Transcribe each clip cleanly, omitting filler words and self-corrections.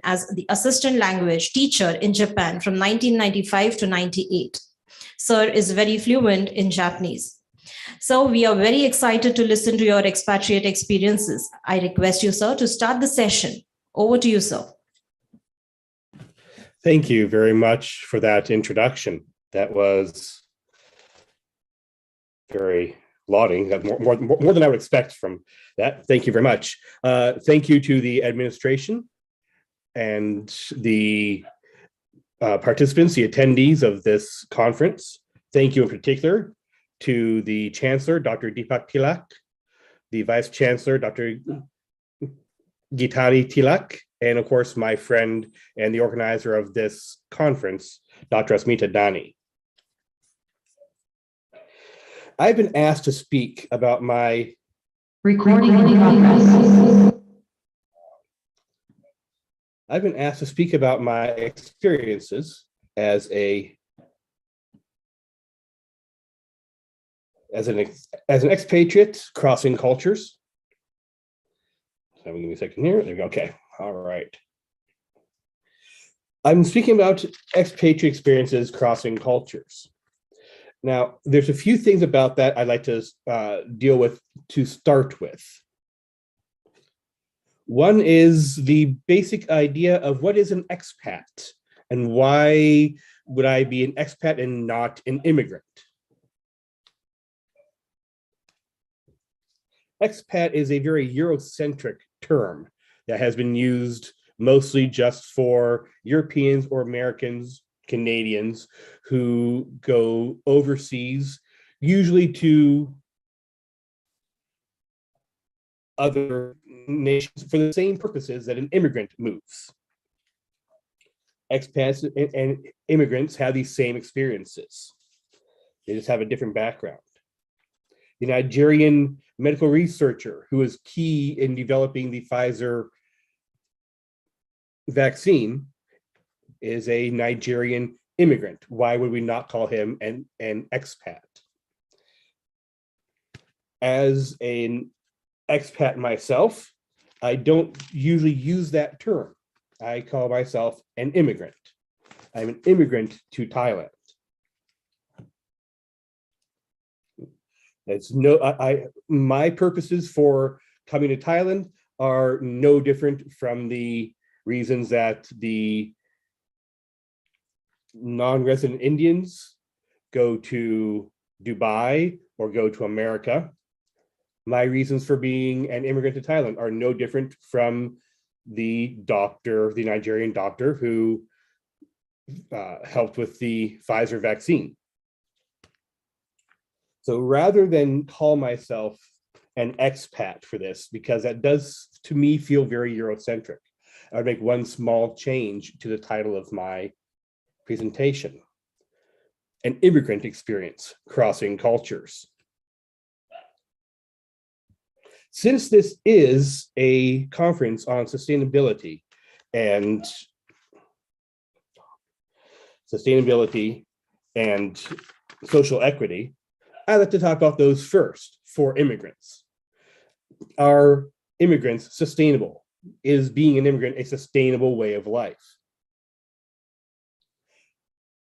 as the assistant language teacher in Japan from 1995 to 98. Sir is very fluent in Japanese. So we are very excited to listen to your expatriate experiences. I request you, sir, to start the session. Over to you, sir. Thank you very much for that introduction. That was very lauding, more than I would expect from that. Thank you very much. Thank you to the administration and the participants, the attendees of this conference. Thank you in particular to the Chancellor, Dr. Deepak Tilak, the Vice Chancellor, Dr. Gitari Tilak, and of course, my friend and the organizer of this conference, Dr. Asmita Dani. I've been asked to speak about my recording in progress. I've been asked to speak about my experiences as an expatriate crossing cultures. So give me a second here. There we go. Okay. All right. I'm speaking about expatriate experiences crossing cultures. Now, there's a few things about that I'd like to deal with to start with. One is the basic idea of what is an expat and why would I be an expat and not an immigrant? Expat is a very Eurocentric term that has been used mostly just for Europeans or Americans, Canadians who go overseas, usually to other nations for the same purposes that an immigrant moves. Expats and immigrants have these same experiences. They just have a different background. The Nigerian medical researcher who was key in developing the Pfizer vaccine is a Nigerian immigrant. Why would we not call him an expat? As an expat myself, I don't usually use that term. I call myself an immigrant. I'm an immigrant to Thailand. It's my purposes for coming to Thailand are no different from the reasons that the non-resident Indians go to Dubai or go to America. My reasons for being an immigrant to Thailand are no different from the Nigerian doctor who helped with the Pfizer vaccine. So rather than call myself an expat for this, because that does to me feel very Eurocentric, I would make one small change to the title of my presentation: an immigrant experience crossing cultures. Since this is a conference on sustainability and social equity, I'd like to talk about those first for immigrants. Are immigrants sustainable? Is being an immigrant a sustainable way of life?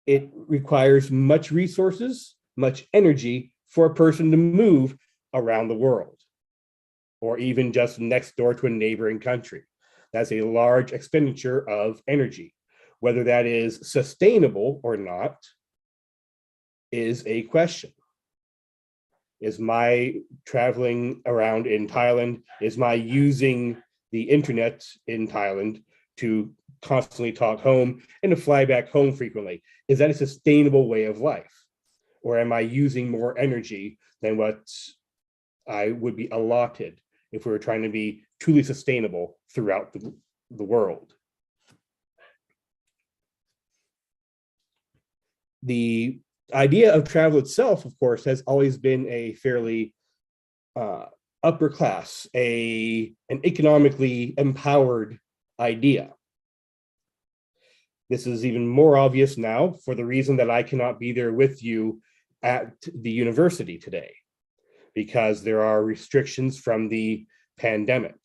It requires much resources, much energy for a person to move around the world, or even just next door to a neighboring country. That's a large expenditure of energy. Whether that is sustainable or not is a question. Is my traveling around in Thailand, is my using the internet in Thailand to constantly talk home and to fly back home frequently, is that a sustainable way of life? Or am I using more energy than what I would be allotted if we were trying to be truly sustainable throughout the world? The idea of travel itself, of course, has always been a fairly upper class, an economically empowered idea. This is even more obvious now for the reason that I cannot be there with you at the university today, because there are restrictions from the pandemic.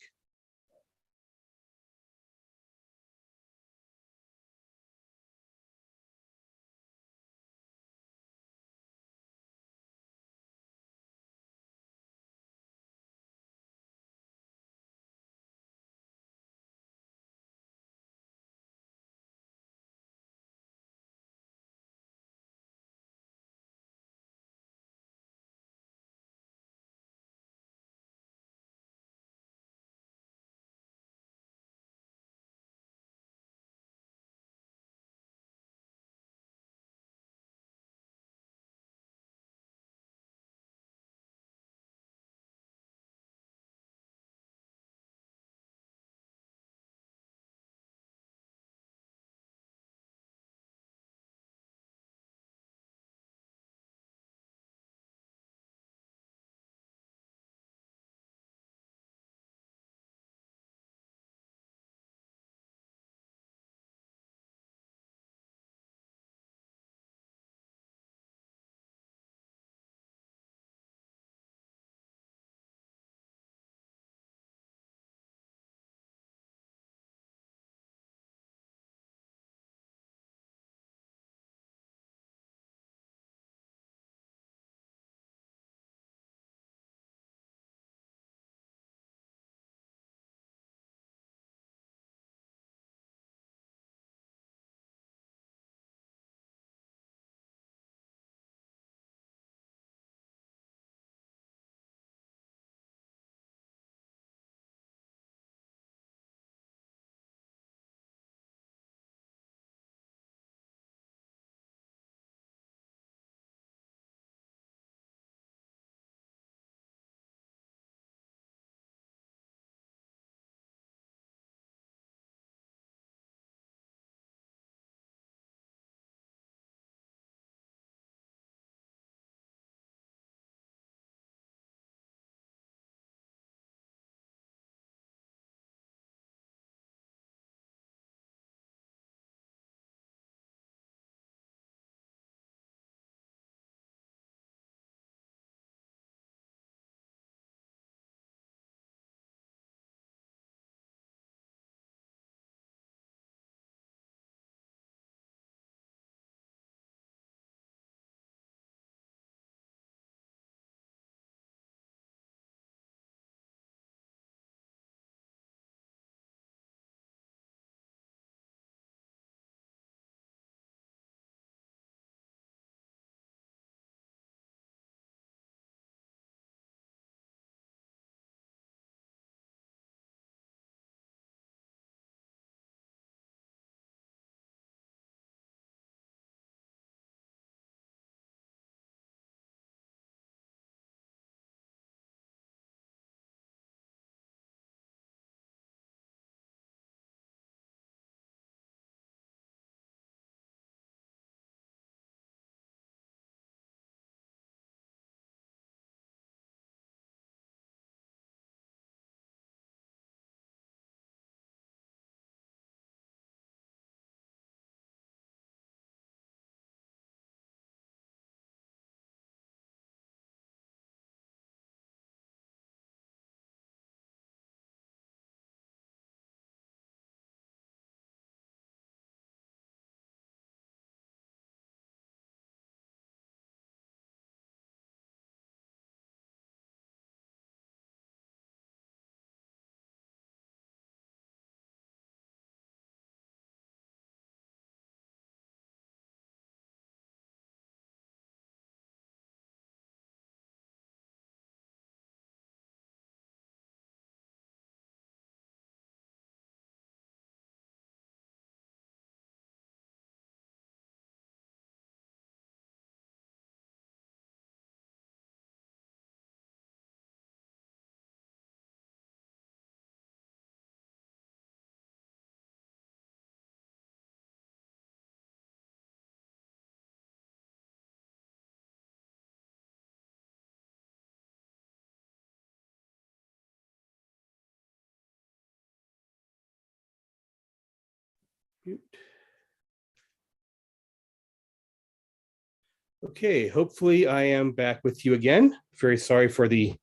Okay, hopefully I am back with you again. Very sorry for the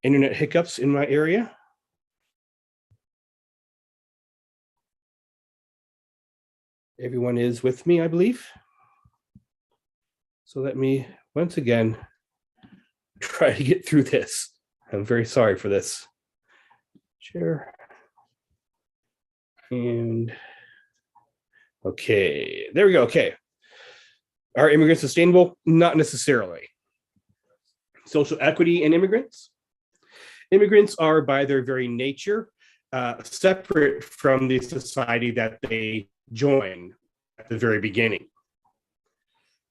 internet hiccups in my area. Everyone is with me, I believe. So let me once again try to get through this. I'm very sorry for this. Share. And okay, there we go. Okay. Are immigrants sustainable? Not necessarily. Social equity in immigrants. Immigrants are, by their very nature, separate from the society that they join at the very beginning.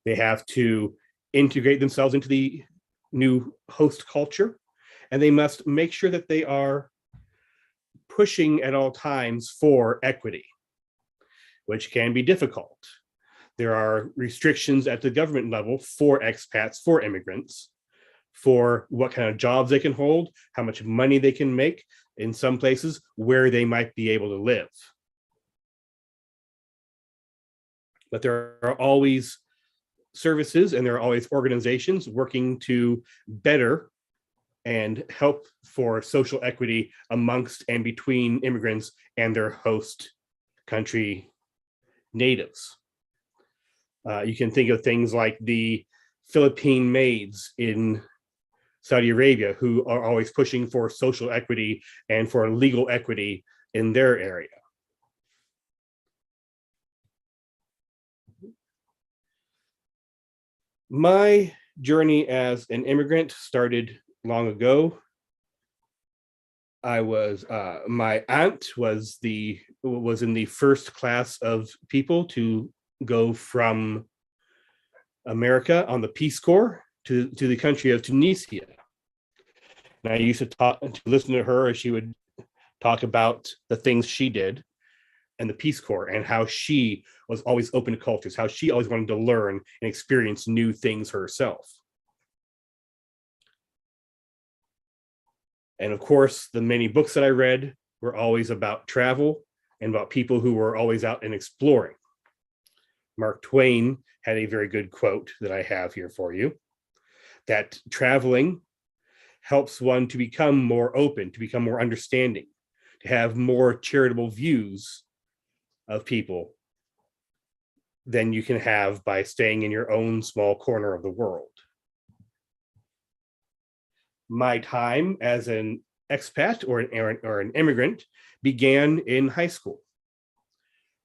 They have to integrate themselves into the new host culture, and they must make sure that they are pushing at all times for equity, which can be difficult. There are restrictions at the government level for expats, for immigrants, for what kind of jobs they can hold, how much money they can make, in some places where they might be able to live. But there are always services and there are always organizations working to better and help for social equity amongst and between immigrants and their host country natives. You can think of things like the Philippine maids in Saudi Arabia, who are always pushing for social equity and for legal equity in their area. My journey as an immigrant started long ago. I was my aunt was in the first class of people to go from America on the Peace Corps to the country of Tunisia. And I used to listen to her as she would talk about the things she did and the Peace Corps and how she was always open to cultures, how she always wanted to learn and experience new things herself. And of course, the many books that I read were always about travel and about people who were always out and exploring. Mark Twain had a very good quote that I have here for you, that traveling helps one to become more open, to become more understanding, to have more charitable views of people than you can have by staying in your own small corner of the world. My time as an expat or an immigrant began in high school.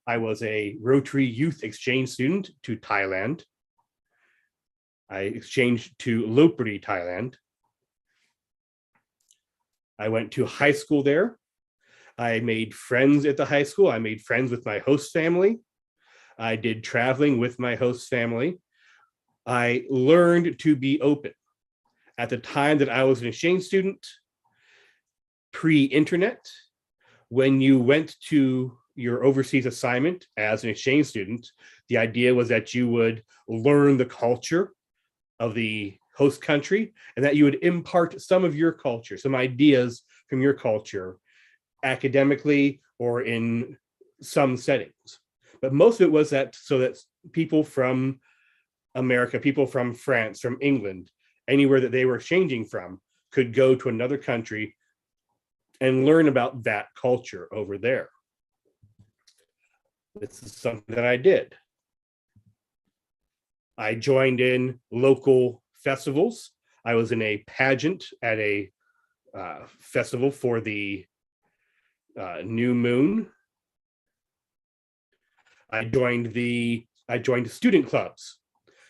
I was a Rotary Youth Exchange student to Thailand. I exchanged to Lopburi, Thailand. I went to high school there. I made friends at the high school. I made friends with my host family. I did traveling with my host family. I learned to be open. At the time that I was an exchange student, pre-internet, when you went to your overseas assignment as an exchange student, the idea was that you would learn the culture of the host country and that you would impart some of your culture, some ideas from your culture academically or in some settings. But most of it was that so that people from America, people from France, from England, anywhere that they were exchanging from could go to another country and learn about that culture over there. This is something that I did. I joined in local festivals. I was in a pageant at a festival for the new moon. I joined student clubs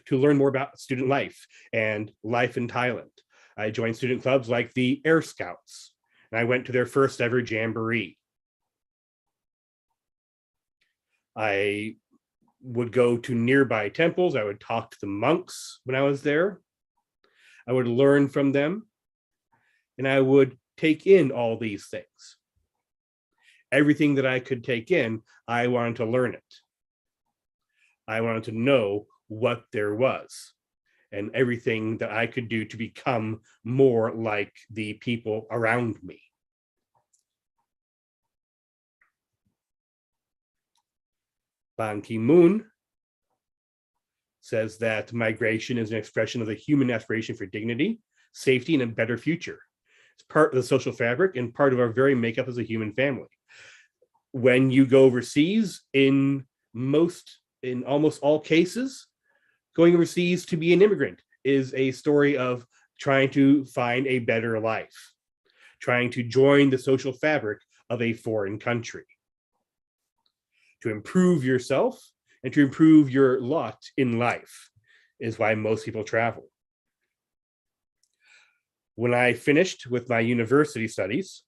to learn more about student life and life in Thailand. I joined student clubs like the Air Scouts, and I went to their first ever jamboree. I would go to nearby temples. I would talk to the monks when I was there. I would learn from them, and I would take in all these things. Everything that I could take in, I wanted to learn it. I wanted to know what there was and everything that I could do to become more like the people around me. Ban Ki-moon says that migration is an expression of the human aspiration for dignity, safety, and a better future. It's part of the social fabric and part of our very makeup as a human family. When you go overseas, in almost all cases, going overseas to be an immigrant is a story of trying to find a better life, trying to join the social fabric of a foreign country, to improve yourself and to improve your lot in life is why most people travel. When I finished with my university studies,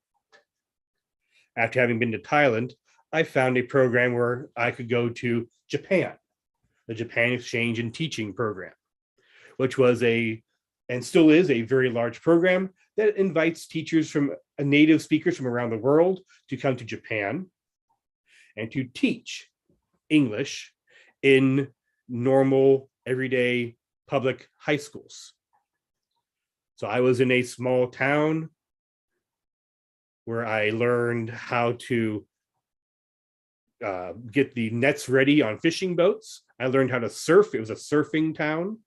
after having been to Thailand, I found a program where I could go to Japan, the Japan Exchange and Teaching Program, which was and still is a very large program that invites teachers from native speakers from around the world to come to Japan and to teach English in normal, everyday public high schools. So I was in a small town where I learned how to get the nets ready on fishing boats. I learned how to surf. It was a surfing town.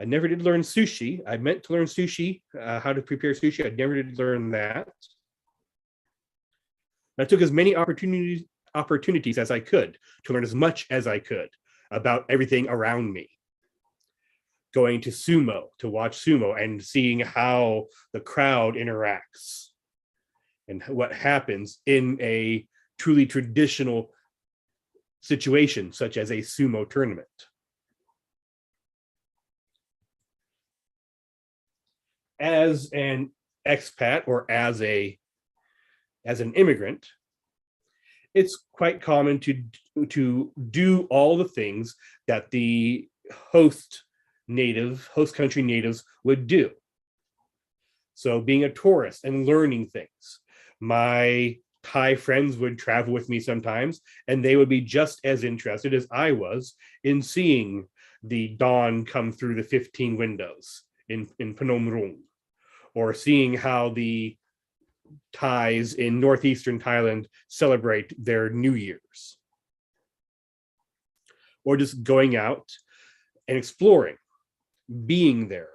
I never did learn sushi. I meant to learn sushi, how to prepare sushi. I never did learn that. I took as many opportunities as I could to learn as much as I could about everything around me. Going to sumo to watch sumo and seeing how the crowd interacts and what happens in a truly traditional situation, such as a sumo tournament. As an expat or as an immigrant, it's quite common to do all the things that the host country natives would do. So being a tourist and learning things. My Thai friends would travel with me sometimes, and they would be just as interested as I was in seeing the dawn come through the 15 windows in Phnom Rung, or seeing how the Thais in northeastern Thailand celebrate their New Year's, or just going out and exploring, being there,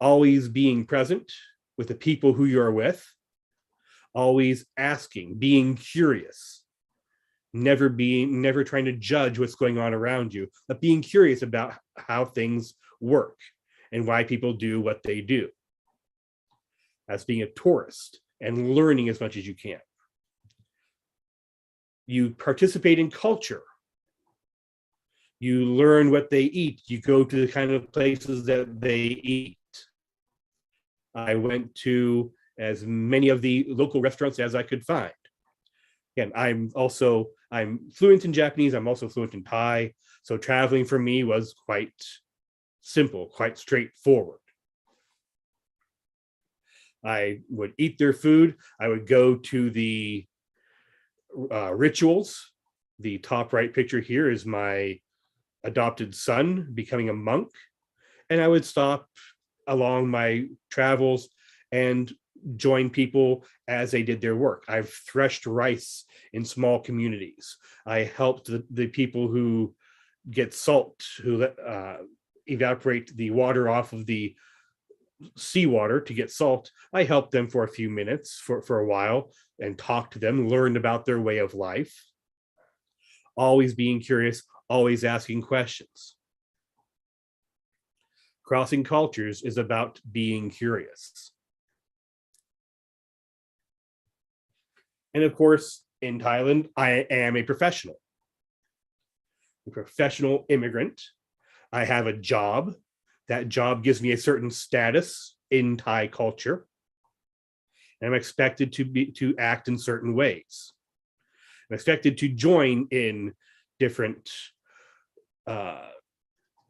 always being present with the people who you're with, always asking, being curious, never trying to judge what's going on around you, but being curious about how things work and why people do what they do. That's being a tourist and learning as much as you can. You participate in culture. You learn what they eat. You go to the kind of places that they eat. I went to as many of the local restaurants as I could find. Again, I'm fluent in Japanese. I'm also fluent in Thai. So traveling for me was quite simple, quite straightforward. I would eat their food. I would go to the rituals. The top right picture here is my adopted son becoming a monk. And I would stop along my travels and join people as they did their work. I've threshed rice in small communities. I helped the people who get salt, who evaporate the water off of the seawater to get salt. I helped them for a few minutes, for a while, and talked to them, learned about their way of life. Always being curious, always asking questions. Crossing cultures is about being curious. And of course, in Thailand, I am a professional immigrant. I have a job. That job gives me a certain status in Thai culture. And I'm expected to act in certain ways. I'm expected to join in different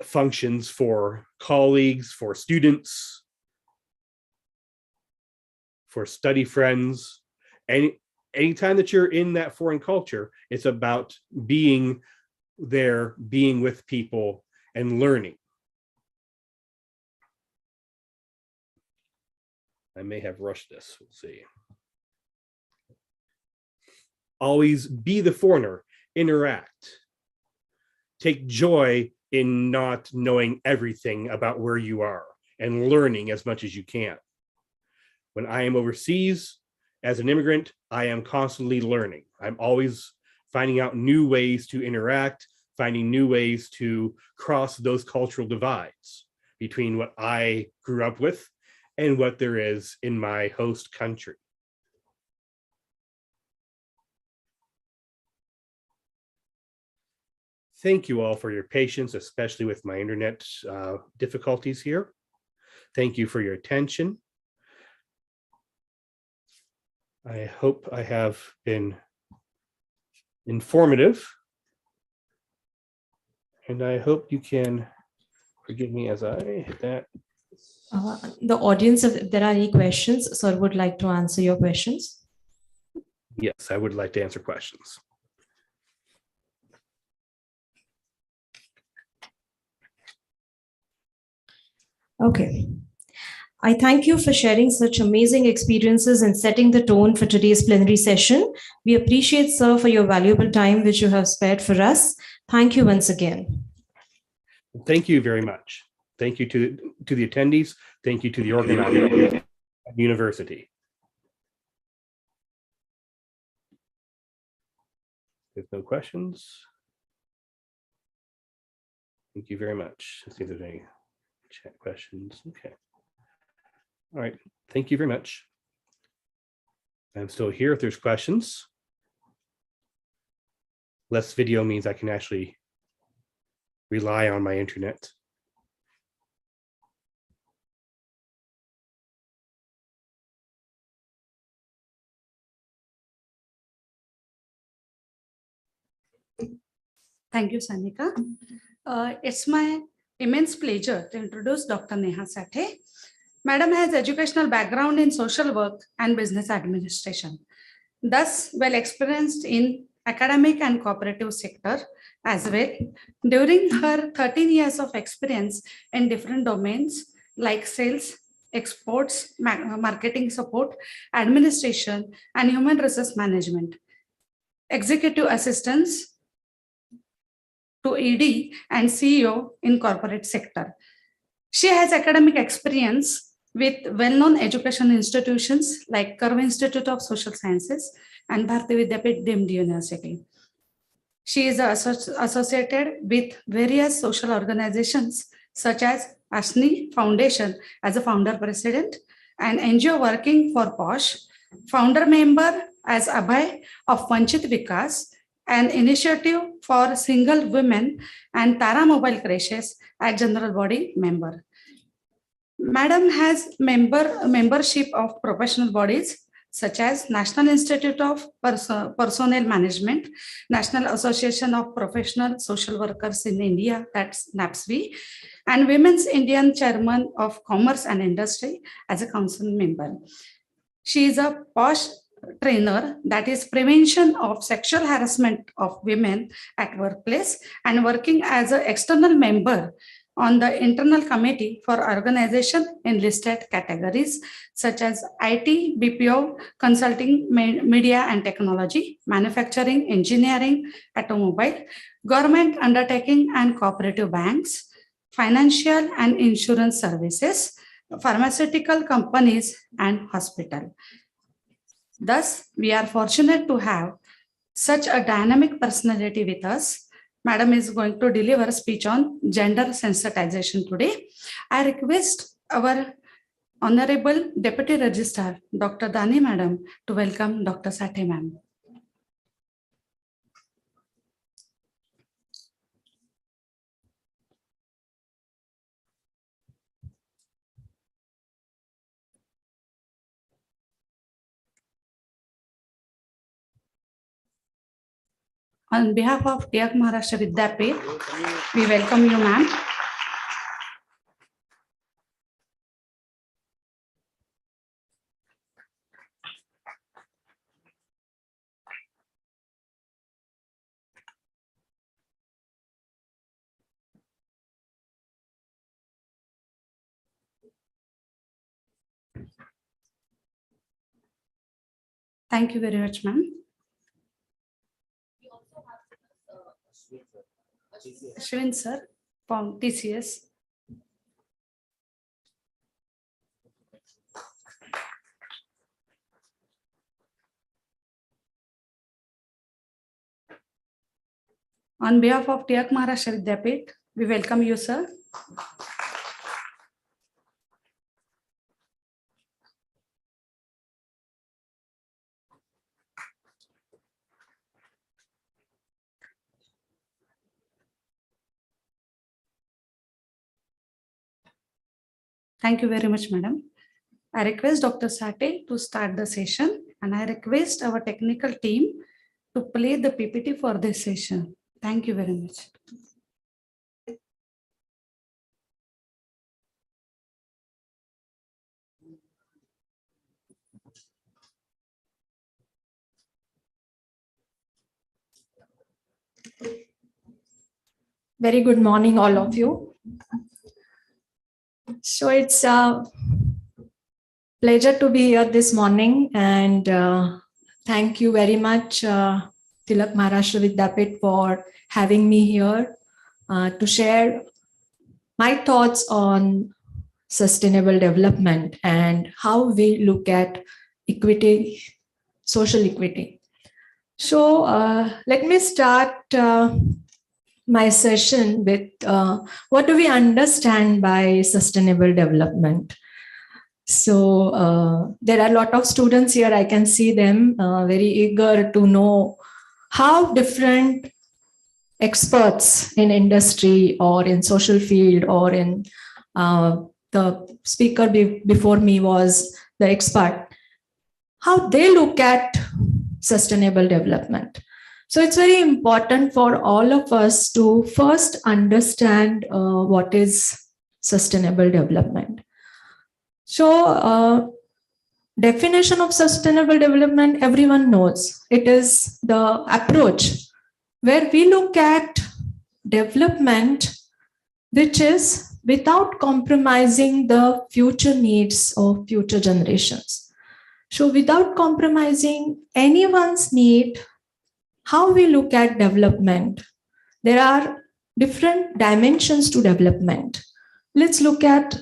functions for colleagues, for students, for study friends. Anytime that you're in that foreign culture, it's about being there, being with people, and learning. I may have rushed this. We'll see. Always be the foreigner interact. Take joy in not knowing everything about where you are and learning as much as you can. When I am overseas as an immigrant, I am constantly learning. I'm always finding out new ways to interact, finding new ways to cross those cultural divides between what I grew up with and what there is in my host country. Thank you all for your patience, especially with my internet difficulties here. Thank you for your attention. I hope I have been informative, and I hope you can forgive me as I hit that. The audience, if there are any questions, sir would like to answer your questions. Yes, I would like to answer questions. Okay. I thank you for sharing such amazing experiences and setting the tone for today's plenary session. We appreciate, sir, for your valuable time which you have spared for us. Thank you once again. Thank you very much. Thank you to the attendees. Thank you to the organizers at the university. There's no questions. Thank you very much. Let's see if there's any chat questions. Okay. All right. Thank you very much. I'm still here if there's questions. Less video means I can actually rely on my internet. Thank you, Sanika. It's my immense pleasure to introduce Dr. Neha Sathe. Madam has educational background in social work and business administration, thus well experienced in academic and cooperative sector as well. During her 13 years of experience in different domains like sales, exports, marketing support, administration, and human resource management, executive assistance to ED and CEO in corporate sector. She has academic experience with well-known education institutions like Karwa Institute of Social Sciences and Bharati Vidyapit DMD University. She is associated with various social organizations such as Ashni Foundation as a founder president and NGO working for POSH, founder member as Abhay of Vanchit Vikas, an initiative for single women, and Tara Mobile Crashes as general body member. Madam has membership of professional bodies such as National Institute of Personnel Management, National Association of Professional Social Workers in India, that's NAPSV, and Women's Indian Chairman of Commerce and Industry as a council member. She is a POSH trainer, that is prevention of sexual harassment of women at workplace, and working as an external member on the internal committee for organization in listed categories such as IT, BPO, consulting, media and technology, manufacturing, engineering, automobile, government undertaking and cooperative banks, financial and insurance services, pharmaceutical companies, and hospital. Thus, we are fortunate to have such a dynamic personality with us. Madam is going to deliver a speech on gender sensitization today. I request our Honorable Deputy Registrar, Dr. Dani Madam, to welcome Dr. Sathe Ma'am. On behalf of Tiak Maharashtra Vidyapit, we welcome you, ma'am. Thank you very much, ma'am. Ashwin sir from TCS. On behalf of Tiak Maharashtra Vidyapit, we welcome you, sir. Thank you very much, madam. I request Dr. Sate to start the session, and I request our technical team to play the PPT for this session. Thank you very much. Very good morning, all of you. So it's a pleasure to be here this morning, and thank you very much, Tilak Maharashtra Vidyapit, for having me here to share my thoughts on sustainable development and how we look at equity, social equity. So let me start my session with what do we understand by sustainable development? So there are a lot of students here. I can see them very eager to know how different experts in industry or in social field or in the speaker before me was the Expat, how they look at sustainable development. So it's very important for all of us to first understand what is sustainable development. So definition of sustainable development, everyone knows. It is the approach where we look at development which is without compromising the future needs of future generations. So without compromising anyone's need, how we look at development, there are different dimensions to development. Let's look at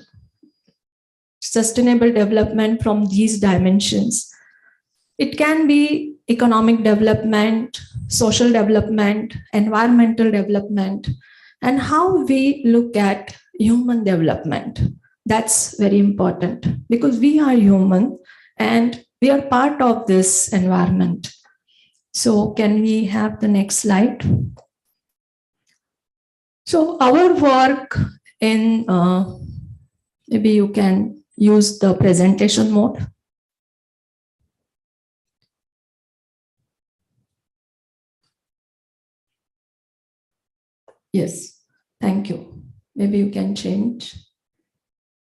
sustainable development from these dimensions. It can be economic development, social development, environmental development, and how we look at human development. That's very important because we are human and we are part of this environment. So can we have the next slide? So our work in, maybe you can use the presentation mode. Yes, thank you. Maybe you can change.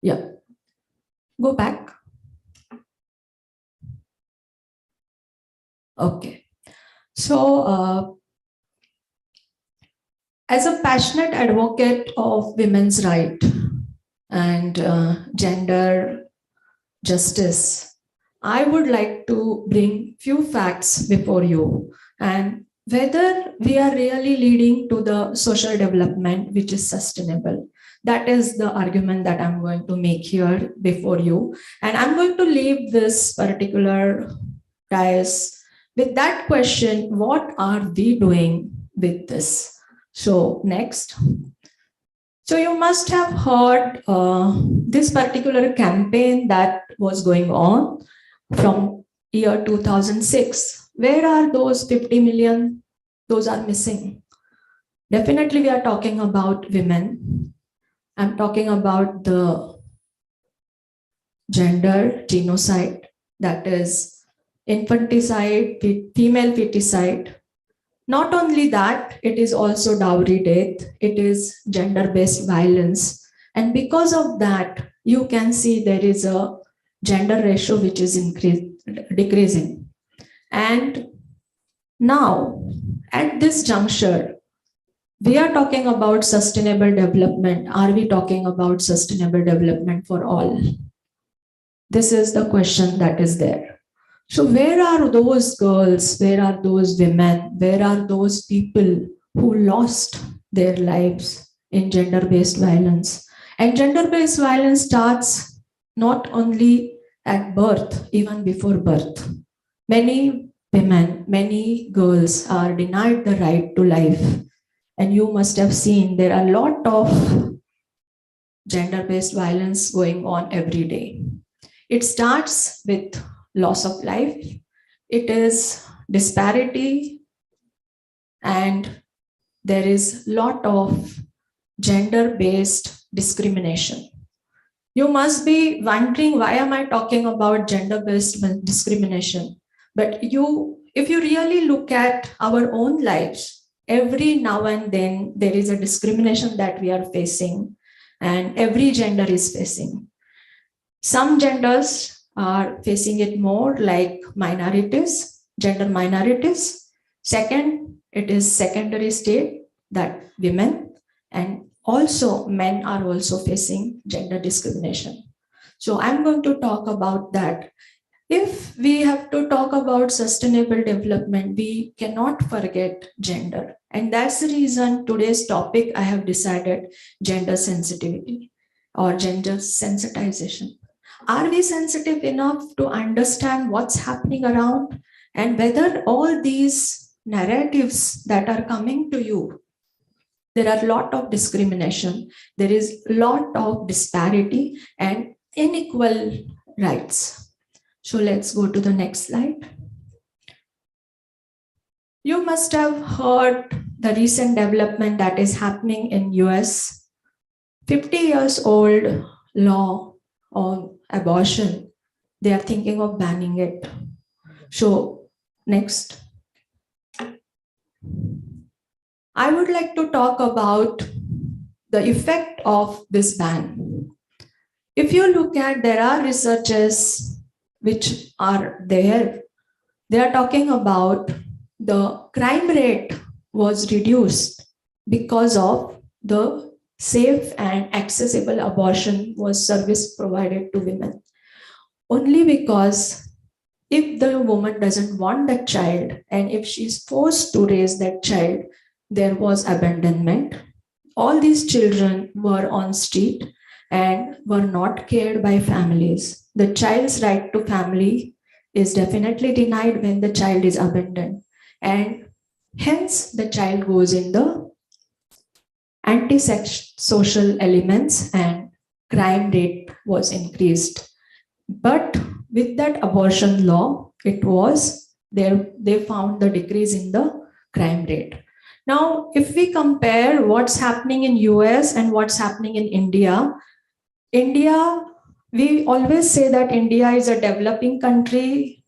Yeah, go back. Okay. So as a passionate advocate of women's rights and gender justice, I would like to bring few facts before you and whether we are really leading to the social development which is sustainable. That is the argument that I'm going to make here before you. And I'm going to leave this particular dais with that question, what are we doing with this? So next. So you must have heard this particular campaign that was going on from year 2006. Where are those 50 million? Those are missing. Definitely we are talking about women. I'm talking about the gender genocide, that is infanticide, female feticide. Not only that, it is also dowry death, it is gender-based violence. And because of that, you can see there is a gender ratio which is decreasing. And now, at this juncture, we are talking about sustainable development. Are we talking about sustainable development for all? This is the question that is there. So where are those girls? Where are those women? Where are those people who lost their lives in gender-based violence? And gender-based violence starts not only at birth, even before birth. Many women, many girls are denied the right to life. And you must have seen there are a lot of gender-based violence going on every day. It starts with loss of life. It is disparity, and there is a lot of gender-based discrimination. You must be wondering, why am I talking about gender-based discrimination? But if you really look at our own lives, every now and then there is a discrimination that we are facing, and every gender is facing. Some genders are facing it more, like minorities, gender minorities. Second, it is secondary state, that women, and also men are also facing gender discrimination. So I'm going to talk about that. If we have to talk about sustainable development, we cannot forget gender. And that's the reason today's topic I have decided gender sensitivity or gender sensitization. Are we sensitive enough to understand what's happening around, and whether all these narratives that are coming to you, there are a lot of discrimination, there is a lot of disparity and unequal rights. So let's go to the next slide. You must have heard the recent development that is happening in US. 50 years old law on abortion, they are thinking of banning it. So next. I would like to talk about the effect of this ban. If you look at, there are researches which are there, they are talking about the crime rate was reduced because of the safe and accessible abortion was service provided to women. Only because if the woman doesn't want that child, and if she's forced to raise that child, there was abandonment. All these children were on street and were not cared by families. The child's right to family is definitely denied when the child is abandoned. And hence the child goes in the anti-social elements and crime rate was increased. But with that abortion law, it was there, they found the decrease in the crime rate. Now, if we compare what's happening in US and what's happening in India, we always say that India is a developing country,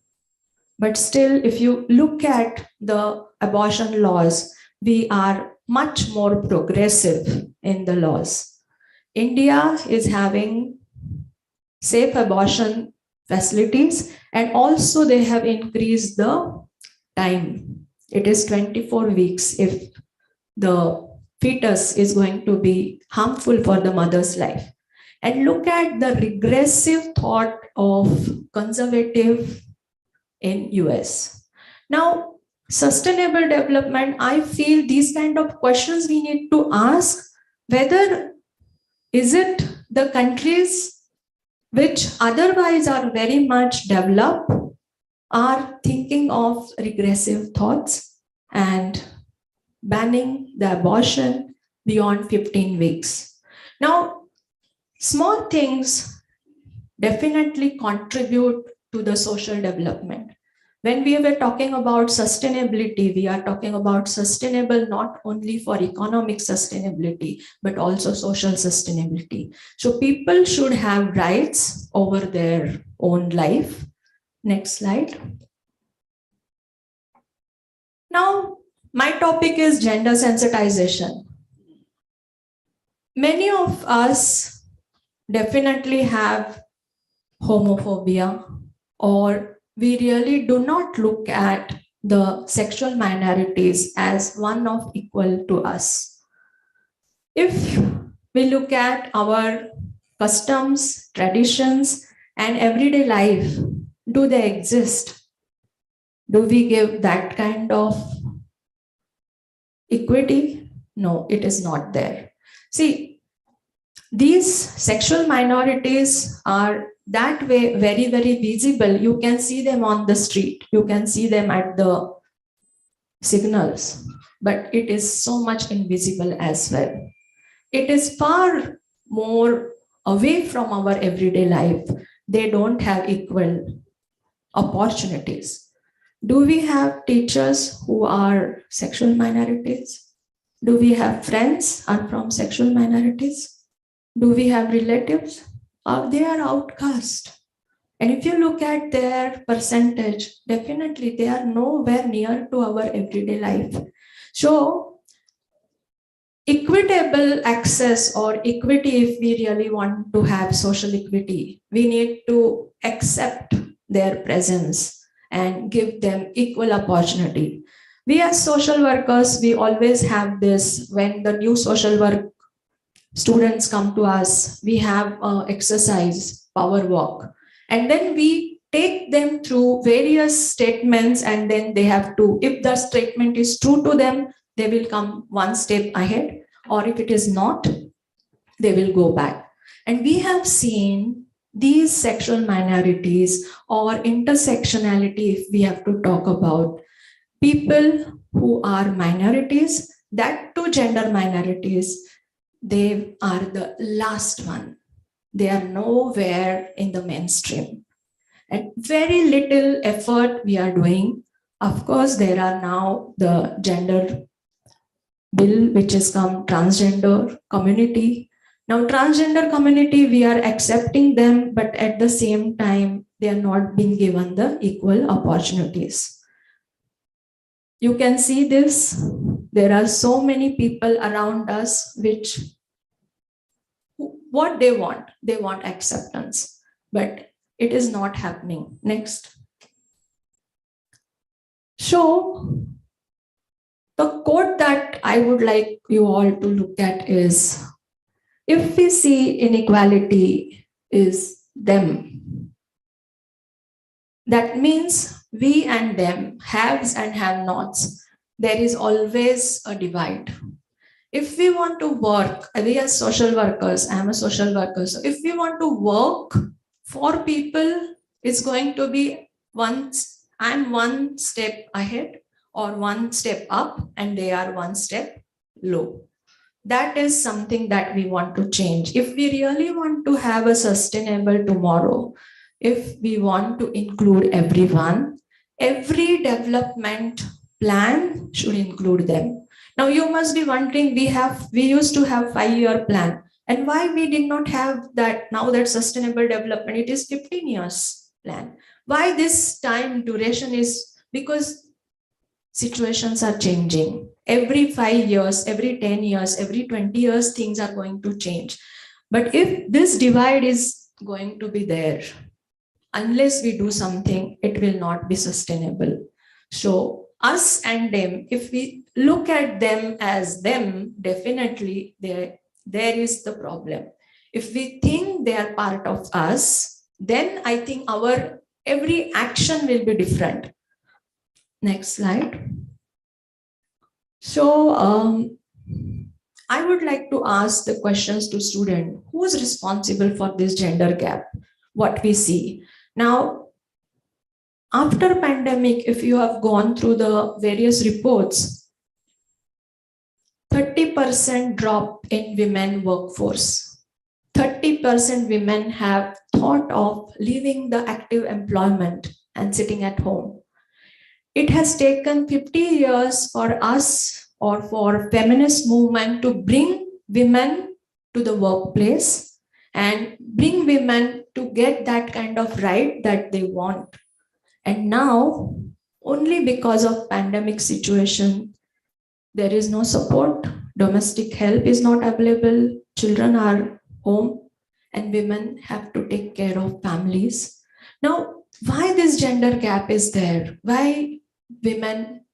but still, if you look at the abortion laws, we are much more progressive in the laws. India is having safe abortion facilities, and also they have increased the time. It is 24 weeks if the fetus is going to be harmful for the mother's life. And look at the regressive thought of conservative in US. Now, sustainable development, I feel these kind of questions we need to ask, whether is it the countries which otherwise are very much developed are thinking of regressive thoughts and banning the abortion beyond 15 weeks. Now, small things definitely contribute to the social development. When we were talking about sustainability, we are talking about sustainable not only for economic sustainability, but also social sustainability. So people should have rights over their own life. Next slide. Now, my topic is gender sensitization. Many of us definitely have homophobia, or we really do not look at the sexual minorities as one of equal to us. If we look at our customs, traditions, and everyday life, do they exist? Do we give that kind of equity? No, it is not there. See, these sexual minorities are that way very, very visible. You can see them on the street. You can see them at the signals, but it is so much invisible as well. It is far more away from our everyday life. They don't have equal opportunities. Do we have teachers who are sexual minorities? Do we have friends who are from sexual minorities? Do we have relatives? Or they are outcast? And if you look at their percentage, definitely they are nowhere near to our everyday life. So equitable access or equity, if we really want to have social equity, we need to accept their presence and give them equal opportunity. We as social workers, we always have this when the new social work students come to us, we have exercise, power walk, and then we take them through various statements, and then they have to, if the statement is true to them, they will come one step ahead, or if it is not, they will go back. And we have seen these sexual minorities or intersectionality, if we have to talk about people who are minorities, that to gender minorities, they are the last one. They are nowhere in the mainstream. And very little effort we are doing. Of course, there are now the gender bill, which has come, transgender community. Now, transgender community, we are accepting them, but at the same time, they are not being given the equal opportunities. You can see this. There are so many people around us which, what they want acceptance, but it is not happening. Next. So the quote that I would like you all to look at is, if we see inequality is them, that means we and them, haves and have-nots, there is always a divide. If we want to work, we as social workers, I am a social worker, so if we want to work for people, it's going to be I'm one step ahead or one step up and they are one step low. That is something that we want to change. If we really want to have a sustainable tomorrow, if we want to include everyone, every development plan should include them. Now you must be wondering, we used to have 5-year plan, and why we did not have that now that sustainable development, it is 15 years plan. Why this time duration is because situations are changing. Every 5 years, every 10 years, every 20 years, things are going to change. But if this divide is going to be there, unless we do something, it will not be sustainable. So us and them, if we look at them as them, definitely there is the problem. If we think they are part of us, then I think our every action will be different. Next slide. So I would like to ask the questions to students. Who is responsible for this gender gap? What we see now after pandemic, if you have gone through the various reports, 30% drop in women workforce. 30% women have thought of leaving the active employment and sitting at home. It has taken 50 years for us or for feminist movement to bring women to the workplace and bring women to get that kind of right that they want. And now, only because of pandemic situation, there is no support, domestic help is not available, children are home, and women have to take care of families. Now, why this gender gap is there? Why women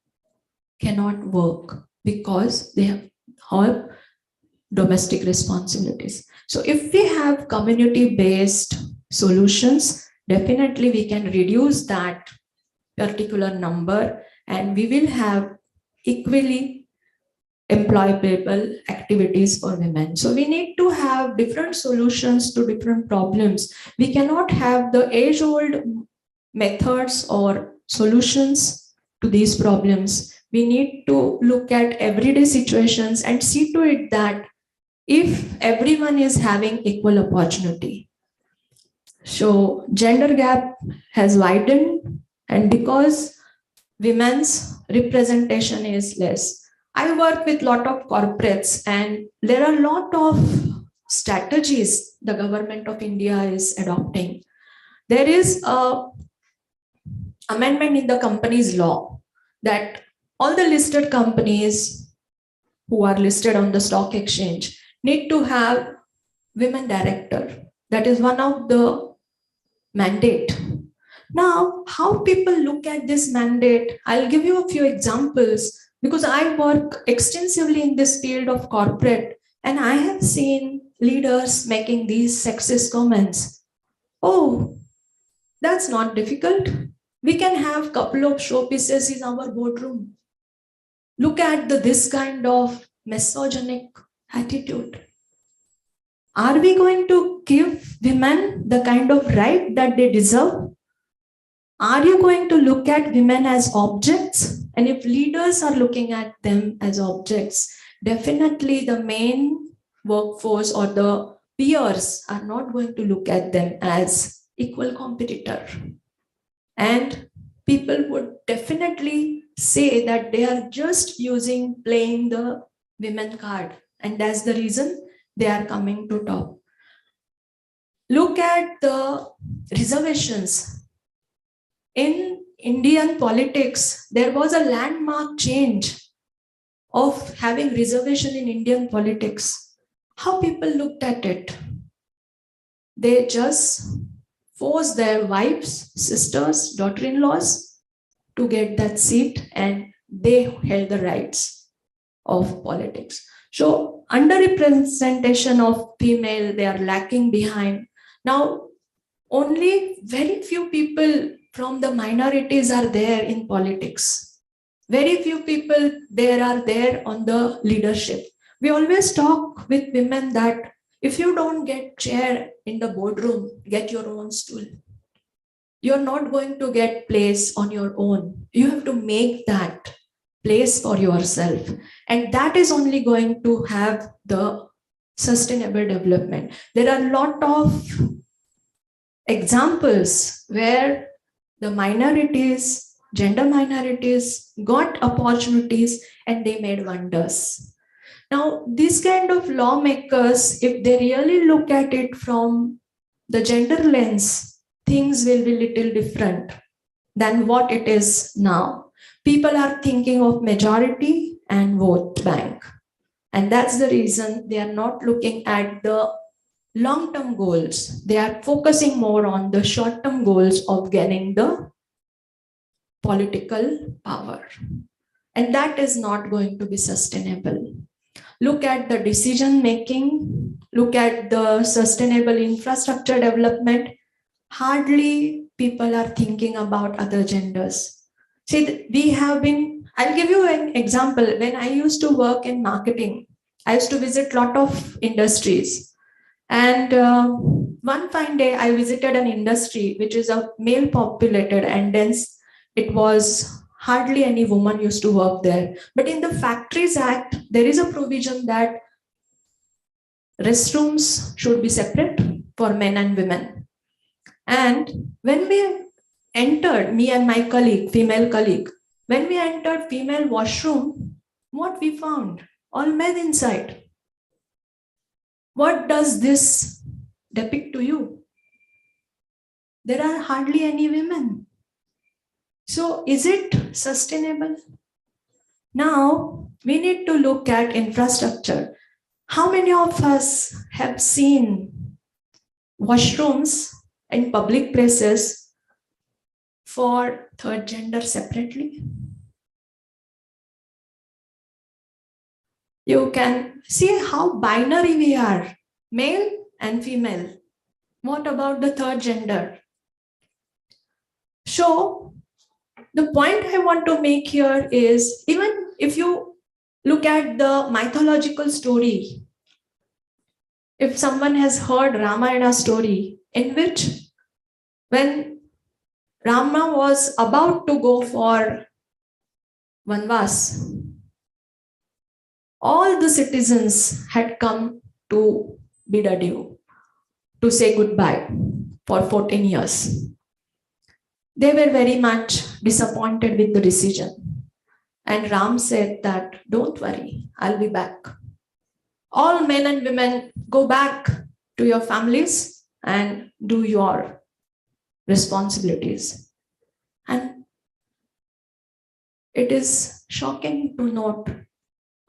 cannot work? Because they have all domestic responsibilities. So if we have community-based solutions, definitely we can reduce that particular number, and we will have equally employable activities for women. So we need to have different solutions to different problems. We cannot have the age-old methods or solutions to these problems. We need to look at everyday situations and see to it that if everyone is having equal opportunity. So gender gap has widened, and because women's representation is less. I work with a lot of corporates, and there are a lot of strategies the government of India is adopting. There is a amendment in the company's law that all the listed companies who are listed on the stock exchange need to have women director. That is one of the mandate. Now, how people look at this mandate, I'll give you a few examples because I work extensively in this field of corporate, and I have seen leaders making these sexist comments. Oh, that's not difficult. We can have a couple of showpieces in our boardroom. Look at this kind of misogynic attitude. Are we going to give women the kind of right that they deserve? Are you going to look at women as objects? And if leaders are looking at them as objects, definitely the main workforce or the peers are not going to look at them as equal competitor. And people would definitely say that they are just playing the women card. And that's the reason they are coming to top. Look at the reservations. In Indian politics, there was a landmark change of having reservation in Indian politics. How people looked at it? They just forced their wives, sisters, daughter-in-laws to get that seat, and they held the rights of politics. So underrepresentation of female, they are lacking behind. Now, only very few people from the minorities are there in politics. Very few people there are there on the leadership. We always talk with women that if you don't get chair in the boardroom, get your own stool. You're not going to get place on your own. You have to make that place for yourself. And that is only going to have the sustainable development. There are a lot of examples where the minorities, gender minorities got opportunities and they made wonders. Now, these kind of lawmakers, if they really look at it from the gender lens, things will be little different than what it is now. People are thinking of majority and vote bank. And that's the reason they are not looking at the long-term goals. They are focusing more on the short-term goals of getting the political power. And that is not going to be sustainable. Look at the decision making, look at the sustainable infrastructure development. Hardly people are thinking about other genders. See, we have been, I'll give you an example. When I used to work in marketing, I used to visit a lot of industries. And one fine day, I visited an industry which is a male populated, and then it was hardly any woman used to work there. But in the Factories Act, there is a provision that restrooms should be separate for men and women. And when we entered, me and my colleague, female colleague, when we entered female washroom, what we found? All men inside. What does this depict to you? There are hardly any women. So is it sustainable? Now we need to look at infrastructure. How many of us have seen washrooms in public places for third gender separately? You can see how binary we are, male and female. What about the third gender? So the point I want to make here is, even if you look at the mythological story, if someone has heard Ramayana story, in which when Rama was about to go for Vanvas, all the citizens had come to bid adieu, to say goodbye for 14 years. They were very much disappointed with the decision. And Ram said that, don't worry, I'll be back. All men and women, go back to your families and do your responsibilities. And it is shocking to note,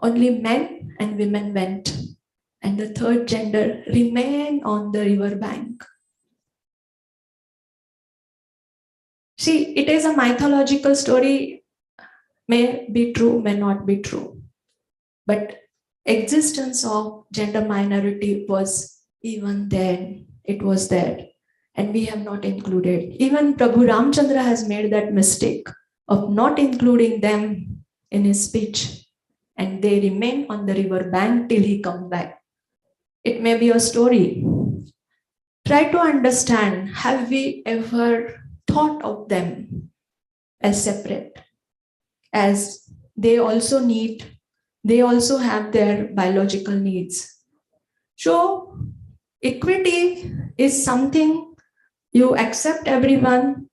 only men and women went, and the third gender remained on the river bank. See, it is a mythological story, may be true, may not be true. But existence of gender minority was even then, it was there. And we have not included. Even Prabhu Ramchandra has made that mistake of not including them in his speech. And they remain on the river bank till he comes back. It may be a story. Try to understand, have we ever thought of them as separate? As they also have their biological needs. So equity is something you accept everyone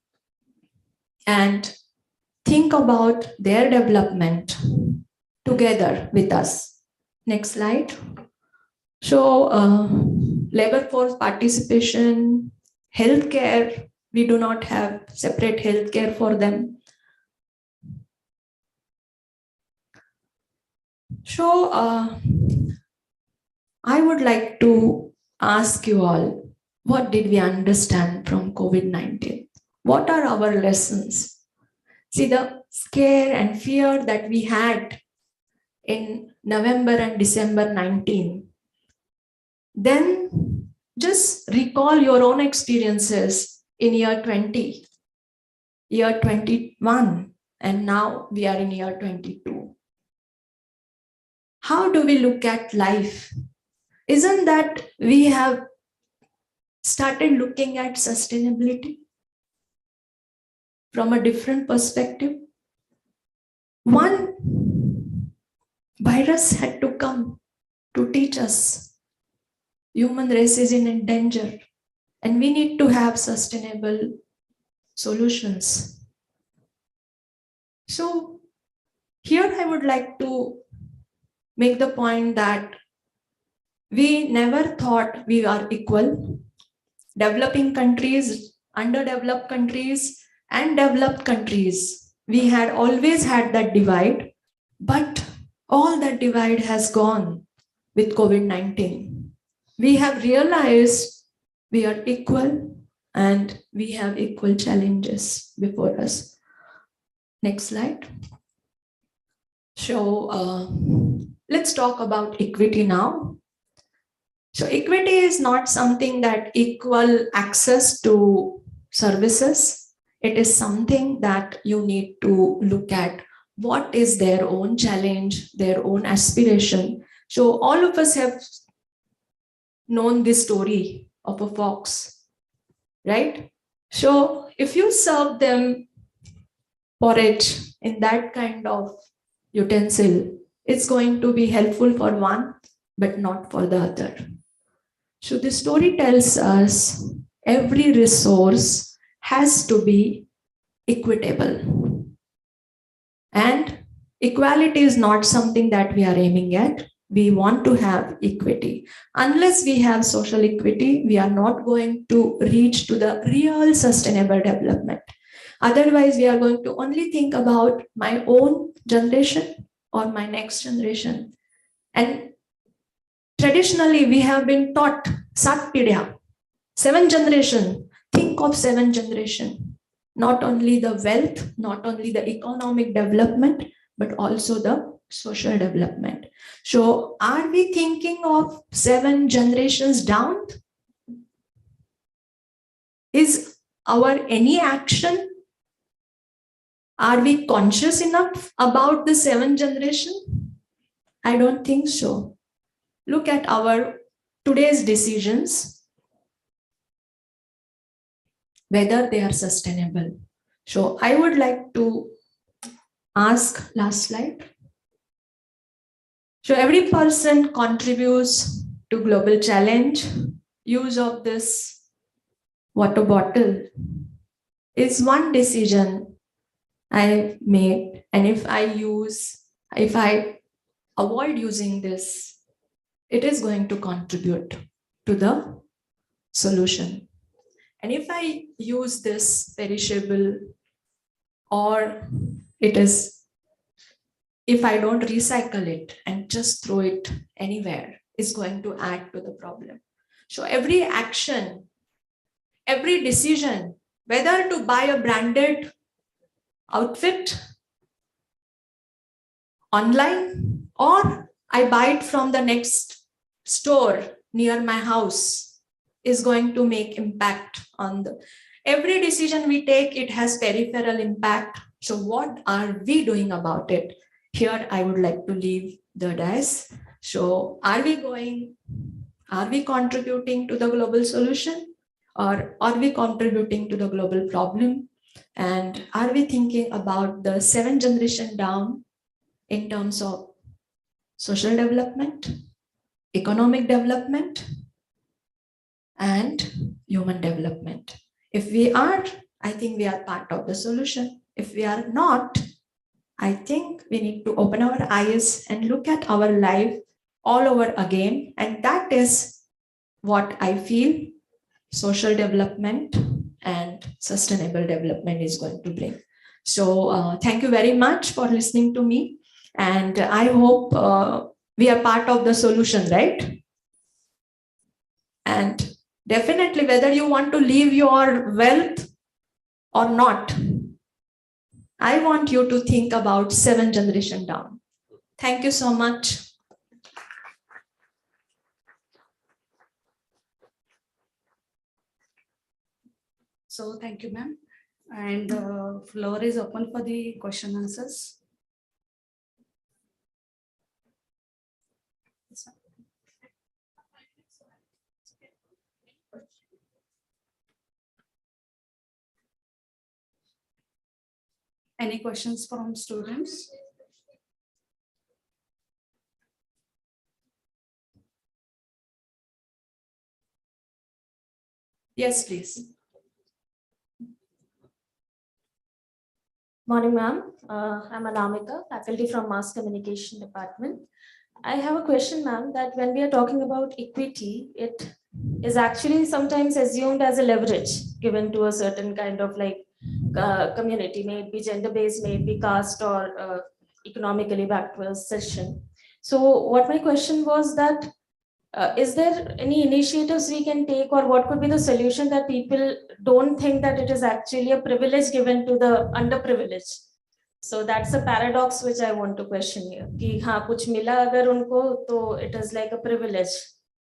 and think about their development together with us. Next slide. So labor force participation, healthcare, we do not have separate healthcare for them. So I would like to ask you all, what did we understand from COVID-19? What are our lessons? See, the scare and fear that we had in November and December 19, then just recall your own experiences in year 20, year 21, and now we are in year 22. How do we look at life? Isn't that we have started looking at sustainability from a different perspective? One virus had to come to teach us human race is in danger and we need to have sustainable solutions. So here I would like to make the point that we never thought we are equal. Developing countries, underdeveloped countries, and developed countries, we had always had that divide, but all that divide has gone with COVID-19. We have realized we are equal and we have equal challenges before us. Next slide. So let's talk about equity now. So equity is not something that equal access to services. It is something that you need to look at what is their own challenge, their own aspiration. So all of us have known this story of a fox, right? So if you serve them porridge in that kind of utensil, it's going to be helpful for one, but not for the other. So the story tells us every resource has to be equitable. And equality is not something that we are aiming at. We want to have equity. Unless we have social equity, we are not going to reach to the real sustainable development. Otherwise, we are going to only think about my own generation or my next generation. And traditionally, we have been taught Sat Pidya, 7 generation. Think of 7 generation. Not only the wealth, not only the economic development, but also the social development. So are we thinking of 7 generations down? Is our any action Are we conscious enough about the seventh generation? I don't think so. Look at our today's decisions, whether they are sustainable. So I would like to ask, last slide. So every person contributes to global challenge. Use of this water bottle is one decision I made. And if I avoid using this, it is going to contribute to the solution. And if I use this perishable, or if I don't recycle it and just throw it anywhere, is going to add to the problem. So every action, every decision, whether to buy a branded outfit online or I buy it from the next store near my house, is going to make impact on the every decision we take. It has peripheral impact. So what are we doing about it? Here I would like to leave the dice. So are we contributing to the global solution, or are we contributing to the global problem? And are we thinking about the seventh generation down in terms of social development, economic development, and human development? If we are, I think we are part of the solution. If we are not, I think we need to open our eyes and look at our life all over again. And that is what I feel social development and sustainable development is going to bring. So thank you very much for listening to me. And I hope we are part of the solution, right? And definitely, whether you want to leave your wealth or not, I want you to think about seventh generation down. Thank you so much. So thank you, ma'am. And the floor is open for the question answers. Any questions from students? Yes, please. Morning, ma'am. I'm Anamika, faculty from Mass Communication Department. I have a question, ma'am, that when we are talking about equity, it is actually sometimes assumed as a leverage given to a certain kind of community, may it be gender-based, may it be caste or economically backward section. So what my question was that, is there any initiatives we can take, or what could be the solution that people don't think that it is actually a privilege given to the underprivileged? So that's a paradox which I want to question here. Ki haan, kuch mila agar unko, to it is like a privilege.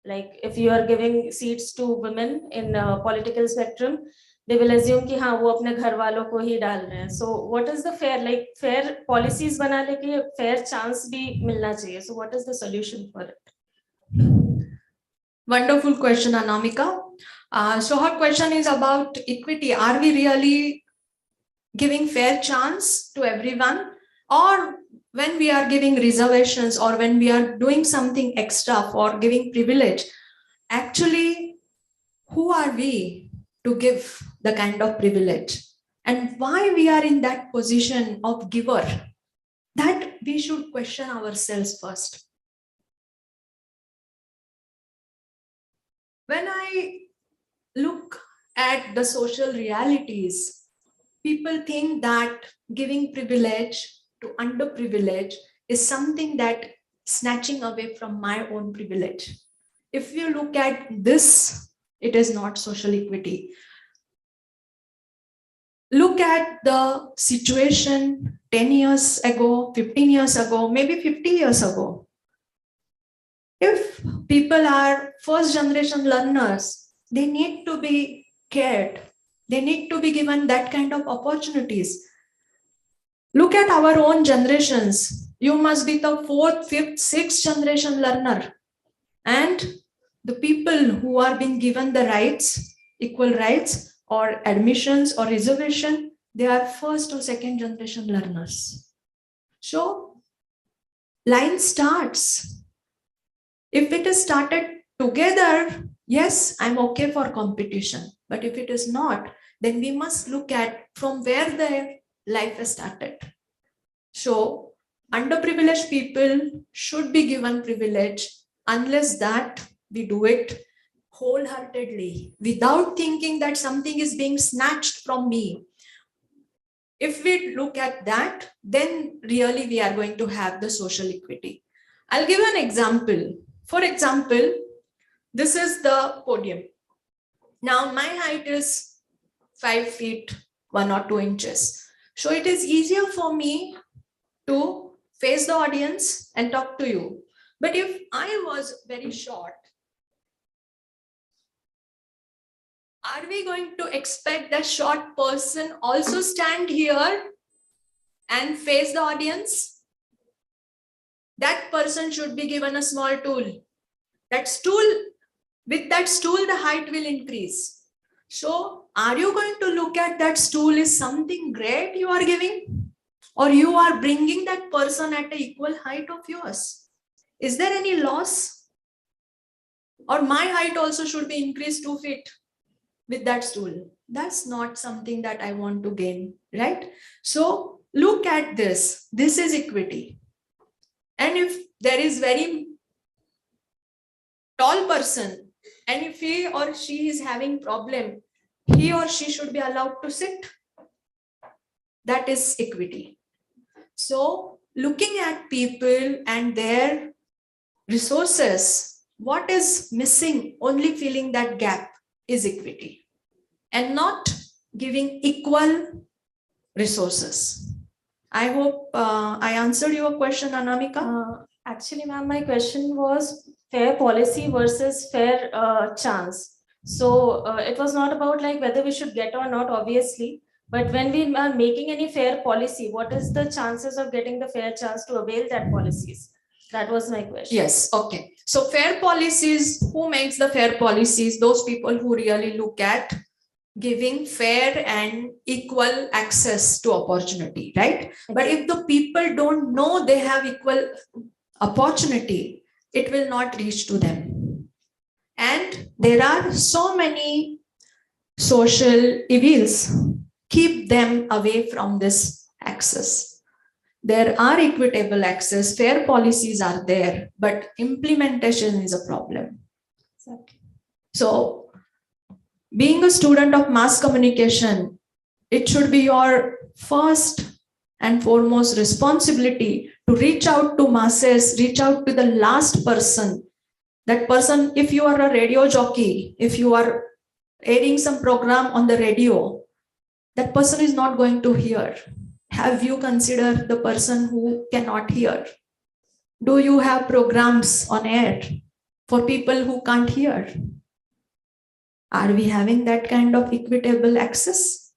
Like if you are giving seats to women in political spectrum, they will assume कि हाँ वो अपने घर वालों को ही डाल रहे हैं. So what is the fair policies बनाने के fair chance भी मिलना चाहिए. So what is the solution for it? Wonderful question, Anamika. So her question is about equity. Are we really giving fair chance to everyone? Or when we are giving reservations, or when we are doing something extra for giving privilege, actually, who are we to give the kind of privilege? And why we are in that position of giver? That we should question ourselves first. When I look at the social realities, people think that giving privilege to underprivileged is something that snatching away from my own privilege. If you look at this, it is not social equity. Look at the situation 10 years ago, 15 years ago, maybe 50 years ago. If people are first generation learners, they need to be cared. They need to be given that kind of opportunities. Look at our own generations. You must be the 4th, 5th, 6th generation learner. And the people who are being given the rights, equal rights or admissions or reservation, they are 1st or 2nd generation learners. So line starts. If it is started together, yes, I'm okay for competition. But if it is not, then we must look at from where their life has started. So underprivileged people should be given privilege, unless that we do it wholeheartedly without thinking that something is being snatched from me. If we look at that, then really we are going to have the social equity. I'll give you an example. For example, this is the podium. Now my height is 5 feet 1 or 2 inches. So it is easier for me to face the audience and talk to you. But if I was very short, are we going to expect that short person also stand here and face the audience? That person should be given a small tool. That stool, with that stool, the height will increase. So are you going to look at that stool is something great you are giving? Or you are bringing that person at the equal height of yours? Is there any loss? Or my height also should be increased 2 feet with that stool? That's not something that I want to gain, right? So look at this. This is equity. And if there is very tall person, and if he or she is having problem, he or she should be allowed to sit. That is equity. So looking at people and their resources, what is missing, only filling that gap is equity, and not giving equal resources. I hope I answered your question, Anamika. Actually, ma'am, my question was fair policy versus fair chance. So it was not about like whether we should get or not, obviously. But when we are making any fair policy, what is the chances of getting the fair chance to avail that policies? That was my question. Yes, okay. So fair policies, who makes the fair policies? Those people who really look at giving fair and equal access to opportunity, right? But if the people don't know they have equal opportunity, it will not reach to them. And there are so many social evils keep them away from this access. There are equitable access, fair policies are there, but implementation is a problem. Exactly. So being a student of mass communication, it should be your first and foremost responsibility to reach out to masses, reach out to the last person. That person, if you are a radio jockey, if you are airing some program on the radio, that person is not going to hear. Have you considered the person who cannot hear? Do you have programs on air for people who can't hear? Are we having that kind of equitable access?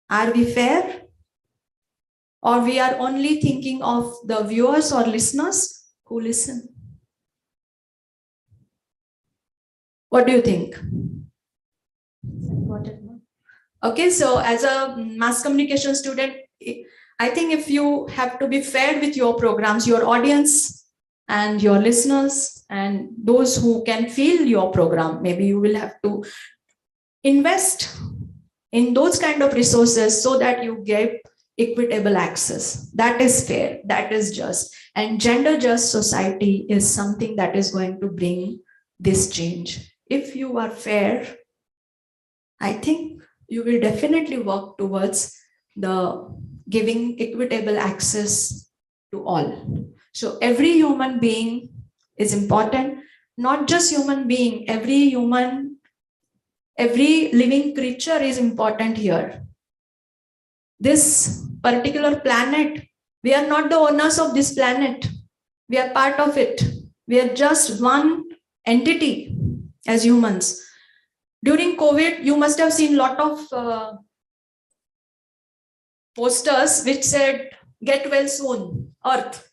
Are we fair? Or we are only thinking of the viewers or listeners who listen? What do you think? Got it, ma'am. Okay, so as a mass communication student, I think if you have to be fair with your programs, your audience and your listeners and those who can feel your program, maybe you will have to invest in those kind of resources so that you get equitable access. That is fair, that is just. And gender just society is something that is going to bring this change. If you are fair, I think you will definitely work towards the giving equitable access to all. So every human being is important, not just human being, every human, every living creature is important here. This particular planet, we are not the owners of this planet. We are part of it. We are just one entity as humans. During COVID, you must have seen a lot of posters which said, "Get well soon, Earth."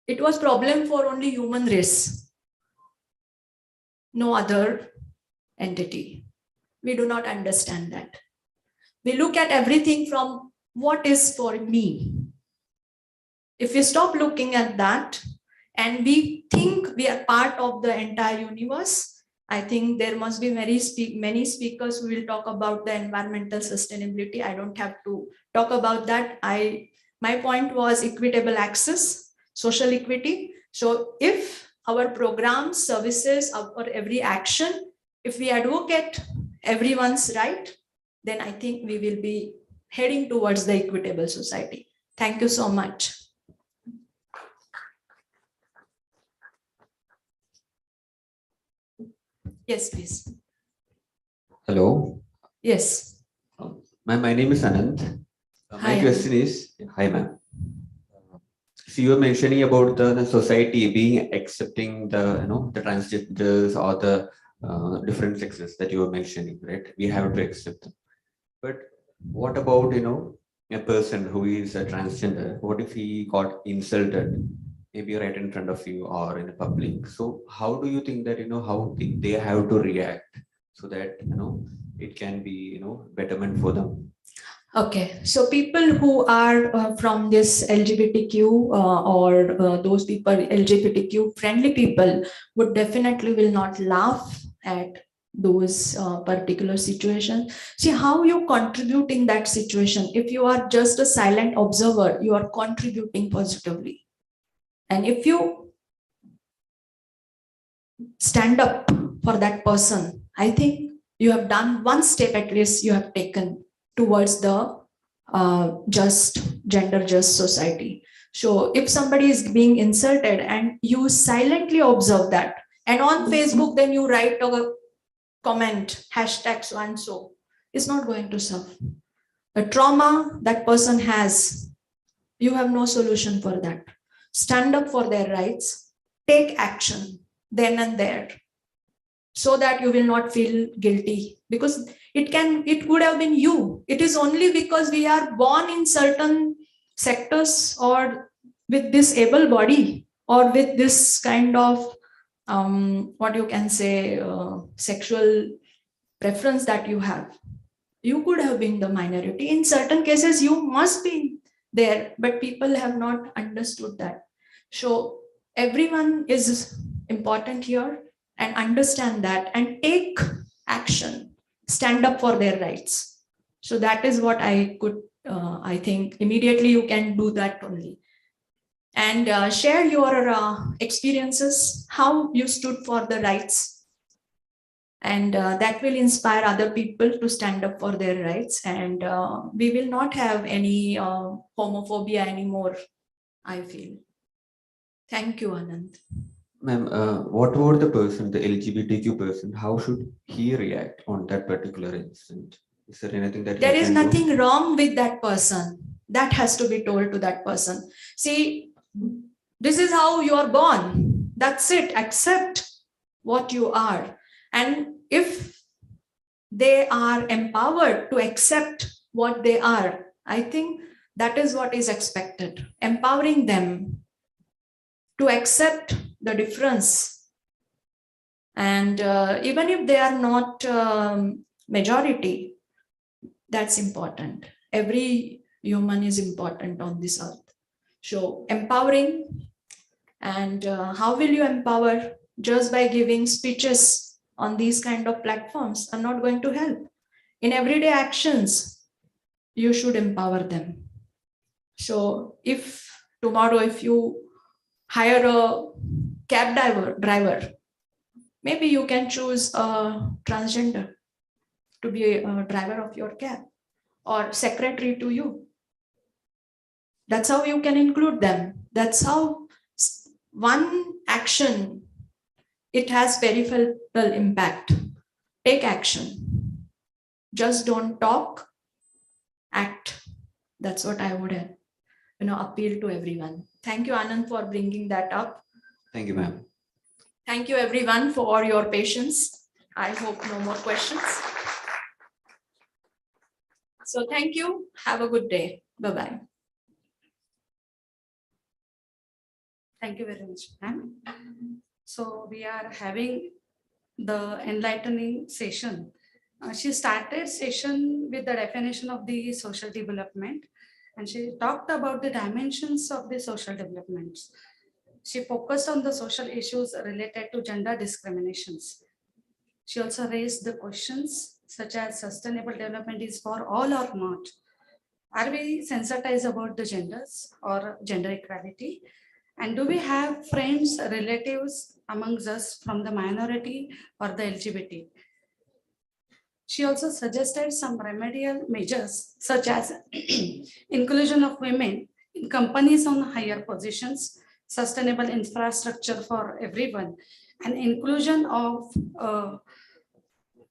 It was problem for only human race, no other entity. We do not understand that. We look at everything from what is for me. If we stop looking at that and we think we are part of the entire universe, I think there must be many speakers who will talk about the environmental sustainability. I don't have to talk about that. My point was equitable access, social equity. So if our programs, services, or every action, if we advocate everyone's right, then I think we will be heading towards the equitable society. Thank you so much. Yes, please. Hello. Yes. Ma'am, my name is Anand. My Hi, question is, hi ma'am. So you were mentioning about the society being accepting the the transgenders or the different sexes that you were mentioning, right? We have to accept them. But what about a person who is a transgender? What if he got insulted, maybe right in front of you or in the public? So how do you think that how they have to react so that it can be betterment for them? Okay, so people who are from this LGBTQ or those people, LGBTQ friendly people, would definitely will not laugh at those particular situations. See how you contribute in that situation. If you are just a silent observer, you are contributing positively. And if you stand up for that person, I think you have done one step at least you have taken towards the gender just society. So if somebody is being insulted and you silently observe that, and on Facebook then you write a comment, hashtag so and so, it's not going to serve. The trauma that person has, you have no solution for that. Stand up for their rights, take action then and there, so that you will not feel guilty, because it could have been you. It is only because we are born in certain sectors or with this able body or with this kind of what you can say sexual preference that you have. You could have been the minority. In certain cases you must be there, but people have not understood that. So everyone is important here, and understand that and take action, stand up for their rights. So that is what I could, I think immediately you can do that only. And share your experiences, how you stood for the rights. And that will inspire other people to stand up for their rights. And we will not have any homophobia anymore, I feel. Thank you, Anand. Ma'am, what about the person, the LGBTQ person? How should he react on that particular incident? Is there anything that There he is can nothing do? wrong with that person. That has to be told to that person. See, this is how you are born. That's it. Accept what you are. And if they are empowered to accept what they are, I think that is what is expected. Empowering them to accept the difference. And even if they are not majority, that's important. Every human is important on this earth. So empowering, and how will you empower? Just by giving speeches on these kind of platforms are not going to help. In everyday actions, you should empower them. So if tomorrow, if you hire a cab driver, maybe you can choose a transgender to be a driver of your cab, or secretary to you. That's how you can include them. That's how one action, it has peripheral impact. Take action. Just don't talk, act. That's what I would appeal to everyone. Thank you, Anand, for bringing that up. Thank you, ma'am. Thank you, everyone, for your patience. I hope no more questions. So thank you. Have a good day. Bye-bye. Thank you very much, ma'am. So we are having the enlightening session. She started session with the definition of the social development, and she talked about the dimensions of the social developments. She focused on the social issues related to gender discriminations. She also raised the questions such as sustainable development is for all or not. Are we sensitized about the genders or gender equality? And do we have friends, relatives amongst us from the minority or the LGBT? She also suggested some remedial measures such as inclusion of women in companies on higher positions, sustainable infrastructure for everyone, and inclusion of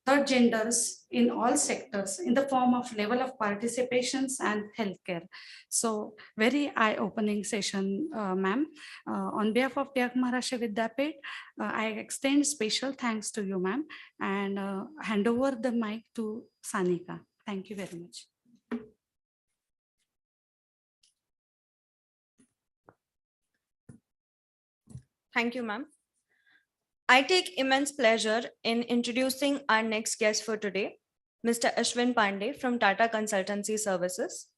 third genders in all sectors in the form of level of participations and healthcare. So very eye-opening session, ma'am. On behalf of Tyag Maharashtra Vidyapit, I extend special thanks to you, ma'am, and hand over the mic to Sanika. Thank you very much. Thank you, ma'am. I take immense pleasure in introducing our next guest for today, Mr. Ashwin Pandey from Tata Consultancy Services.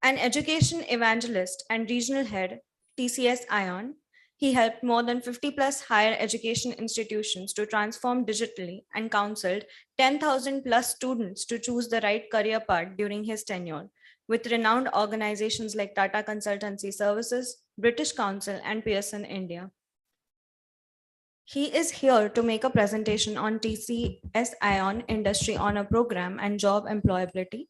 An education evangelist and regional head, TCS ION, he helped more than 50 plus higher education institutions to transform digitally and counseled 10,000 plus students to choose the right career path during his tenure, with renowned organizations like Tata Consultancy Services, British Council, and Pearson India. He is here to make a presentation on TCS ION Industry Honor Program and Job Employability.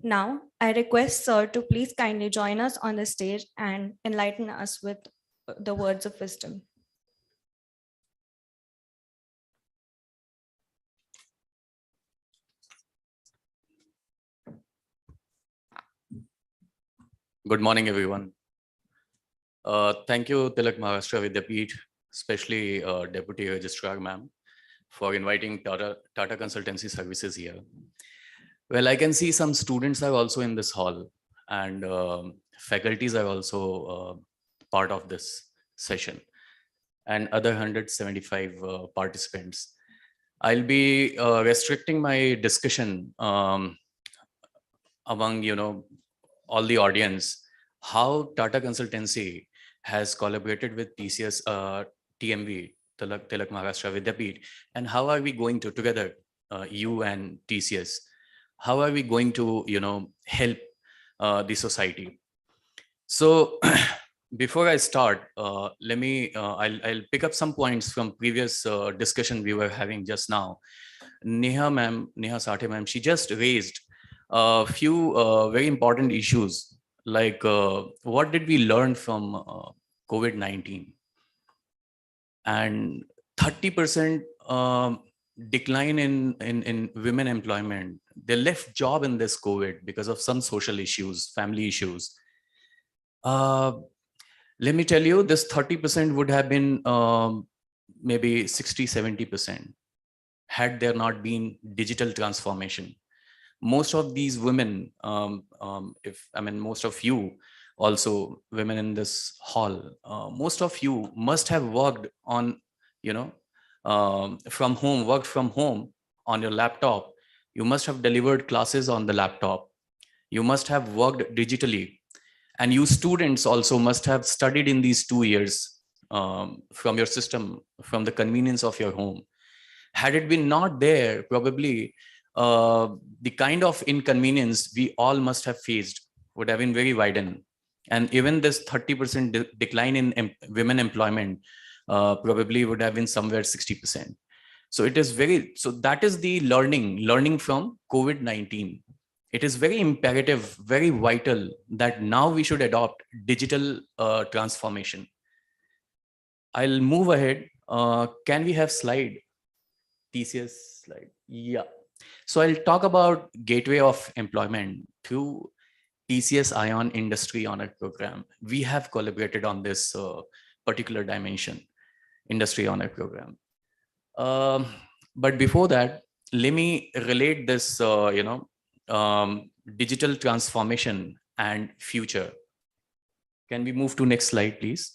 Now, I request Sir to please kindly join us on the stage and enlighten us with the words of wisdom. Good morning, everyone. Thank you, Tilak Maharashtra Vidyapit, especially Deputy Registrar Ma'am, for inviting Tata Consultancy Services here. Well, I can see some students are also in this hall, and faculties are also part of this session, and other 175 participants. I'll be restricting my discussion among, all the audience, how Tata Consultancy has collaborated with TCS, TMV, Tilak Maharashtra Vidyapit, and how are we going to together, you and TCS, how are we going to, help the society? So before I start, let me, I'll pick up some points from previous discussion we were having just now. Neha Sathe ma'am, she just raised a few very important issues, like what did we learn from COVID-19? And 30% decline in women employment. They left job in this COVID because of some social issues, family issues. Let me tell you, this 30% would have been maybe 60, 70% had there not been digital transformation. Most of these women, most of you also, women in this hall, most of you must have worked on, worked from home on your laptop. You must have delivered classes on the laptop. You must have worked digitally. And you students also must have studied in these 2 years from your system, from the convenience of your home. Had it been not there, probably the kind of inconvenience we all must have faced would have been very widened. And even this 30% decline in women employment probably would have been somewhere 60%. So it is so that is the learning from COVID-19. It is very imperative, very vital that now we should adopt digital transformation. I'll move ahead. Can we have slide? TCS slide. Yeah. So I'll talk about Gateway of Employment through TCS ION Industry Honor Program. We have collaborated on this particular dimension, Industry Honor Program. But before that, let me relate this, digital transformation and future. Can we move to next slide, please?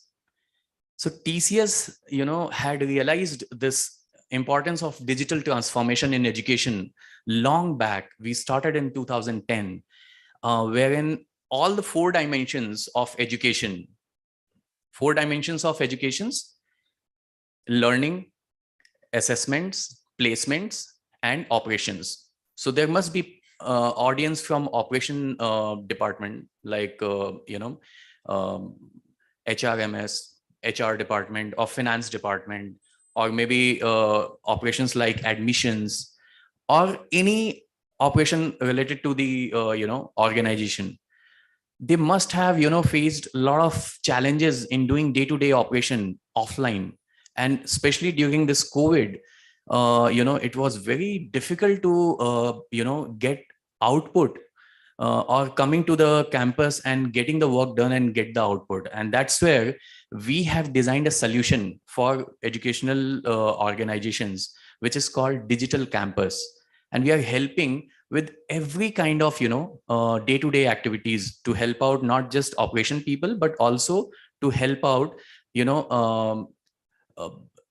So TCS, had realized this importance of digital transformation in education long back. We started in 2010, wherein all the four dimensions of education, learning, assessments, placements, and operations. So there must be audience from operation department, like HRMS, HR department, or finance department, or maybe operations like admissions, or any operation related to the organization. They must have faced a lot of challenges in doing day-to-day operation offline, and especially during this COVID, it was very difficult to get output, or coming to the campus and getting the work done and get the output. And that's where we have designed a solution for educational organizations, which is called Digital Campus. And we are helping with every kind of day-to-day activities to help out not just operation people, but also to help out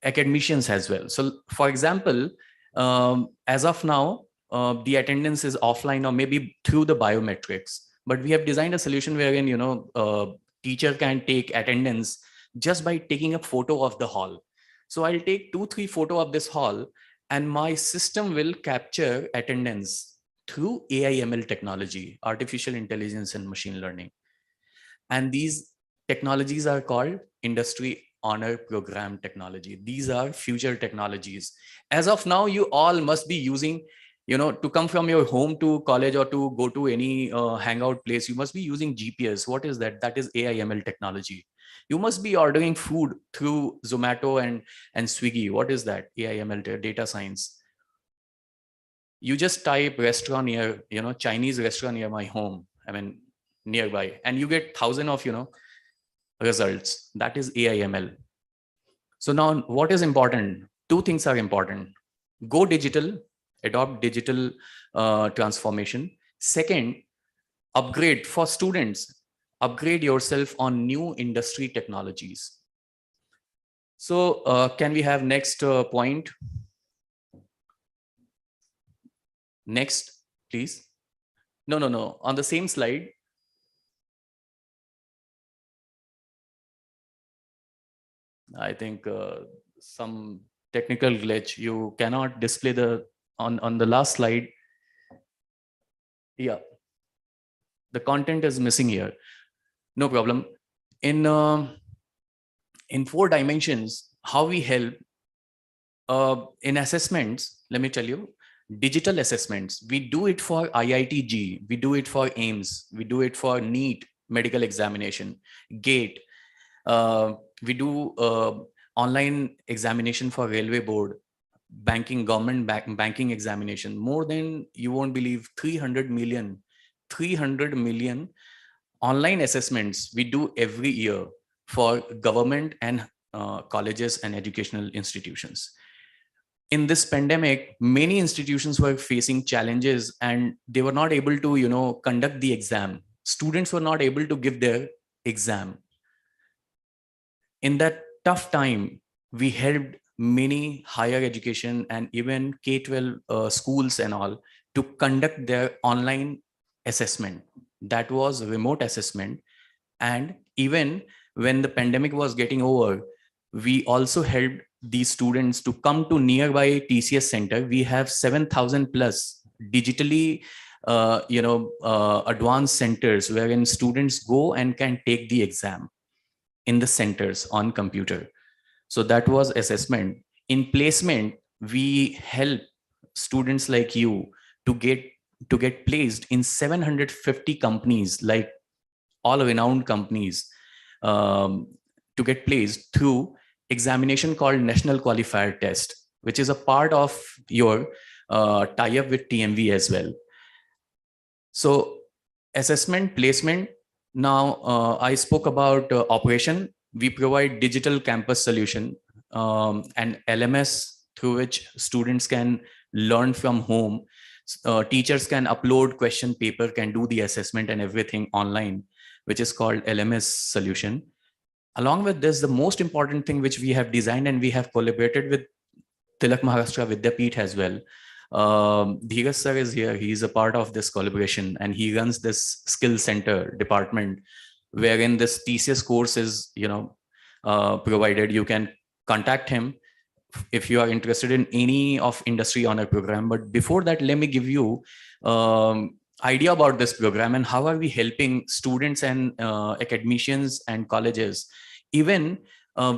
academicians as well. So for example, as of now, the attendance is offline or maybe through the biometrics, but we have designed a solution wherein teacher can take attendance just by taking a photo of the hall. So I'll take 2-3 photo of this hall, and my system will capture attendance through AI/ML technology, artificial intelligence and machine learning. And these technologies are called industry honor program technology. These are future technologies. As of now, you all must be using, to come from your home to college or to go to any hangout place, you must be using GPS. What is that? That is AI/ML technology. You must be ordering food through Zomato and Swiggy. What is that? AI/ML data science. You just type restaurant near, Chinese restaurant near my home, nearby, and you get 1,000 of, results. That is AI/ML. So now what is important? Two things are important. Go digital, adopt digital transformation. Second, upgrade for students. Upgrade yourself on new industry technologies. So can we have next point? Next, please. No. On the same slide. I think some technical glitch. You cannot display the on the last slide. Yeah, the content is missing here. No problem. In 4 dimensions, how we help in assessments. Let me tell you, digital assessments. We do it for IIT-G. We do it for AIMS. We do it for NEET medical examination, GATE. We do online examination for railway board, banking, government banking examination. More than, you won't believe, 300 million online assessments we do every year for government and colleges and educational institutions. In this pandemic, many institutions were facing challenges and they were not able to, conduct the exam. Students were not able to give their exam. In that tough time, we helped many higher education and even K-12 schools and all to conduct their online assessment. That was remote assessment. And even when the pandemic was getting over, we also helped these students to come to nearby TCS center. We have 7,000 plus digitally advanced centers wherein students go and can take the exam in the centers on computer. So that was assessment. In placement, we help students like you to get placed in 750 companies, like all renowned companies, to get placed through examination called National Qualifier Test, which is a part of your tie-up with TMV as well. So assessment, placement. Now I spoke about operation. We provide digital campus solution and LMS through which students can learn from home. Teachers can upload question paper, can do the assessment and everything online, which is called LMS solution. Along with this, the most important thing which we have designed, and we have collaborated with Tilak Maharashtra Vidyapeeth as well. Dheeraj sir is here. He is a part of this collaboration, and he runs this skill center department, wherein this TCS course is, provided. You can contact him if you are interested in any of industry honor program. But before that, let me give you idea about this program and how are we helping students and academicians and colleges. Even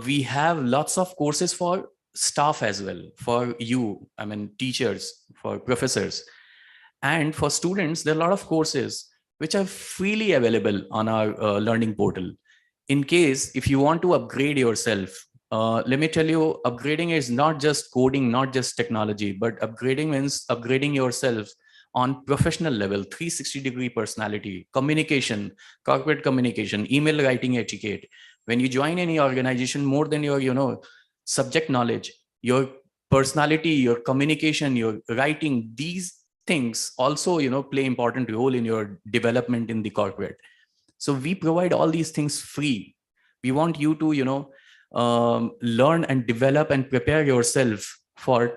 we have lots of courses for staff as well, for you, I mean, teachers, for professors. And for students, there are a lot of courses which are freely available on our learning portal. In case, if you want to upgrade yourself, let me tell you, upgrading is not just coding, not just technology, but upgrading means upgrading yourself on professional level, 360-degree personality, communication, corporate communication, email writing etiquette. When you join any organization, more than your, subject knowledge, your personality, your communication, your writing, these things also, play important role in your development in the corporate. So we provide all these things free. We want you to, learn and develop and prepare yourself for,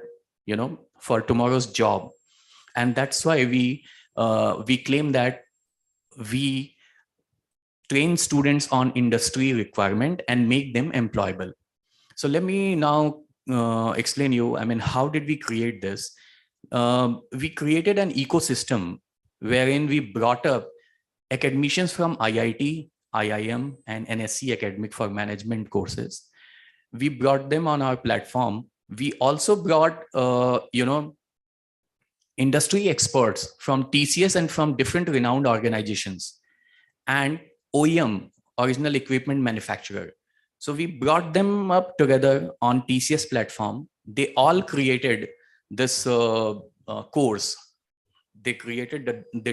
for tomorrow's job. And that's why we claim that we train students on industry requirement and make them employable. So let me now explain you, I mean, how did we create this? We created an ecosystem wherein we brought up academicians from IIT, IIM, and NSC Academic for Management courses. We brought them on our platform. We also brought, industry experts from TCS and from different renowned organizations, and OEM, original equipment manufacturer. So we brought them up together on TCS platform. They all created this course. They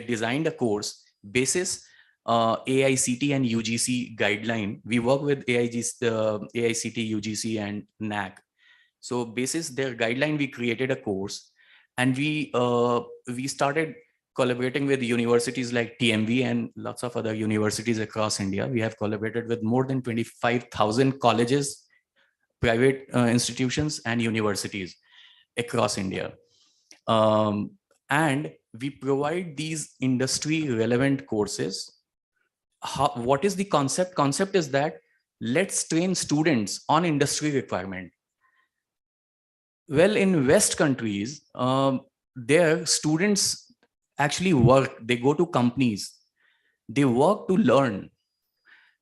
designed a course basis AICT and UGC guideline. We work with AICT, UGC, and NAC. So basis their guideline, we created a course, and we started collaborating with universities like TMV and lots of other universities across India. We have collaborated with more than 25,000 colleges, private institutions, and universities across India. And we provide these industry relevant courses. What is the concept? Concept is that let's train students on industry requirement. Well, in West countries, their students actually work. They go to companies. They work to learn.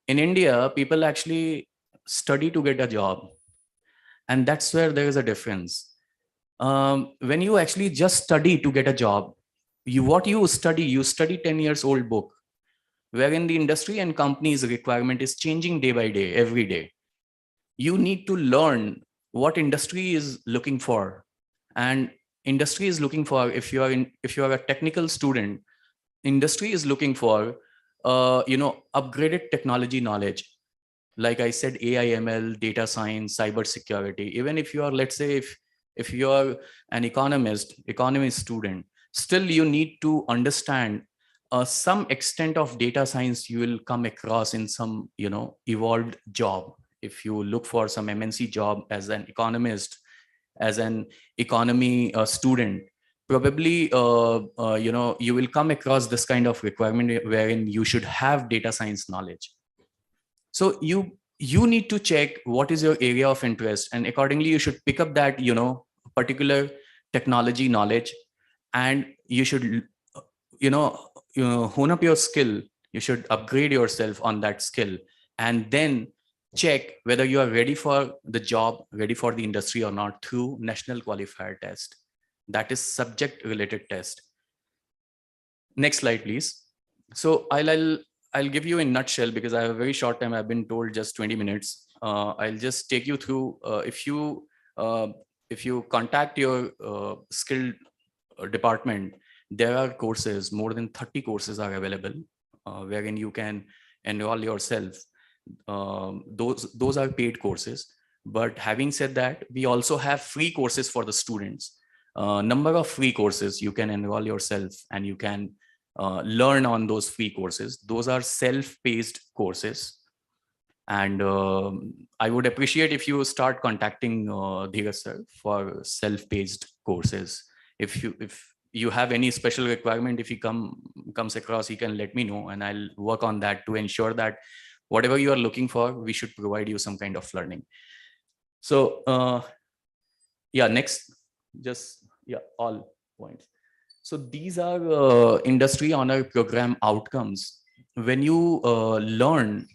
In India, people actually study to get a job. And that's where there is a difference. When you actually just study to get a job, you study 10 years old book, wherein the industry and companies requirement is changing day by day, every day. You need to learn what industry is looking for. And industry is looking for, if you are a technical student, industry is looking for, upgraded technology knowledge. Like I said, AI, ML, data science, cyber security. Even if you are, let's say, if you are an economist student, still you need to understand some extent of data science you will come across in some, evolved job. If you look for some MNC job as an economist, as an economy student, probably, you will come across this kind of requirement wherein you should have data science knowledge. So you need to check what is your area of interest, and accordingly you should pick up that, particular technology knowledge, and you should, hone up your skill. You should upgrade yourself on that skill, and then check whether you are ready for the job, ready for the industry or not through national qualifier test. That is subject related test. Next slide, please. So I'll give you in nutshell, because I have a very short time. I've been told just 20 minutes. I'll just take you through. If you contact your skill department, there are courses, more than 30 courses are available, wherein you can enroll yourself. Those are paid courses. But having said that, we also have free courses for the students. number of free courses. You can enroll yourself and you can learn on those free courses. Those are self-paced courses. And I would appreciate if you start contacting Dheeraj sir for self-paced courses. If you have any special requirement, if he comes across, he can let me know, and I'll work on that to ensure that whatever you are looking for, we should provide you some kind of learning. So yeah, next, all points. So these are industry honor program outcomes. When you learn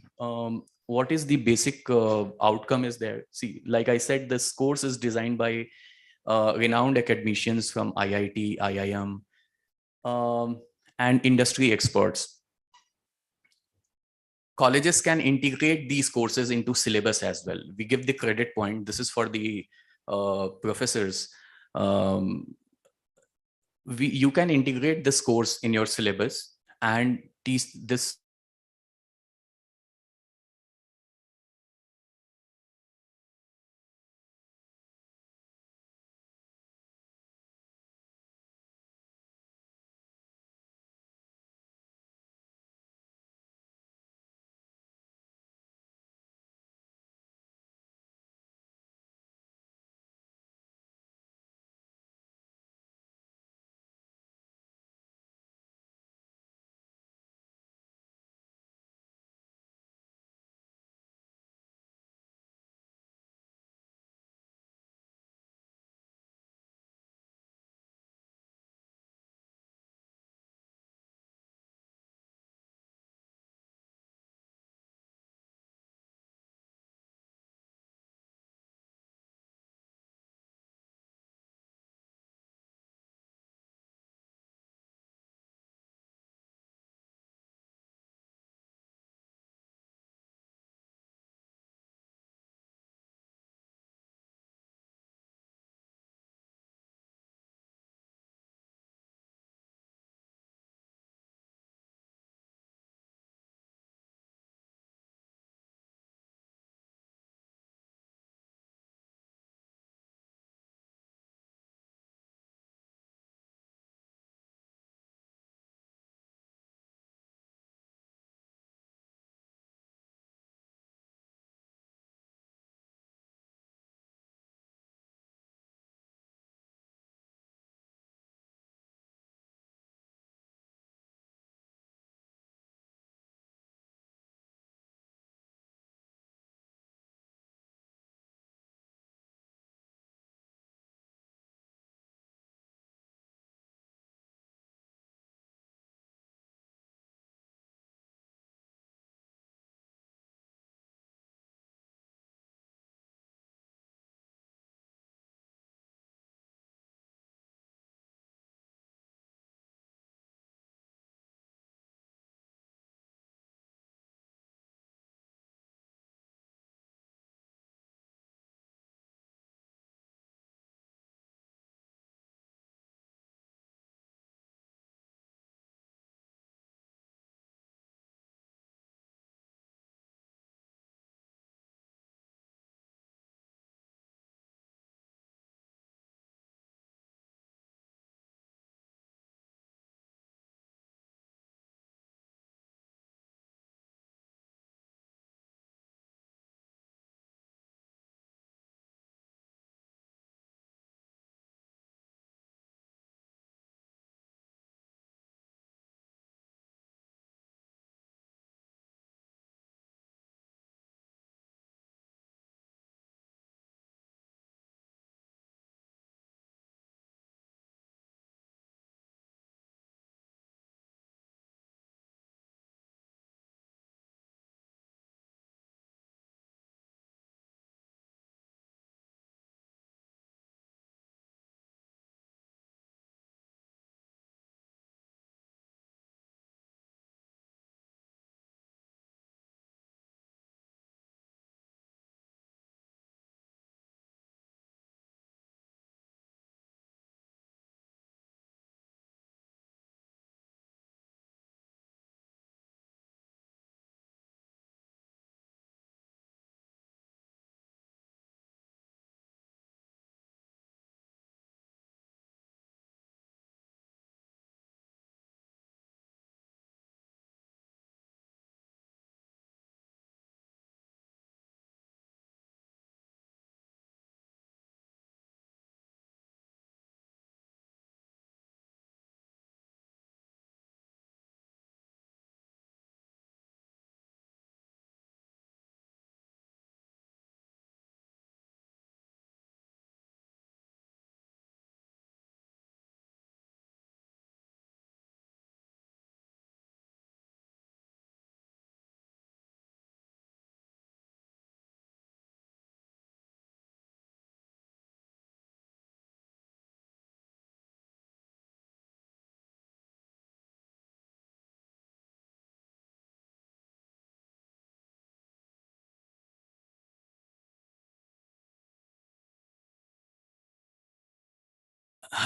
what is the basic outcome is there. See, like I said, this course is designed by renowned academicians from IIT, IIM, and industry experts. Colleges can integrate these courses into syllabus as well. We give the credit point. This is for the professors. You can integrate this course in your syllabus and teach this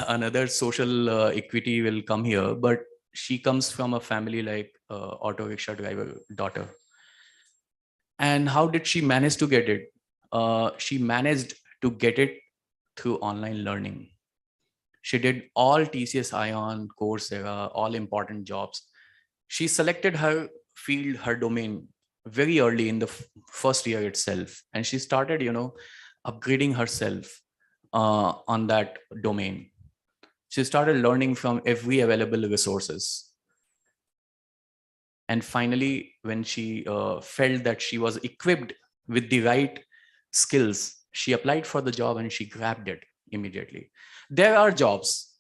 another social equity will come here, but she comes from a family like auto rickshaw driver daughter. And how did she manage to get it? She managed to get it through online learning. She did all TCS Ion, Coursera, all important jobs. She selected her field, her domain very early in the first year itself. And she started, upgrading herself on that domain. She started learning from every available resources. And finally, when she felt that she was equipped with the right skills, she applied for the job and she grabbed it immediately. There are jobs.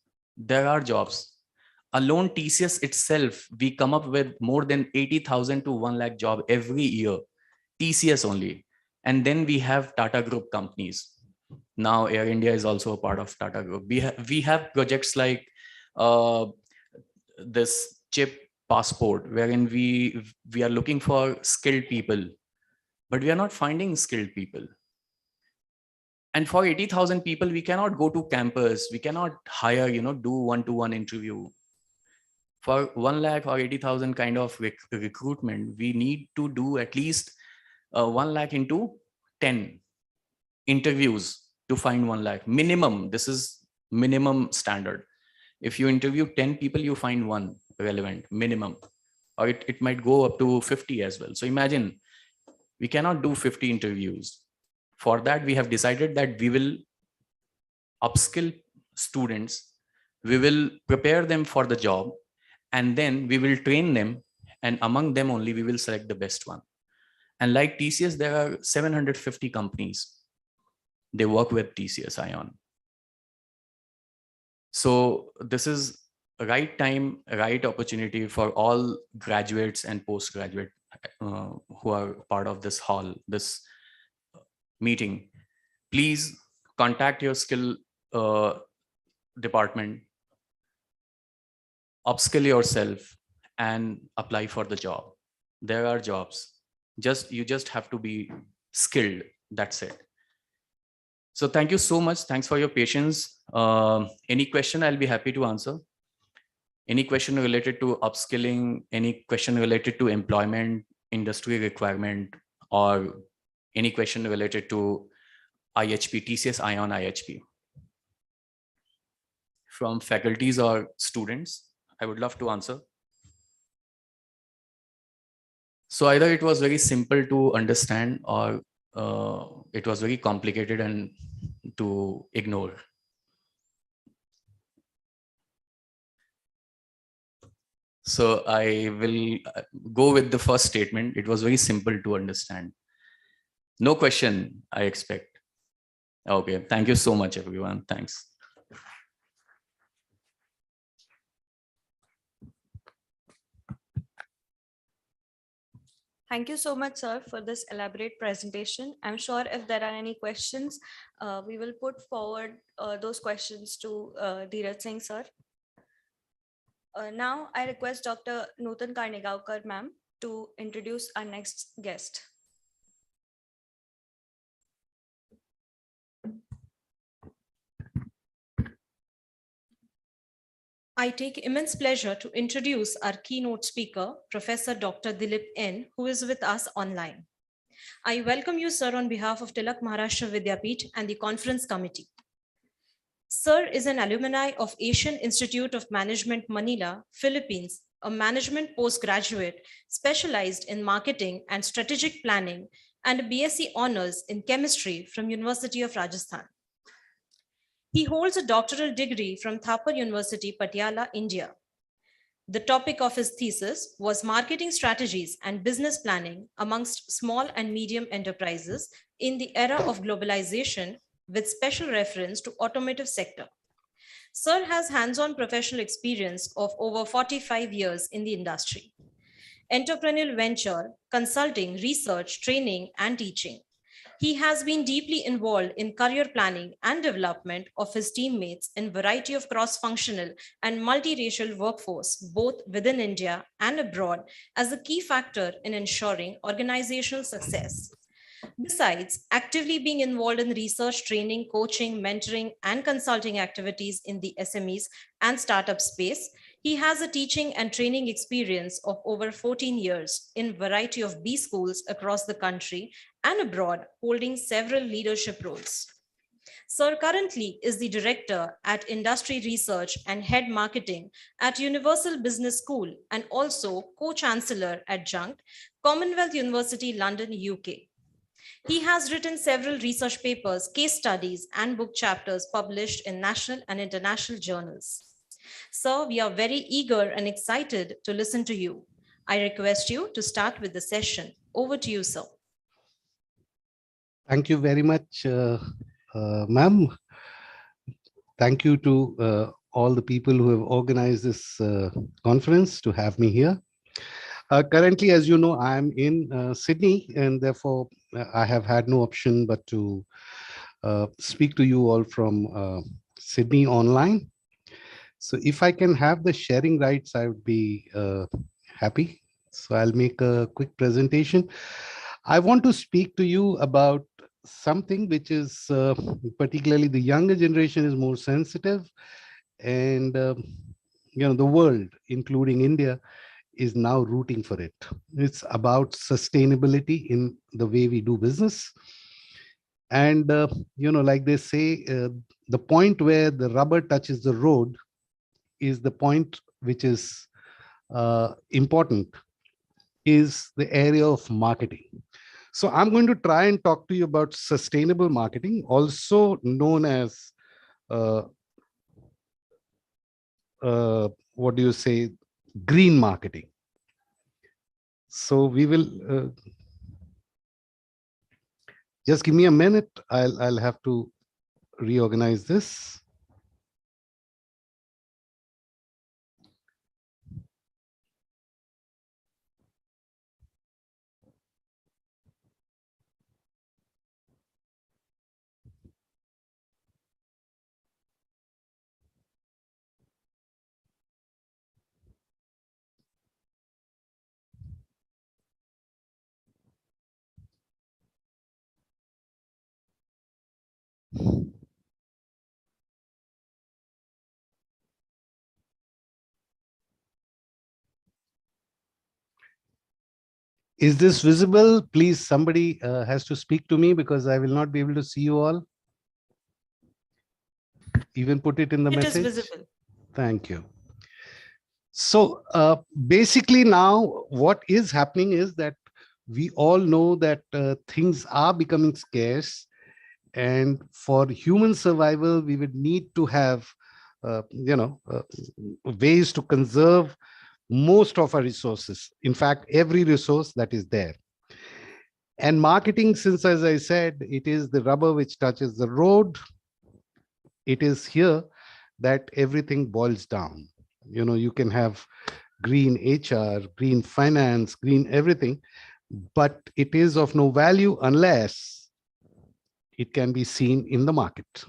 Alone TCS itself, we come up with more than 80,000 to 1 lakh job every year, TCS only. And then we have Tata Group companies. Now Air India is also a part of Tata Group. We have projects like this chip passport, wherein we are looking for skilled people, but we are not finding skilled people. And for 80,000 people, we cannot go to campus. We cannot hire, do one-to-one interview. For 1 lakh or 80,000 kind of recruitment, we need to do at least 1 lakh into 10 interviews to find 1 lakh minimum. This is minimum standard. If you interview 10 people, you find one relevant minimum, or it might go up to 50 as well. So imagine, we cannot do 50 interviews. For that, we have decided that we will upskill students, we will prepare them for the job, and then we will train them, and among them only we will select the best one. And like TCS, there are 750 companies. They work with TCS Ion. So this is a right time, right opportunity for all graduates and postgraduate who are part of this hall, this meeting. Please contact your skill department, upskill yourself, and apply for the job. There are jobs. You just have to be skilled. That's it. So thank you so much. Thanks for your patience. Any question, I'll be happy to answer. Any question related to upskilling, any question related to employment, industry requirement, or any question related to IHP, TCS Ion IHP. From faculties or students, I would love to answer. So either it was very simple to understand, or it was very complicated and to ignore. So I will go with the first statement. It was very simple to understand. No question, I expect. Okay, thank you so much, everyone. Thanks. Thank you so much, sir, for this elaborate presentation. I'm sure if there are any questions, we will put forward those questions to Dheeraj Singh, sir. Now I request Dr. Nutan Karnigaonkar, ma'am, to introduce our next guest. I take immense pleasure to introduce our keynote speaker, Professor Dr. Dilip N., who is with us online. I welcome you, sir, on behalf of Tilak Maharashtra Vidyapeeth and the conference committee. Sir is an alumni of Asian Institute of Management, Manila, Philippines, a management postgraduate specialized in marketing and strategic planning, and a BSc honors in chemistry from University of Rajasthan. He holds a doctoral degree from Thapar University, Patiala, India. The topic of his thesis was marketing strategies and business planning amongst small and medium enterprises in the era of globalization, with special reference to automotive sector. Sir has hands-on professional experience of over 45 years in the industry. Entrepreneurial venture, consulting, research, training, and teaching. He has been deeply involved in career planning and development of his teammates in variety of cross-functional and multiracial workforce, both within India and abroad, as a key factor in ensuring organizational success. Besides actively being involved in research, training, coaching, mentoring, and consulting activities in the SMEs and startup space, he has a teaching and training experience of over 14 years in a variety of B schools across the country and abroad, holding several leadership roles. Sir currently is the director at Industry Research and Head Marketing at Universal Business School and also co-chancellor adjunct Commonwealth University London, UK. He has written several research papers, case studies, and book chapters published in national and international journals. Sir, we are very eager and excited to listen to you. I request you to start with the session. Over to you, sir. Thank you very much, ma'am. Thank you to all the people who have organized this conference to have me here. Currently, as you know, I am in Sydney, and therefore I have had no option but to speak to you all from Sydney online. So if I can have the sharing rights, I would be happy. So I'll make a quick presentation. I want to speak to you about something which is particularly the younger generation is more sensitive, and the world, including India, is now rooting for it. It's about sustainability in the way we do business. And, like they say, the point where the rubber touches the road is the point which is important, is the area of marketing. So I'm going to try and talk to you about sustainable marketing, also known as, green marketing. So we will, just give me a minute. I'll have to reorganize this. Is this visible? Please, somebody has to speak to me because I will not be able to see you all. Even put it in the message. It is visible. Thank you. So basically now what is happening is that we all know that things are becoming scarce, and for human survival, we would need to have, ways to conserve most of our resources. In fact, every resource that is there. And marketing, since, as I said, it is the rubber which touches the road, it is here that everything boils down. You can have green HR, green finance, green everything, but it is of no value unless it can be seen in the market.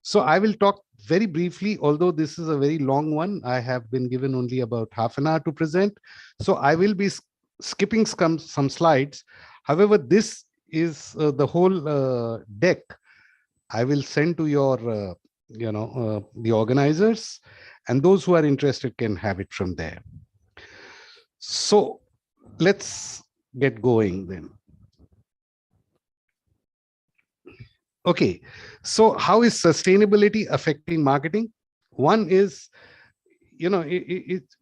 So I will talk very briefly, although this is a very long one. I have been given only about half an hour to present. So I will be skipping some slides. However, this is the whole deck. I will send to your, the organizers, and those who are interested can have it from there. So let's get going then. Okay, so how is sustainability affecting marketing? One is,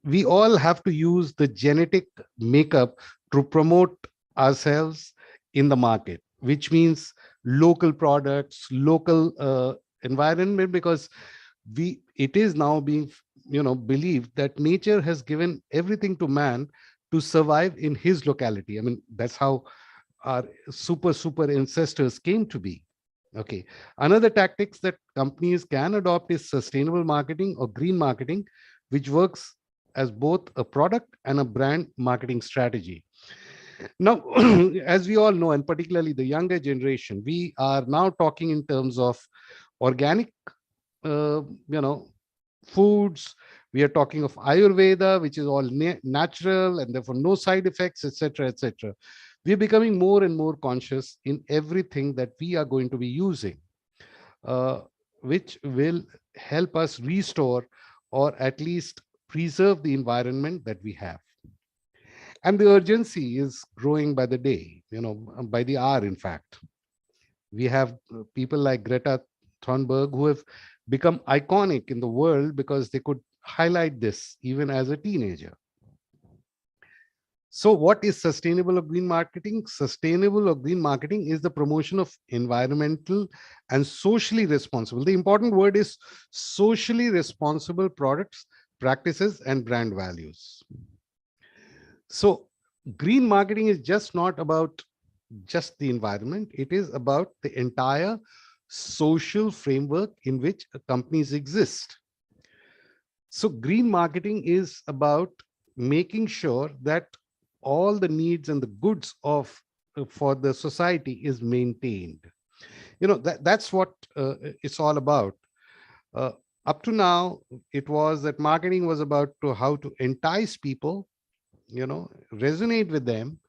we all have to use the genetic makeup to promote ourselves in the market, which means local products, local environment, because it is now being believed that nature has given everything to man to survive in his locality. I mean, that's how our super ancestors came to be. Okay, another tactics that companies can adopt is sustainable marketing or green marketing, which works as both a product and a brand marketing strategy. Now, as we all know, and particularly the younger generation, we are now talking in terms of organic, foods. We are talking of Ayurveda, which is all natural and therefore no side effects, etc., etc. We're becoming more and more conscious in everything that we are going to be using, which will help us restore or at least preserve the environment that we have. And the urgency is growing by the day, by the hour, in fact. We have people like Greta Thunberg who have become iconic in the world because they could highlight this even as a teenager. So what is sustainable or green marketing? Sustainable or green marketing is the promotion of environmental and socially responsible. The important word is socially responsible products, practices, and brand values. So green marketing is just not about just the environment. It is about the entire social framework in which companies exist. So green marketing is about making sure that all the needs and the goods of for the society is maintained. That's what it's all about. Up to now, it was that marketing was about how to entice people, resonate with them,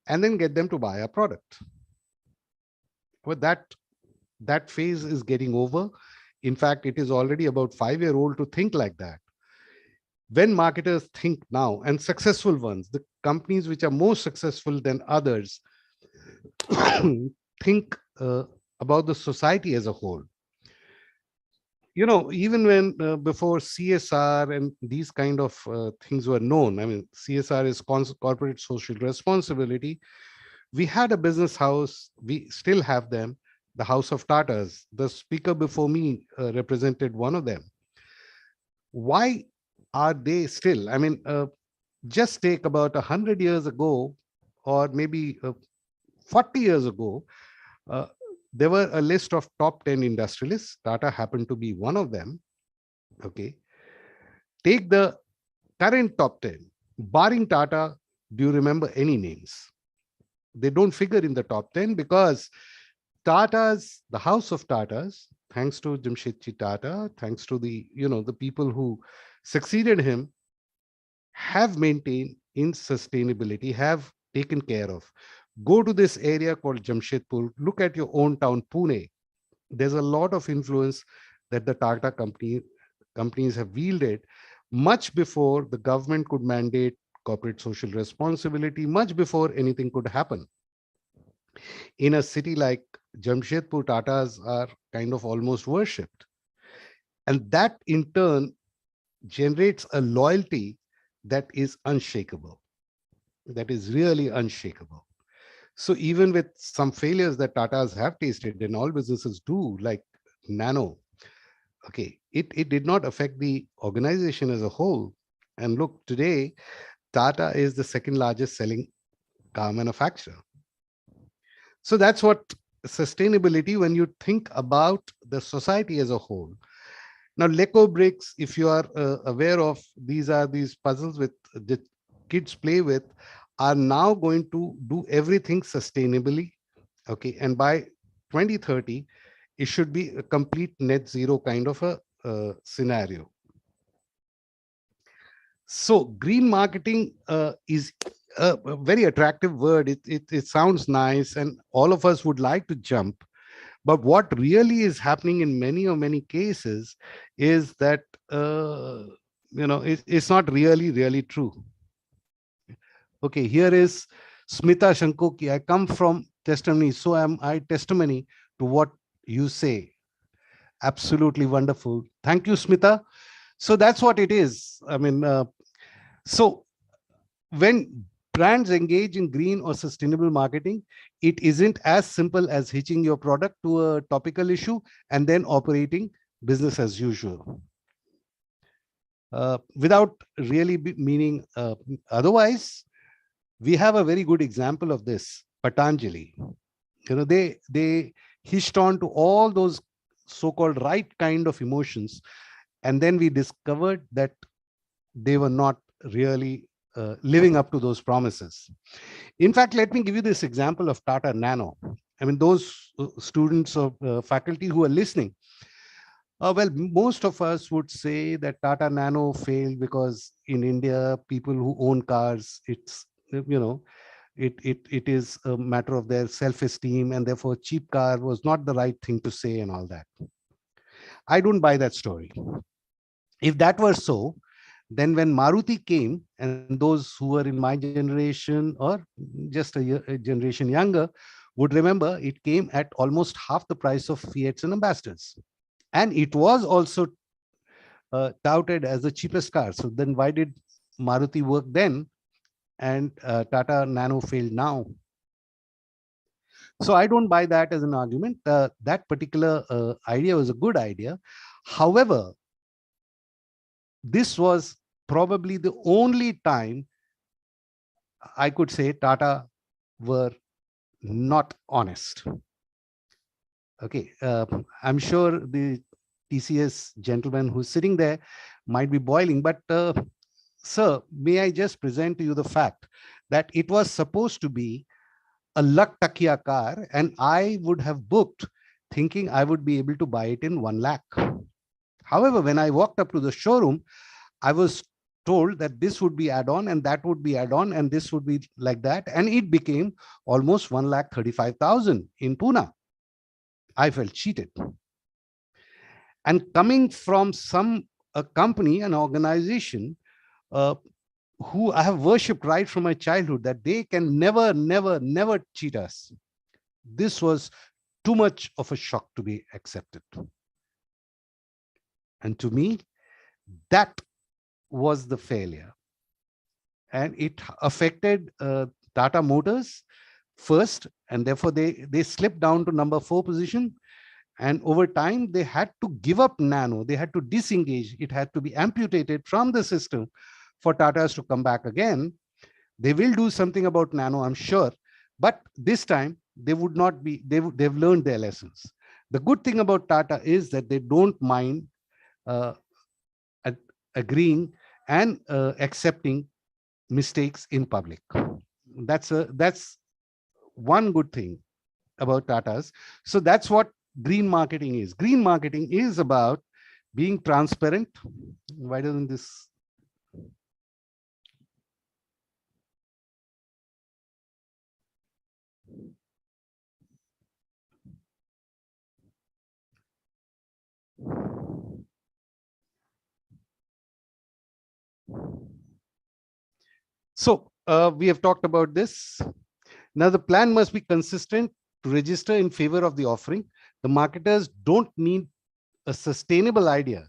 and then get them to buy a product. But that phase is getting over. In fact, it is already about 5-year-old to think like that. When marketers think now, and successful ones, the companies which are more successful than others, think about the society as a whole. Even when before CSR and these kind of things were known, I mean, CSR is corporate social responsibility. We had a business house, we still have them, the House of Tatas. The speaker before me represented one of them. Why are they still? I mean, just take about 100 years ago, or maybe 40 years ago, there were a list of top 10 industrialists. Tata happened to be one of them. Okay. Take the current top 10. Barring Tata, do you remember any names? They don't figure in the top 10 because Tata's, the House of Tatas, thanks to Jamshedji Tata, thanks to the people who succeeded him, have maintained in sustainability, have taken care of. Go to this area called Jamshedpur, look at your own town, Pune. There's a lot of influence that the Tata companies have wielded much before the government could mandate corporate social responsibility, much before anything could happen. In a city like Jamshedpur, Tatas are kind of almost worshipped. And that in turn generates a loyalty that is unshakable, that is really unshakable. So even with some failures that Tatas have tasted, and all businesses do, like Nano, okay, it did not affect the organization as a whole. And look, today, Tata is the second largest selling car manufacturer. So that's what sustainability, when you think about the society as a whole. Now, Lego bricks, if you are aware of, these are these puzzles with the kids play with, are now going to do everything sustainably. Okay. And by 2030, it should be a complete net zero kind of a scenario. So green marketing is a very attractive word. It sounds nice and all of us would like to jump. But what really is happening in many cases is that, it's not really true. Okay, here is Smita Shankoki. I come from testimony, so am I testimony to what you say. Absolutely wonderful. Thank you, Smita. So that's what it is. I mean, so when brands engage in green or sustainable marketing, it isn't as simple as hitching your product to a topical issue and then operating business as usual. Without really meaning otherwise, we have a very good example of this, Patanjali. They hitched on to all those so-called right kind of emotions, and then we discovered that they were not really living up to those promises. In fact, let me give you this example of Tata Nano. I mean, those students of faculty who are listening, well, most of us would say that Tata Nano failed because in India, people who own cars, it's, it is a matter of their self-esteem, and therefore cheap car was not the right thing to say and all that. I don't buy that story. If that were so, then when Maruti came, and those who were in my generation or just a generation younger would remember, it came at almost half the price of Fiats and Ambassadors. And it was also touted as the cheapest car. So then why did Maruti work then and Tata Nano failed now? So I don't buy that as an argument. That particular idea was a good idea. However, this was probably the only time I could say Tata were not honest. Okay, I'm sure the TCS gentleman who's sitting there might be boiling, but sir, may I just present to you the fact that it was supposed to be a Lakh Takia car, and I would have booked thinking I would be able to buy it in 1 lakh. However, when I walked up to the showroom, I was told that this would be add-on and that would be add-on and this would be like that. And it became almost 1,35,000 in Pune. I felt cheated. And coming from a company, an organization who I have worshipped right from my childhood, that they can never, never, never cheat us. This was too much of a shock to be accepted. And to me, that was the failure. And it affected Tata Motors first, and therefore they slipped down to number 4 position. And over time, they had to give up Nano. They had to disengage. It had to be amputated from the system for Tatas to come back again. They will do something about Nano, I'm sure. But this time, they would not be, they've learned their lessons. The good thing about Tata is that they don't mind agreeing and accepting mistakes in public. That's one good thing about Tatas. So that's what green marketing is. Green marketing is about being transparent. Why doesn't this? So we have talked about this. Now the plan must be consistent to register in favor of the offering. The marketers don't need a sustainable idea.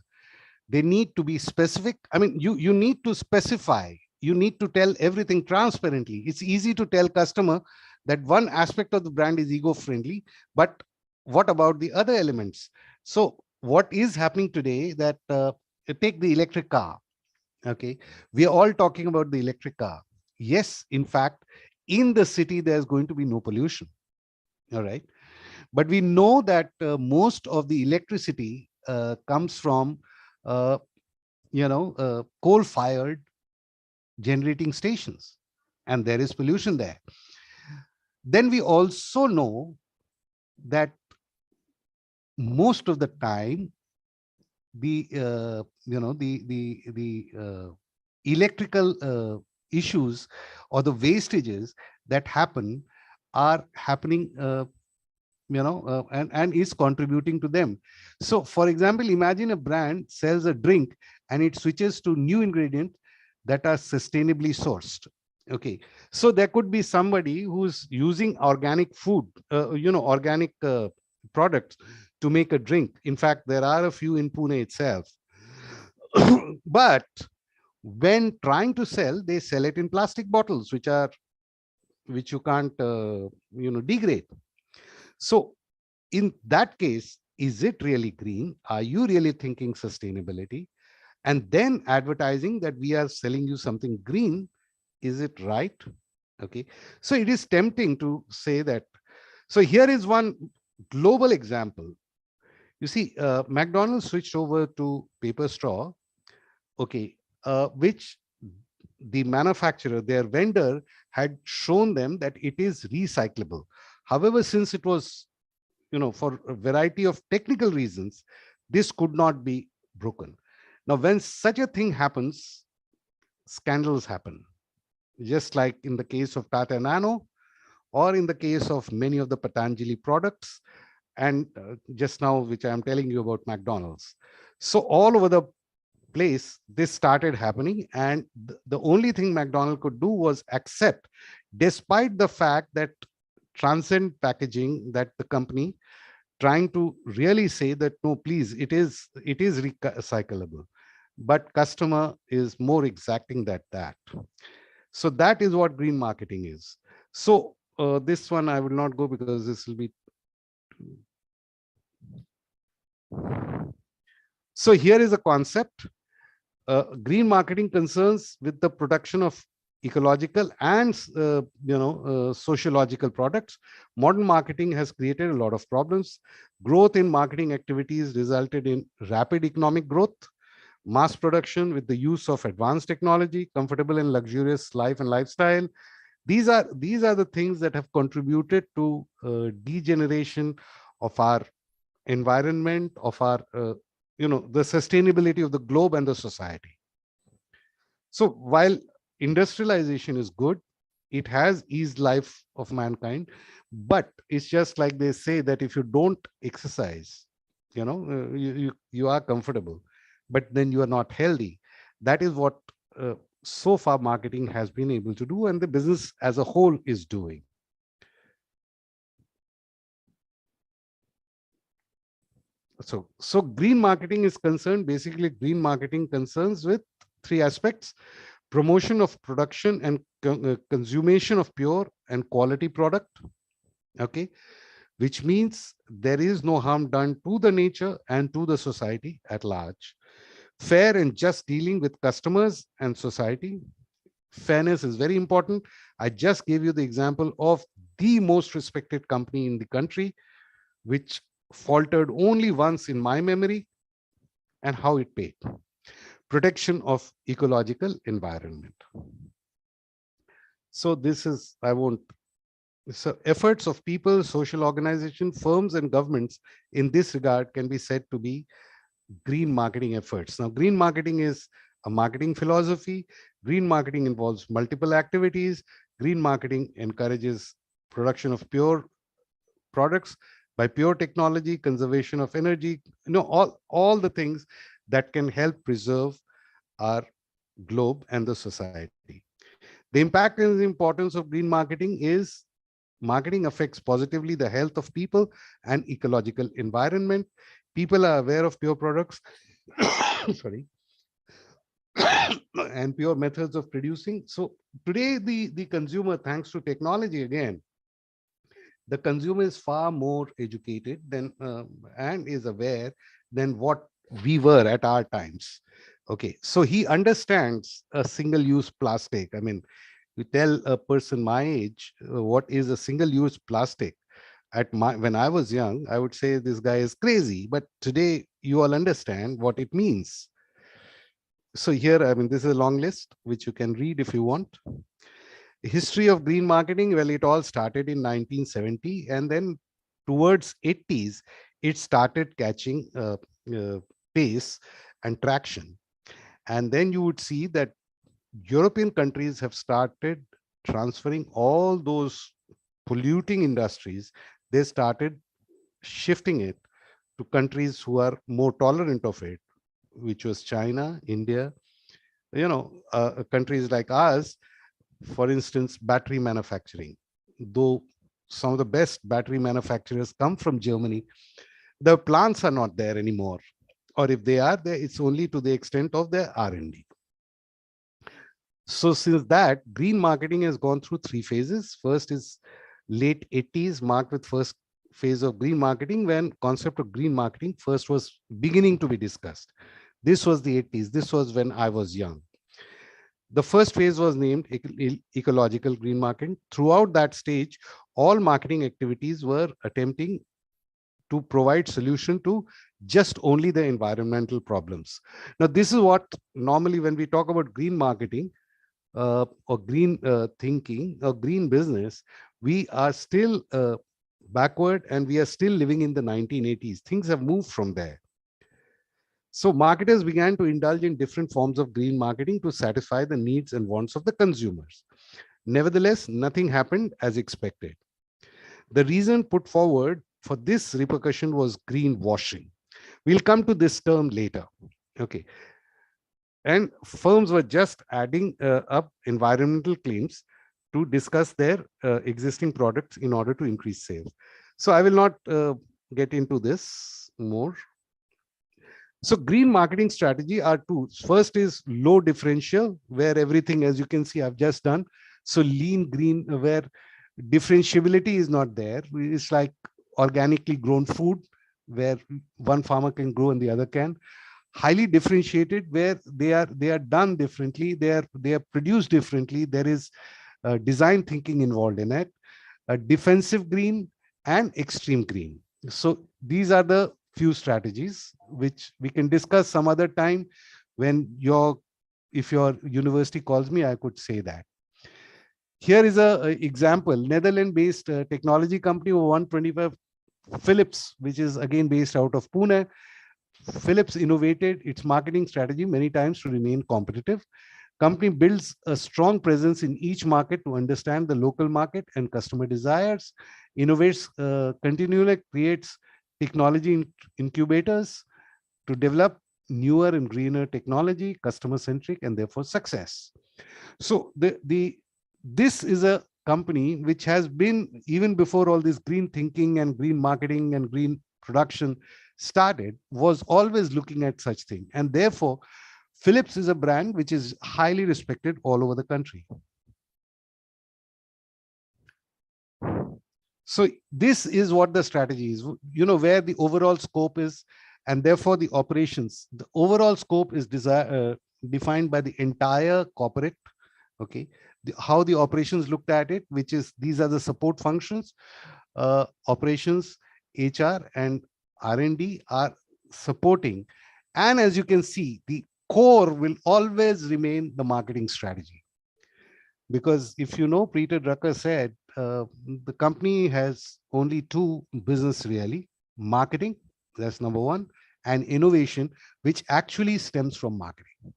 They need to be specific. I mean, you need to specify. You need to tell everything transparently. It's easy to tell customer that one aspect of the brand is eco-friendly, but what about the other elements? So what is happening today that take the electric car. Okay, we are all talking about the electric car. Yes, in fact, in the city, there's going to be no pollution. All right. But we know that most of the electricity comes from, coal-fired generating stations, and there is pollution there. Then we also know that most of the time, the electrical issues or the wastages that happen are happening and is contributing to them. So for example, imagine a brand sells a drink and it switches to new ingredients that are sustainably sourced. Okay, so there could be somebody who's using organic food, organic products to make a drink. In fact, there are a few in Pune itself. But when trying to sell, they sell it in plastic bottles, which you can't degrade. So in that case, is it really green? Are you really thinking sustainability? And then advertising that we are selling you something green, is it right? Okay, so it is tempting to say that. So here is one global example. You see, McDonald's switched over to paper straw, okay, which the manufacturer, their vendor, had shown them that it is recyclable. However, since it was, for a variety of technical reasons, this could not be broken. Now, when such a thing happens, scandals happen. just like in the case of Tata Nano, or in the case of many of the Patanjali products, and just now, which I'm telling you about McDonald's. So all over the place, this started happening, and the only thing McDonald could do was accept, despite the fact that transcend packaging, that the company trying to really say that no, please, it is recyclable, but customer is more exacting that. So that is what green marketing is. So this one I will not go because this will be. So here is a concept. Green marketing concerns with the production of ecological and sociological products. Modern marketing has created a lot of problems. Growth in marketing activities resulted in rapid economic growth, mass production with the use of advanced technology, comfortable and luxurious life and lifestyle. These are the things that have contributed to degeneration of our environment, of our the sustainability of the globe and the society. So while industrialization is good, it has eased life of mankind, but it's just like they say that if you don't exercise, you are comfortable, but then you are not healthy. That is what so far marketing has been able to do, and the business as a whole is doing. So green marketing is concerned, basically green marketing concerns with three aspects: promotion of production and consummation of pure and quality product. Okay, which means there is no harm done to the nature and to the society at large. Fair and just dealing with customers and society. Fairness is very important. I just gave you the example of the most respected company in the country, which faltered only once in my memory, and how it paid. Protection of ecological environment. So this is, so efforts of people, social organizations, firms and governments in this regard can be said to be green marketing efforts. Now, green marketing is a marketing philosophy. Green marketing involves multiple activities. Green marketing encourages production of pure products by pure technology, conservation of energy, all the things that can help preserve our globe and the society. The impact and the importance of green marketing is marketing affects positively the health of people and ecological environment. People are aware of pure products, sorry, and pure methods of producing. So today, the consumer, thanks to technology again, the consumer is far more educated than and is aware than what we were at our times. Okay, so he understands a single-use plastic. I mean, you tell a person my age what is a single-use plastic. When I was young, I would say this guy is crazy, but today you all understand what it means. So here, I mean, this is a long list which you can read if you want. History of green marketing, well, it all started in 1970, and then towards 80s, it started catching pace and traction. And then you would see that European countries have started transferring all those polluting industries. They started shifting it to countries who are more tolerant of it, which was China, India, countries like ours. For instance, battery manufacturing. Though some of the best battery manufacturers come from Germany, the plants are not there anymore. Or if they are there, it's only to the extent of their R&D. So since that, green marketing has gone through three phases. First is late 80s, marked with first phase of green marketing, when concept of green marketing first was beginning to be discussed. This was the 80s. This was when I was young. The first phase was named ecological green marketing. Throughout that stage, all marketing activities were attempting to provide solution to just only the environmental problems. Now, this is what normally when we talk about green marketing or green thinking or green business, we are still backward, and we are still living in the 1980s. Things have moved from there. So marketers began to indulge in different forms of green marketing to satisfy the needs and wants of the consumers. Nevertheless, nothing happened as expected. The reason put forward for this repercussion was greenwashing. We'll come to this term later. Okay. And firms were just adding up environmental claims to discuss their existing products in order to increase sales. So I will not get into this more. So green marketing strategy are two. First is low differential, where everything, as you can see, I've just done. So lean green, where differentiability is not there. It's like organically grown food, where one farmer can grow and the other can. Highly differentiated, where they are done differently, they are produced differently. There is design thinking involved in it. Defensive green and extreme green. So these are the few strategies which we can discuss some other time when if your university calls me, I could say that. Here is a example. Netherlands-based technology company of 125, Philips, which is again based out of Pune. Philips innovated its marketing strategy many times to remain competitive. Company builds a strong presence in each market to understand the local market and customer desires, innovates continually, creates technology incubators to develop newer and greener technology, customer-centric, and therefore success. So this is a company which has been, even before all this green thinking and green marketing and green production started, was always looking at such thing. And therefore, Philips is a brand which is highly respected all over the country. So this is what the strategy is, where the overall scope is, and therefore the operations. The overall scope is defined by the entire corporate. Okay, how the operations looked at it, which is these are the support functions, operations, HR, and R&D are supporting. And as you can see, the core will always remain the marketing strategy. Because if you know, Peter Drucker said, the company has only two business really, marketing, that's number one, and innovation, which actually stems from marketing.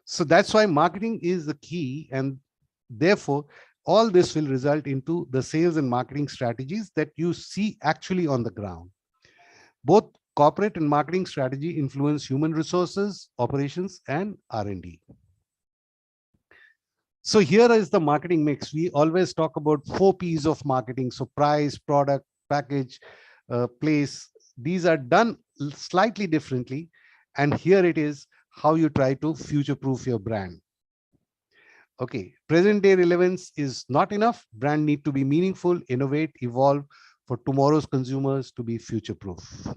So that's why marketing is the key. And therefore, all this will result into the sales and marketing strategies that you see actually on the ground. Both corporate and marketing strategy influence human resources, operations, and R&D. So here is the marketing mix. We always talk about 4 P's of marketing. So price, product, package, place. These are done slightly differently. And here it is how you try to future-proof your brand. Okay, present day relevance is not enough. Brand need to be meaningful, innovate, evolve for tomorrow's consumers to be future-proof.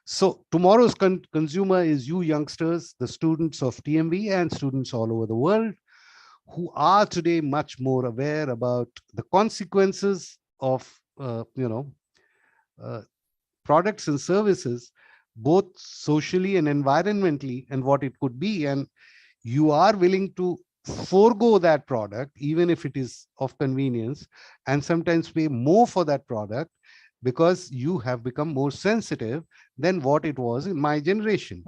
So tomorrow's consumer is you youngsters, the students of TMV and students all over the world, who are today much more aware about the consequences of products and services, both socially and environmentally, and what it could be. And you are willing to forego that product, even if it is of convenience, and sometimes pay more for that product because you have become more sensitive than what it was in my generation.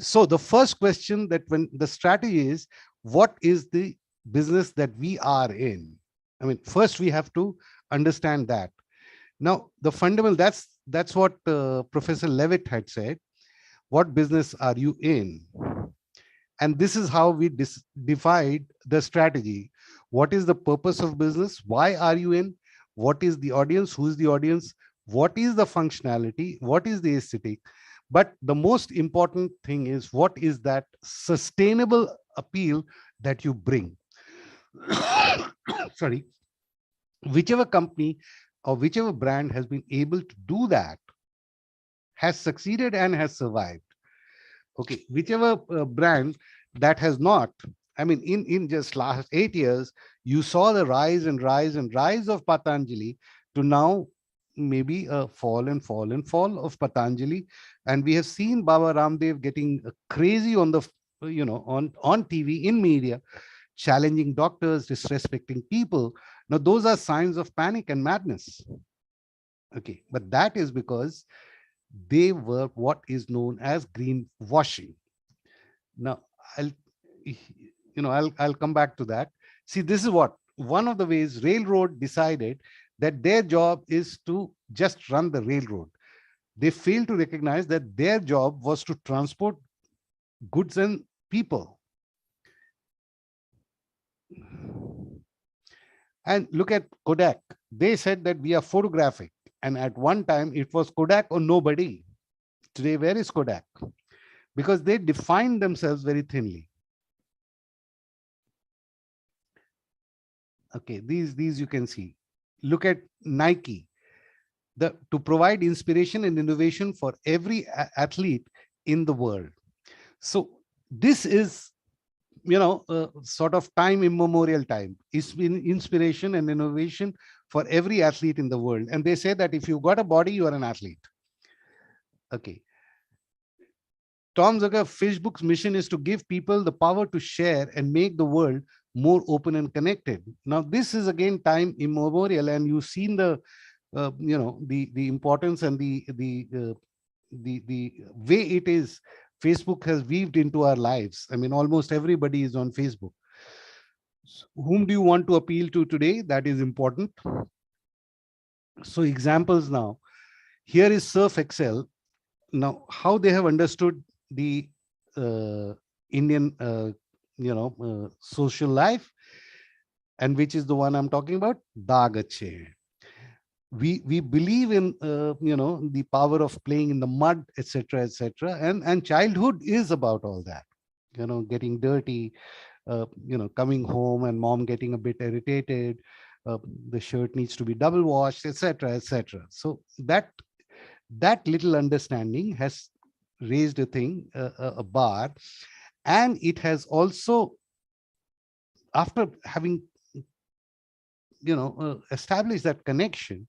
So the first question that when the strategy is, what is the business that we are in? I mean, first we have to understand that. Now, the fundamental, that's what Professor Levitt had said. What business are you in? And this is how we divide the strategy. What is the purpose of business? Why are you in? What is the audience? Who is the audience? What is the functionality? What is the aesthetic? But the most important thing is, what is that sustainable appeal that you bring? Sorry. Whichever company or whichever brand has been able to do that has succeeded and has survived. Okay, whichever brand that has not, I mean, in just last 8 years, you saw the rise and rise and rise of Patanjali to now maybe a fall and fall and fall of Patanjali. And we have seen Baba Ramdev getting crazy on the, on TV, in media, challenging doctors, disrespecting people. Now, those are signs of panic and madness. Okay, but that is because They were what is known as greenwashing. Now, I'll come back to that. See, this is what one of the ways railroad decided that their job is to just run the railroad. They failed to recognize that their job was to transport goods and people. And look at Kodak. They said that we are photographic. And at one time, it was Kodak or nobody. Today, where is Kodak? Because they defined themselves very thinly. Okay, these you can see. Look at Nike. To provide inspiration and innovation for every athlete in the world. So this is, sort of time immemorial time. It's been inspiration and innovation for every athlete in the world. And they say that if you've got a body, you are an athlete. Okay. Tom Zucker, Facebook's mission is to give people the power to share and make the world more open and connected. Now, this is again time immemorial, and you've seen the the importance and the way it is Facebook has weaved into our lives. I mean, almost everybody is on Facebook. Whom do you want to appeal to today? That is important. So examples now. Here is Surf Excel. Now, how they have understood the Indian, social life, and which is the one I'm talking about, Daag Achhe Hain. We believe in the power of playing in the mud, etc., and childhood is about all that, getting dirty, coming home and mom getting a bit irritated, the shirt needs to be double washed, etc. So that little understanding has raised a thing, a bar, and it has also, after having establish that connection,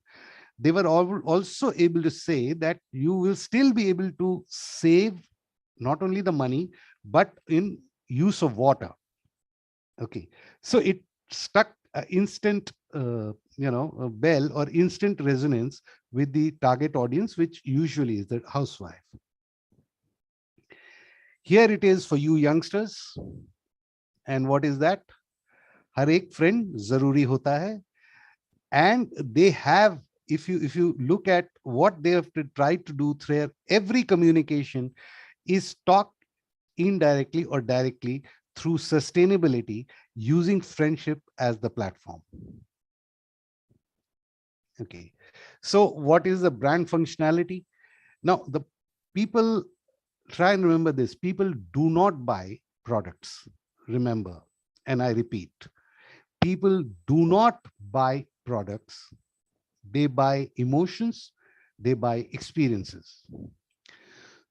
they were also able to say that you will still be able to save not only the money, but in use of water. Okay, so it struck instant, a bell or instant resonance with the target audience, which usually is the housewife. Here it is for you youngsters. And what is that? Har ek friend zaruri hota hai. And they have, if you look at what they have to try to do through every communication, is talk indirectly or directly through sustainability, using friendship as the platform. Okay, so what is the brand functionality? Now, the people, try and remember this, people do not buy products. Remember, and I repeat, people do not buy products. They buy emotions, they buy experiences.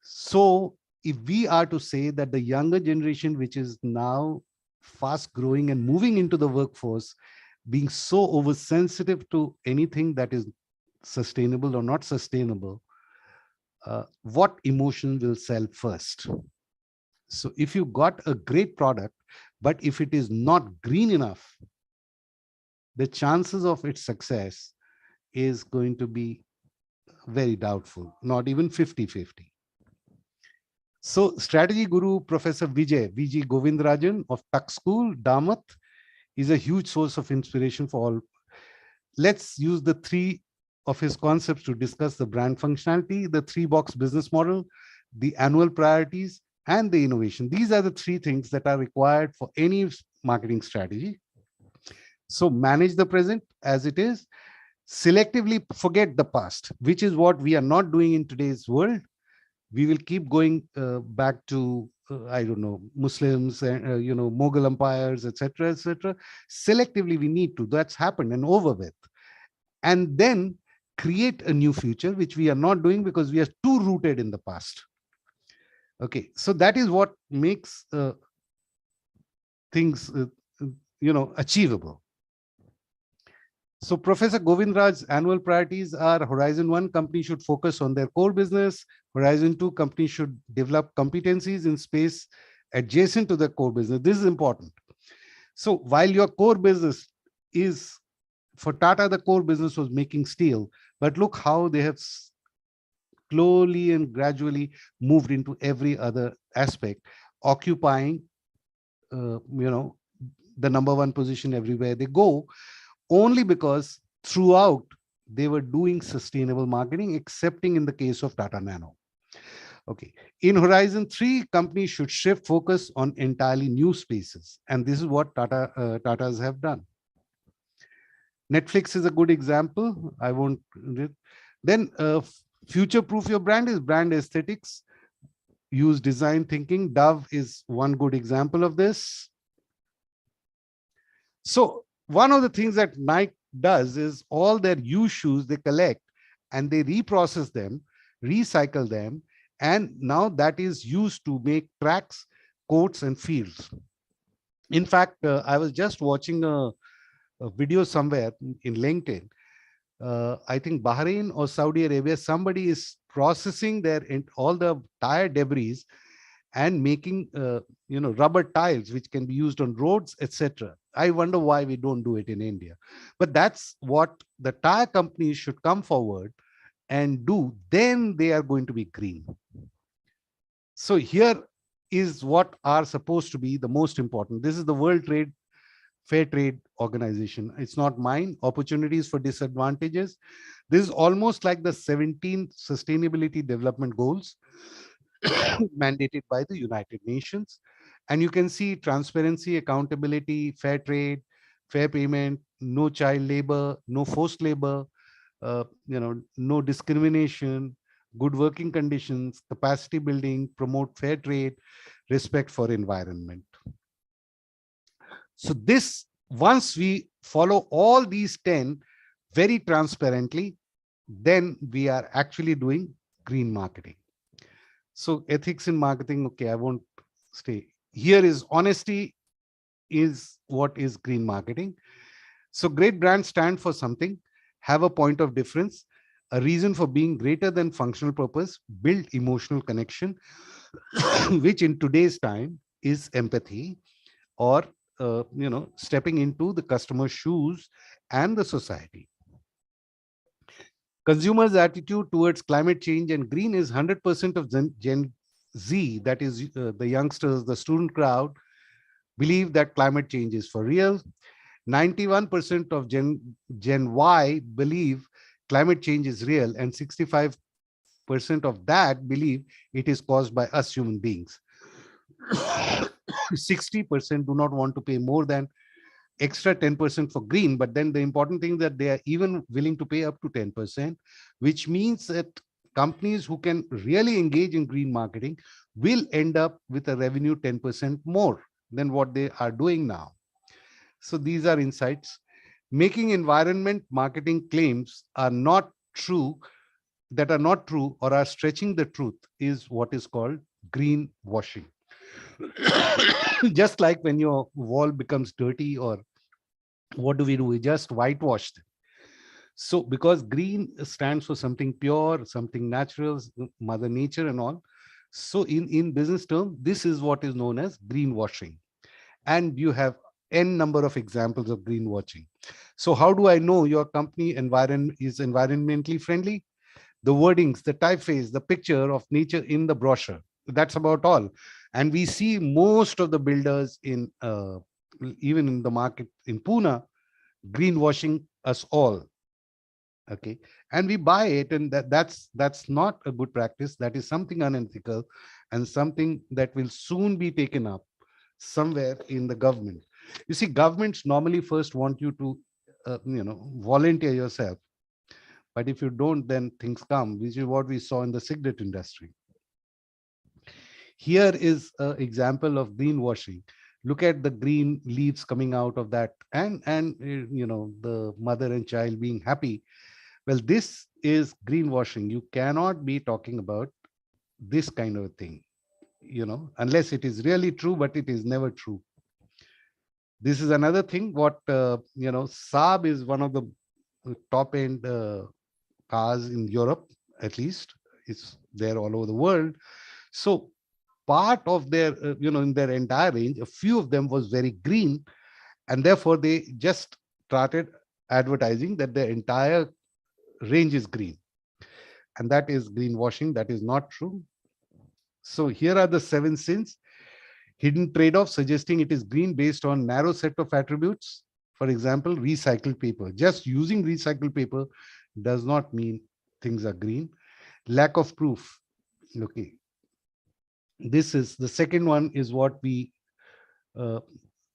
So if we are to say that the younger generation, which is now fast growing and moving into the workforce, being so oversensitive to anything that is sustainable or not sustainable, what emotion will sell first? So if you got a great product, but if it is not green enough, the chances of its success is going to be very doubtful, not even 50-50. So strategy guru, Professor V.G. Govindarajan of Tuck School, Damat, is a huge source of inspiration for all. Let's use the three of his concepts to discuss the brand functionality, the 3-box business model, the annual priorities, and the innovation. These are the 3 things that are required for any marketing strategy. So manage the present as it is, selectively forget the past, which is what we are not doing in today's world. We will keep going back to, I don't know, Muslims, Mughal empires, etc., etc. Selectively, we need to. That's happened and over with. And then create a new future, which we are not doing because we are too rooted in the past. Okay, so that is what makes things, achievable. So Professor Govindraj's annual priorities are: Horizon 1, company should focus on their core business. Horizon 2, company should develop competencies in space adjacent to the core business. This is important. So while your core business is, for Tata, the core business was making steel, but look how they have slowly and gradually moved into every other aspect, occupying, the number one position everywhere they go, only because throughout they were doing sustainable marketing, excepting in the case of Tata Nano. Okay. In Horizon 3, companies should shift focus on entirely new spaces. And this is what Tatas have done. Netflix is a good example. I won't. Then future-proof your brand is brand aesthetics. Use design thinking. Dove is one good example of this. So one of the things that Nike does is all their used shoes they collect and they reprocess them, recycle them, and now that is used to make tracks, coats, and fields. In fact, I was just watching a video somewhere in LinkedIn. I think Bahrain or Saudi Arabia, somebody is processing all the tire debris and making rubber tiles which can be used on roads, etc. I wonder why we don't do it in India. But that's what the tire companies should come forward and do. Then they are going to be green. So here is what are supposed to be the most important. This is the World Fair Trade Organization. It's not mine. Opportunities for disadvantages. This is almost like the 17 Sustainability Development Goals mandated by the United Nations. And you can see transparency, accountability, fair trade, fair payment, no child labor, no forced labor, no discrimination, good working conditions, capacity building, promote fair trade, respect for environment. So this, once we follow all these 10 very transparently, then we are actually doing green marketing. So ethics in marketing, okay, I won't stay. Here is honesty is what is green marketing. So great brands stand for something, have a point of difference, a reason for being greater than functional purpose, build emotional connection, which in today's time is empathy, or stepping into the customer's shoes and the society. Consumers' attitude towards climate change and green is 100% of Gen Z, that is the youngsters, the student crowd, believe that climate change is for real. 91% of Gen Y believe climate change is real, and 65% of that believe it is caused by us human beings. 60% do not want to pay more than extra 10% for green, but then the important thing that they are even willing to pay up to 10%, which means that companies who can really engage in green marketing will end up with a revenue 10% more than what they are doing now. So these are insights. Making environment marketing claims are not true, or are stretching the truth, is what is called greenwashing. Just like when your wall becomes dirty, or what do? We just whitewash them. So because green stands for something pure, something natural, mother nature and all. So in business term, this is what is known as greenwashing. And you have n number of examples of greenwashing. So how do I know your company is environmentally friendly? The wordings, the typeface, the picture of nature in the brochure. That's about all. And we see most of the builders in even in the market in Pune greenwashing us all. Okay, and we buy it, and that's not a good practice. That is something unethical and something that will soon be taken up somewhere in the government. You see, governments normally first want you to volunteer yourself, but if you don't, then things come, which is what we saw in the cigarette industry. Here is an example of greenwashing. Look at the green leaves coming out of that, and the mother and child being happy. Well, this is greenwashing. You cannot be talking about this kind of thing, unless it is really true, but it is never true. This is another thing. What Saab is one of the top end cars in Europe, at least. It's there all over the world. So part of their, in their entire range, a few of them was very green, and therefore they just started advertising that their entire range is green. and that is greenwashing. That is not true. So here are the 7 sins. Hidden trade-off, suggesting it is green based on narrow set of attributes. For example, recycled paper. Just using recycled paper does not mean things are green. Lack of proof. Okay. This is the second one, is what we saw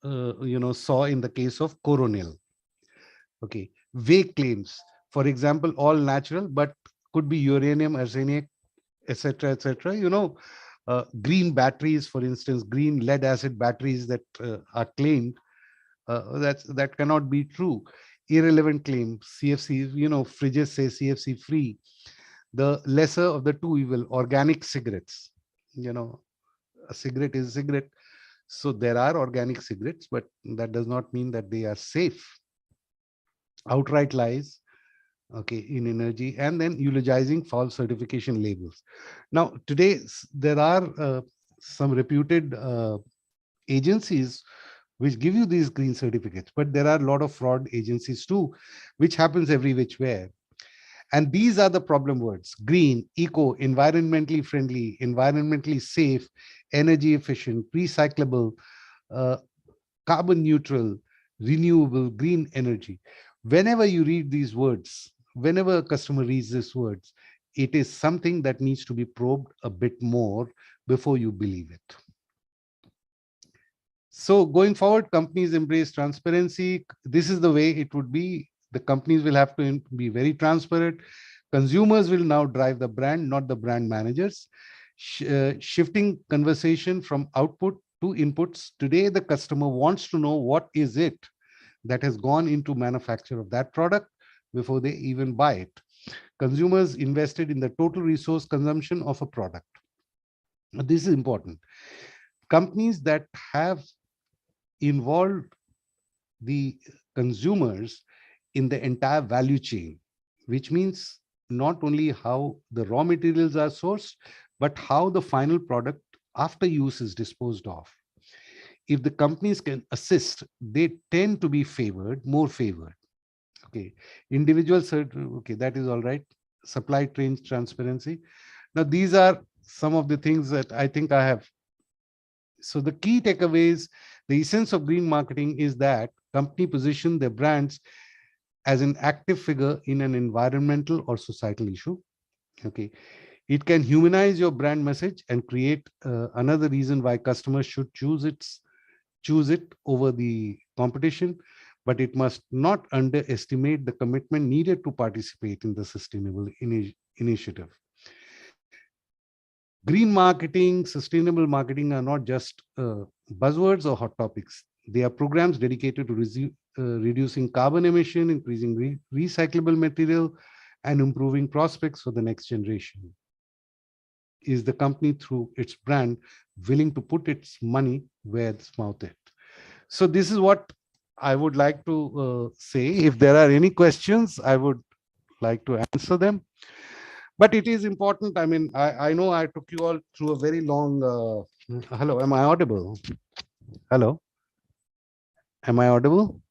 in the case of Coronel. Okay. Vague claims. For example, all natural, but could be uranium, arsenic, etc., etc. Green batteries, for instance, green lead acid batteries that are claimed, that cannot be true. Irrelevant claim. CFC, fridges say CFC free. The lesser of the two evil. Organic cigarettes. A cigarette is a cigarette. So there are organic cigarettes, but that does not mean that they are safe. Outright lies, okay, in energy, and then eulogizing false certification labels. Now, today, there are some reputed agencies which give you these green certificates, but there are a lot of fraud agencies too, which happens every which way. And these are the problem words: green, eco, environmentally friendly, environmentally safe, energy efficient, recyclable, carbon neutral, renewable, green energy. Whenever you read these words, whenever a customer reads these words, it is something that needs to be probed a bit more before you believe it. So going forward, companies embrace transparency. This is the way it would be. The companies will have to be very transparent. Consumers will now drive the brand, not the brand managers. Shifting conversation from output to inputs. Today, the customer wants to know what is it that has gone into manufacture of that product before they even buy it. Consumers invested in the total resource consumption of a product. This is important. Companies that have involved the consumers in the entire value chain, which means not only how the raw materials are sourced, but how the final product after use is disposed of. If the companies can assist, they tend to be favored, more favored. Okay, individual, okay, that is all right. Supply chain transparency. Now, these are some of the things that I think I have. So the key takeaways, the essence of green marketing is that company position their brands as an active figure in an environmental or societal issue. Okay, it can humanize your brand message and create another reason why customers should choose it over the competition, but it must not underestimate the commitment needed to participate in the sustainable initiative. Green marketing, sustainable marketing are not just buzzwords or hot topics. They are programs dedicated to reducing carbon emission, increasing recyclable material, and improving prospects for the next generation. Is the company, through its brand, willing to put its money where its mouth is? So this is what I would like to say. If there are any questions, I would like to answer them. But it is important. I mean, I know I took you all through a very long. Hello, am I audible? Hello, am I audible?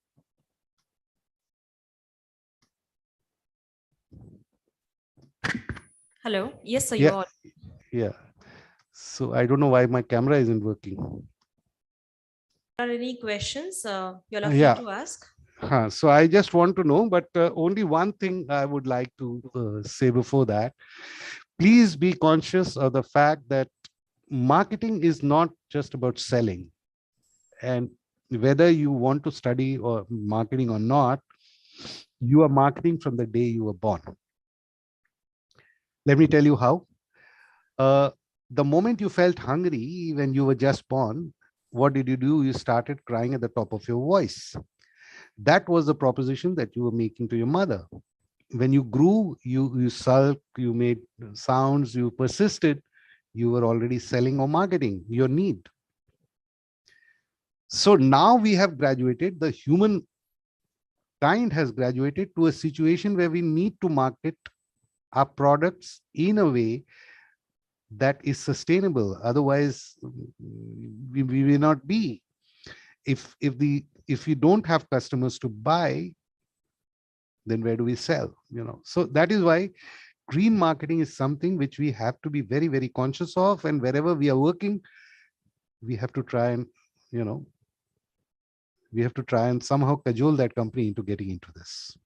Hello. Yes, sir. Yeah. You are. Yeah. So I don't know why my camera isn't working. Are there any questions? You're free Yeah. to ask. So I just want to know, but only one thing I would like to say before that. Please be conscious of the fact that marketing is not just about selling. And whether you want to study or marketing or not, you are marketing from the day you were born. Let me tell you how. The moment you felt hungry when you were just born, what did you do? You started crying at the top of your voice. That was the proposition that you were making to your mother. When you grew, you sulked, you made sounds, you persisted, you were already selling or marketing your need. So now we have graduated, the human kind has graduated to a situation where we need to market our products in a way that is sustainable. Otherwise, we will not be. If you don't have customers to buy, then where do we sell? So that is why green marketing is something which we have to be very, very conscious of, and wherever we are working, we have to try and, we have to try and somehow cajole that company into getting into this.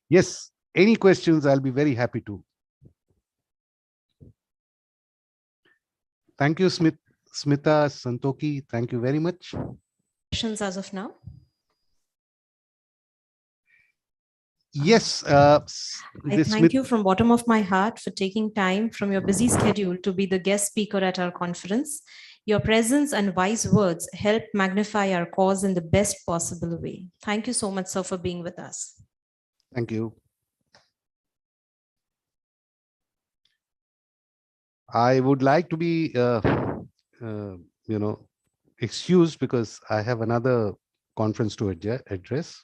Yes, any questions, I'll be very happy to. Thank you, Smita Santoki. Thank you very much. Questions as of now? Yes. I thank you from bottom of my heart for taking time from your busy schedule to be the guest speaker at our conference. Your presence and wise words help magnify our cause in the best possible way. Thank you so much, sir, for being with us. Thank you. I would like to be, excused because I have another conference to address.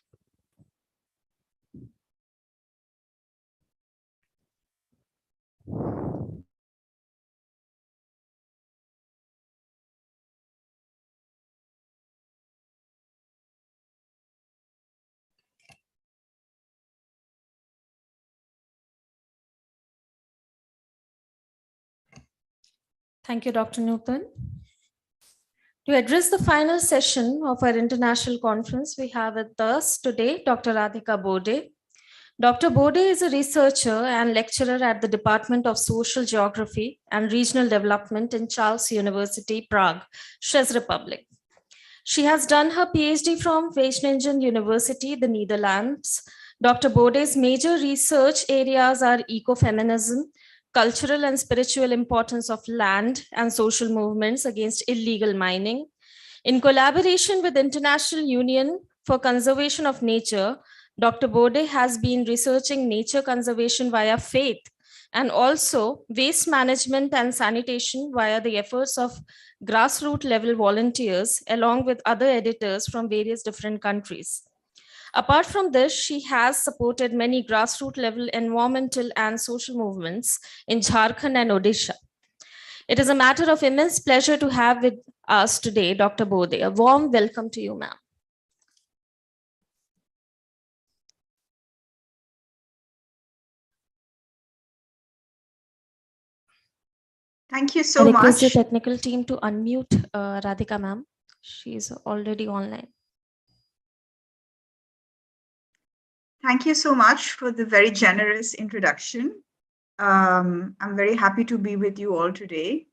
Thank you, Dr. Nutan. To address the final session of our international conference, we have with us today Dr. Radhika Bode. Dr. Bode is a researcher and lecturer at the Department of Social Geography and Regional Development in Charles University, Prague, Czech Republic. She has done her PhD from Wageningen University, the Netherlands. Dr. Bode's major research areas are ecofeminism, cultural and spiritual importance of land, and social movements against illegal mining. In collaboration with International Union for Conservation of Nature, Dr. Bode has been researching nature conservation via faith and also waste management and sanitation via the efforts of grassroots level volunteers along with other editors from various different countries. Apart from this, she has supported many grassroots level environmental and social movements in Jharkhand and Odisha. It is a matter of immense pleasure to have with us today, Dr. Bode. A warm welcome to you, ma'am. Thank you so I request much. the technical team to unmute Radhika, ma'am. She is already online. Thank you so much for the very generous introduction. I'm very happy to be with you all today.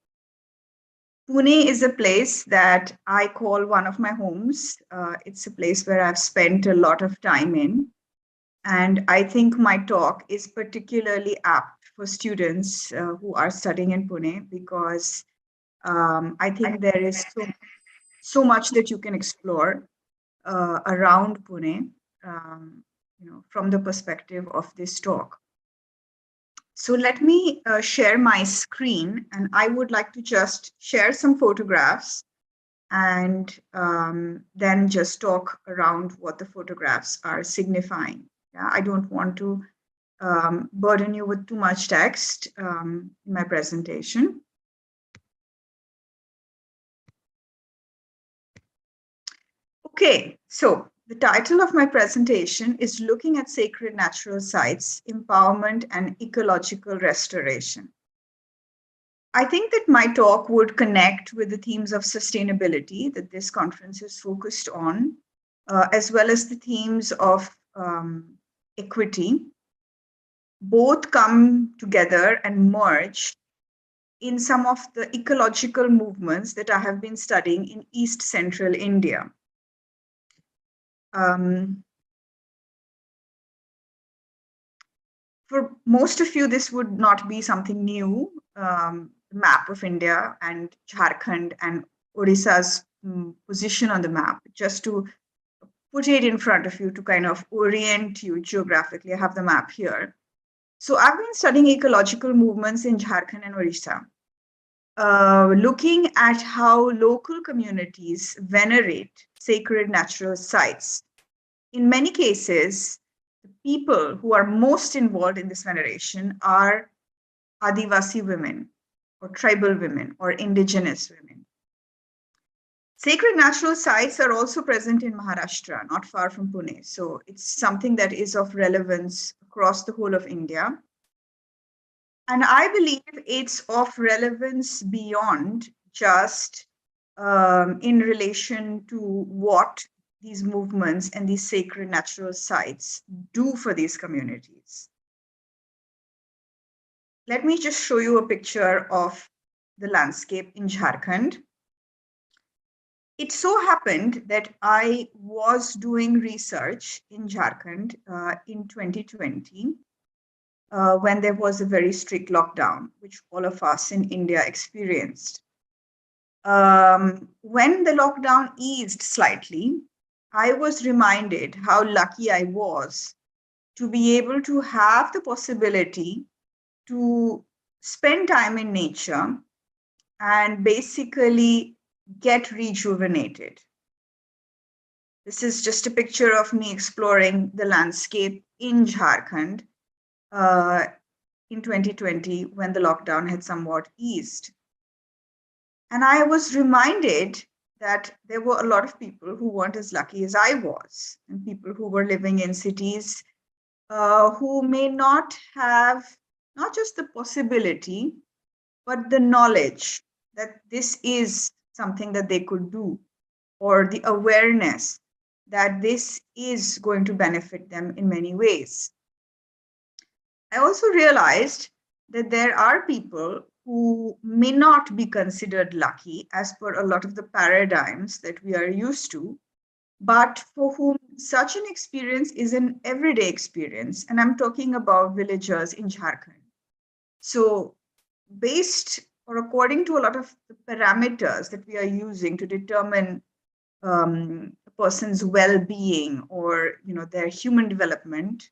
Pune is a place that I call one of my homes. It's a place where I've spent a lot of time in. And I think my talk is particularly apt for students who are studying in Pune because I think there is so much that you can explore around Pune. From the perspective of this talk. So let me share my screen, and I would like to just share some photographs and then just talk around what the photographs are signifying. Yeah, I don't want to burden you with too much text in my presentation. Okay, so the title of my presentation is Looking at Sacred Natural Sites, Empowerment and Ecological Restoration. I think that my talk would connect with the themes of sustainability that this conference is focused on, as well as the themes of equity. Both come together and merge in some of the ecological movements that I have been studying in East Central India. For most of you, this would not be something new. Map of India and Jharkhand and Odisha's position on the map, just to put it in front of you to kind of orient you geographically. I have the map here. So I've been studying ecological movements in Jharkhand and Odisha, looking at how local communities venerate sacred natural sites. In many cases, the people who are most involved in this veneration are Adivasi women or tribal women or indigenous women. Sacred natural sites are also present in Maharashtra, not far from Pune. So it's something that is of relevance across the whole of India. And I believe it's of relevance beyond just in relation to what these movements and these sacred natural sites do for these communities. Let me just show you a picture of the landscape in Jharkhand. It so happened that I was doing research in Jharkhand in 2020 when there was a very strict lockdown, which all of us in India experienced. When the lockdown eased slightly, I was reminded how lucky I was to be able to have the possibility to spend time in nature and basically get rejuvenated. This is just a picture of me exploring the landscape in Jharkhand in 2020 when the lockdown had somewhat eased. And I was reminded that there were a lot of people who weren't as lucky as I was, and people who were living in cities who may not have not just the possibility, but the knowledge that this is something that they could do, or the awareness that this is going to benefit them in many ways. I also realized that there are people who may not be considered lucky as per a lot of the paradigms that we are used to, but for whom such an experience is an everyday experience. And I'm talking about villagers in Jharkhand. So based or according to a lot of the parameters that we are using to determine a person's well-being or their human development,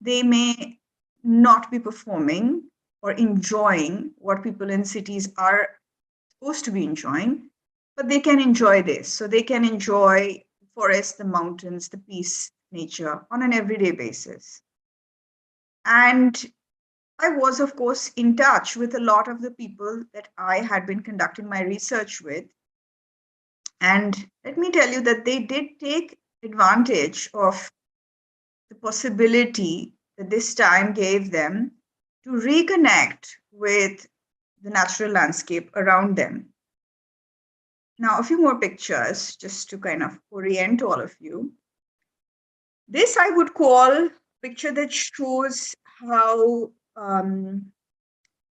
they may not be performing or enjoying what people in cities are supposed to be enjoying, but they can enjoy this. So they can enjoy the forest, the mountains, the peace, nature on an everyday basis. And I was, of course, in touch with a lot of the people that I had been conducting my research with. And let me tell you that they did take advantage of the possibility that this time gave them to reconnect with the natural landscape around them. Now, a few more pictures just to kind of orient all of you. This I would call a picture that shows how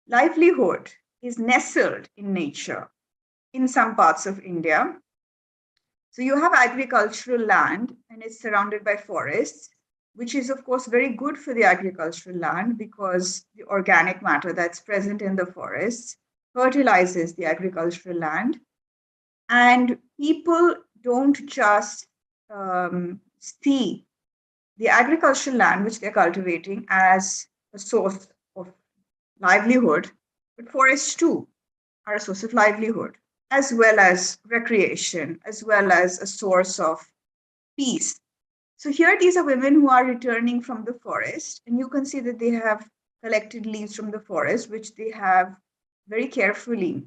livelihood is nestled in nature in some parts of India. So you have agricultural land and it's surrounded by forests, which is of course very good for the agricultural land because the organic matter that's present in the forests fertilizes the agricultural land. And people don't just see the agricultural land which they're cultivating as a source of livelihood, but forests too are a source of livelihood, as well as recreation, as well as a source of peace. So here these are women who are returning from the forest, and you can see that they have collected leaves from the forest, which they have very carefully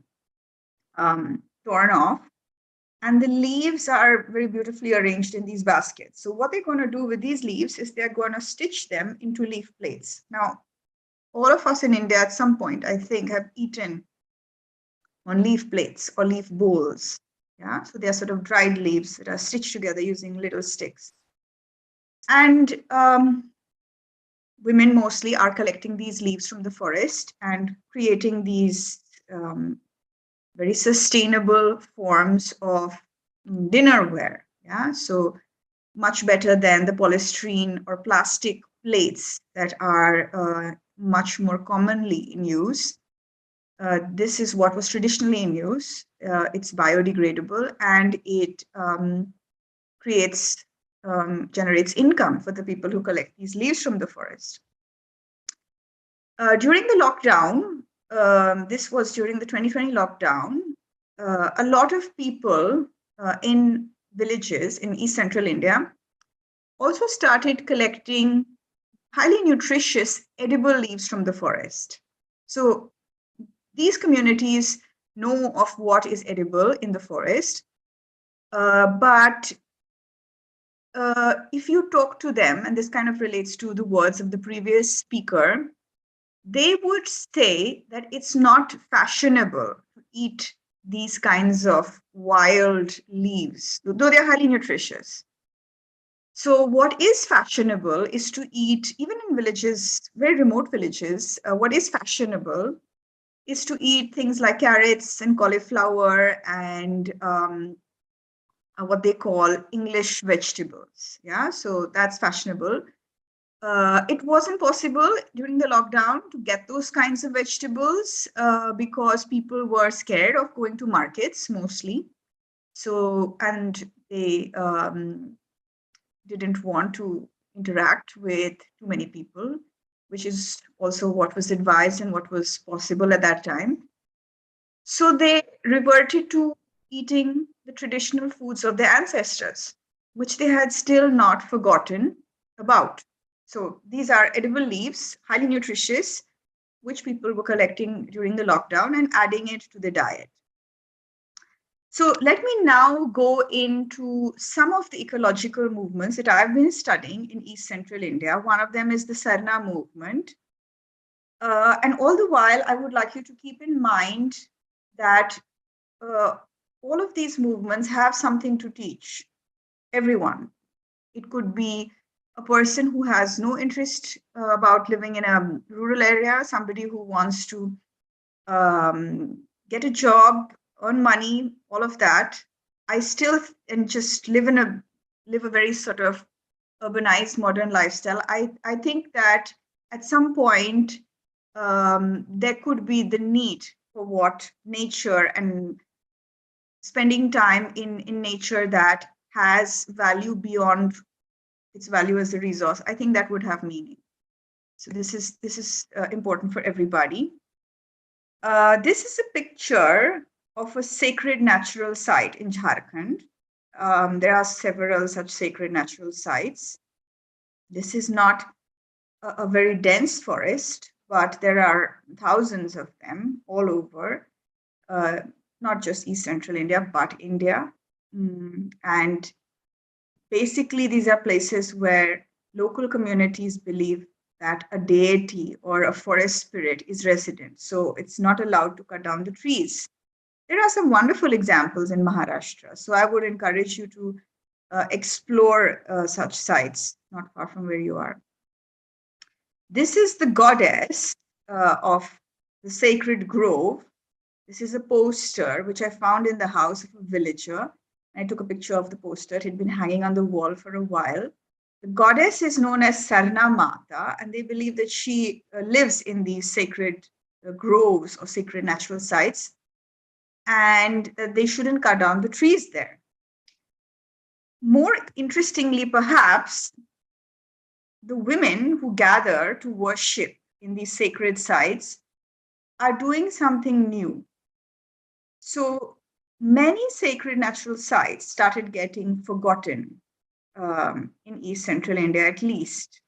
torn off. And the leaves are very beautifully arranged in these baskets. So what they're going to do with these leaves is they're going to stitch them into leaf plates. Now, all of us in India at some point, I think, have eaten on leaf plates or leaf bowls. Yeah, so they're sort of dried leaves that are stitched together using little sticks. And women mostly are collecting these leaves from the forest and creating these very sustainable forms of dinnerware. Yeah, so much better than the polystyrene or plastic plates that are much more commonly in use. This is what was traditionally in use. It's biodegradable and it generates income for the people who collect these leaves from the forest. During the lockdown, this was during the 2020 lockdown, a lot of people in villages in East Central India also started collecting highly nutritious edible leaves from the forest. So these communities know of what is edible in the forest, but if you talk to them, and this kind of relates to the words of the previous speaker, they would say that it's not fashionable to eat these kinds of wild leaves, though they're highly nutritious. So what is fashionable is to eat, even in villages, very remote villages, what is fashionable is to eat things like carrots and cauliflower and what they call English vegetables. Yeah, so that's fashionable. It wasn't possible during the lockdown to get those kinds of vegetables because people were scared of going to markets mostly. So, and they didn't want to interact with too many people, which is also what was advised and what was possible at that time. So they reverted to eating the traditional foods of their ancestors, which they had still not forgotten about. So these are edible leaves, highly nutritious, which people were collecting during the lockdown and adding it to the diet. So let me now go into some of the ecological movements that I've been studying in East Central India. One of them is the Sarna Movement. And all the while, I would like you to keep in mind that all of these movements have something to teach everyone. It could be a person who has no interest about living in a rural area, somebody who wants to get a job, earn money, all of that. I still and just live a very sort of urbanized modern lifestyle. I think that at some point there could be the need for what nature and spending time in nature that has value beyond its value as a resource. I think that would have meaning. So this is important for everybody. This is a picture of a sacred natural site in Jharkhand. There are several such sacred natural sites. This is not a very dense forest, but there are thousands of them all over, not just East Central India, but India. And basically, these are places where local communities believe that a deity or a forest spirit is resident. So it's not allowed to cut down the trees. There are some wonderful examples in Maharashtra. So I would encourage you to explore such sites not far from where you are. This is the goddess of the sacred grove. This is a poster which I found in the house of a villager. I took a picture of the poster. It had been hanging on the wall for a while. The goddess is known as Sarna Mata, and they believe that she lives in these sacred groves or sacred natural sites, and that they shouldn't cut down the trees there. More interestingly, perhaps, the women who gather to worship in these sacred sites are doing something new. So many sacred natural sites started getting forgotten in East Central India, at least,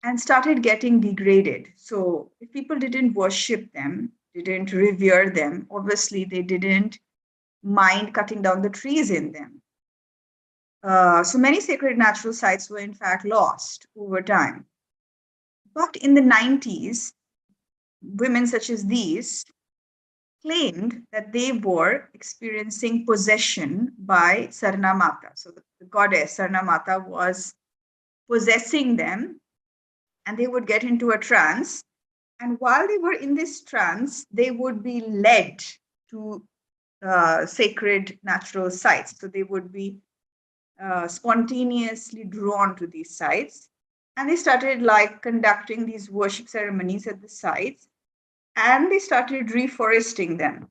and started getting degraded. So if people didn't worship them, didn't revere them, obviously they didn't mind cutting down the trees in them. So many sacred natural sites were in fact lost over time. But in the 90s, women such as these claimed that they were experiencing possession by Sarna Mata. So the goddess Sarna Mata was possessing them, and they would get into a trance. And while they were in this trance, they would be led to sacred natural sites. So they would be spontaneously drawn to these sites. And they started like conducting these worship ceremonies at the sites, and they started reforesting them.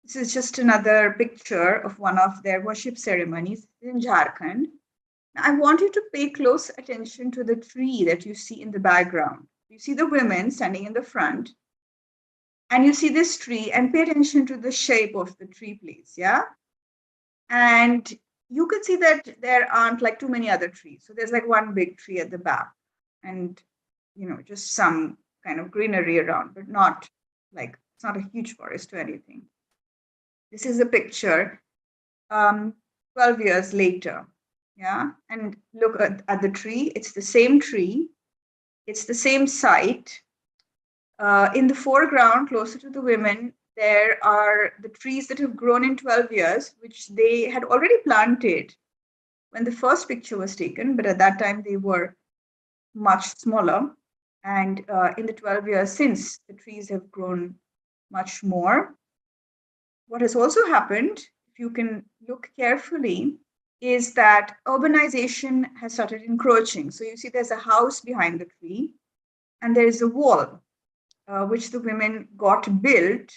This is just another picture of one of their worship ceremonies in Jharkhand. Now, I want you to pay close attention to the tree that you see in the background. You see the women standing in the front, and you see this tree, and pay attention to the shape of the tree, please. Yeah. And you can see that there aren't like too many other trees. So there's like one big tree at the back, and just some kind of greenery around, but not like, it's not a huge forest or anything. This is a picture 12 years later. Yeah. And look at the tree. It's the same tree. It's the same site. In the foreground, closer to the women, there are the trees that have grown in 12 years, which they had already planted when the first picture was taken, but at that time they were much smaller. And in the 12 years since, the trees have grown much more. What has also happened, if you can look carefully, is that urbanization has started encroaching. So you see there's a house behind the tree, and there is a wall, which the women got built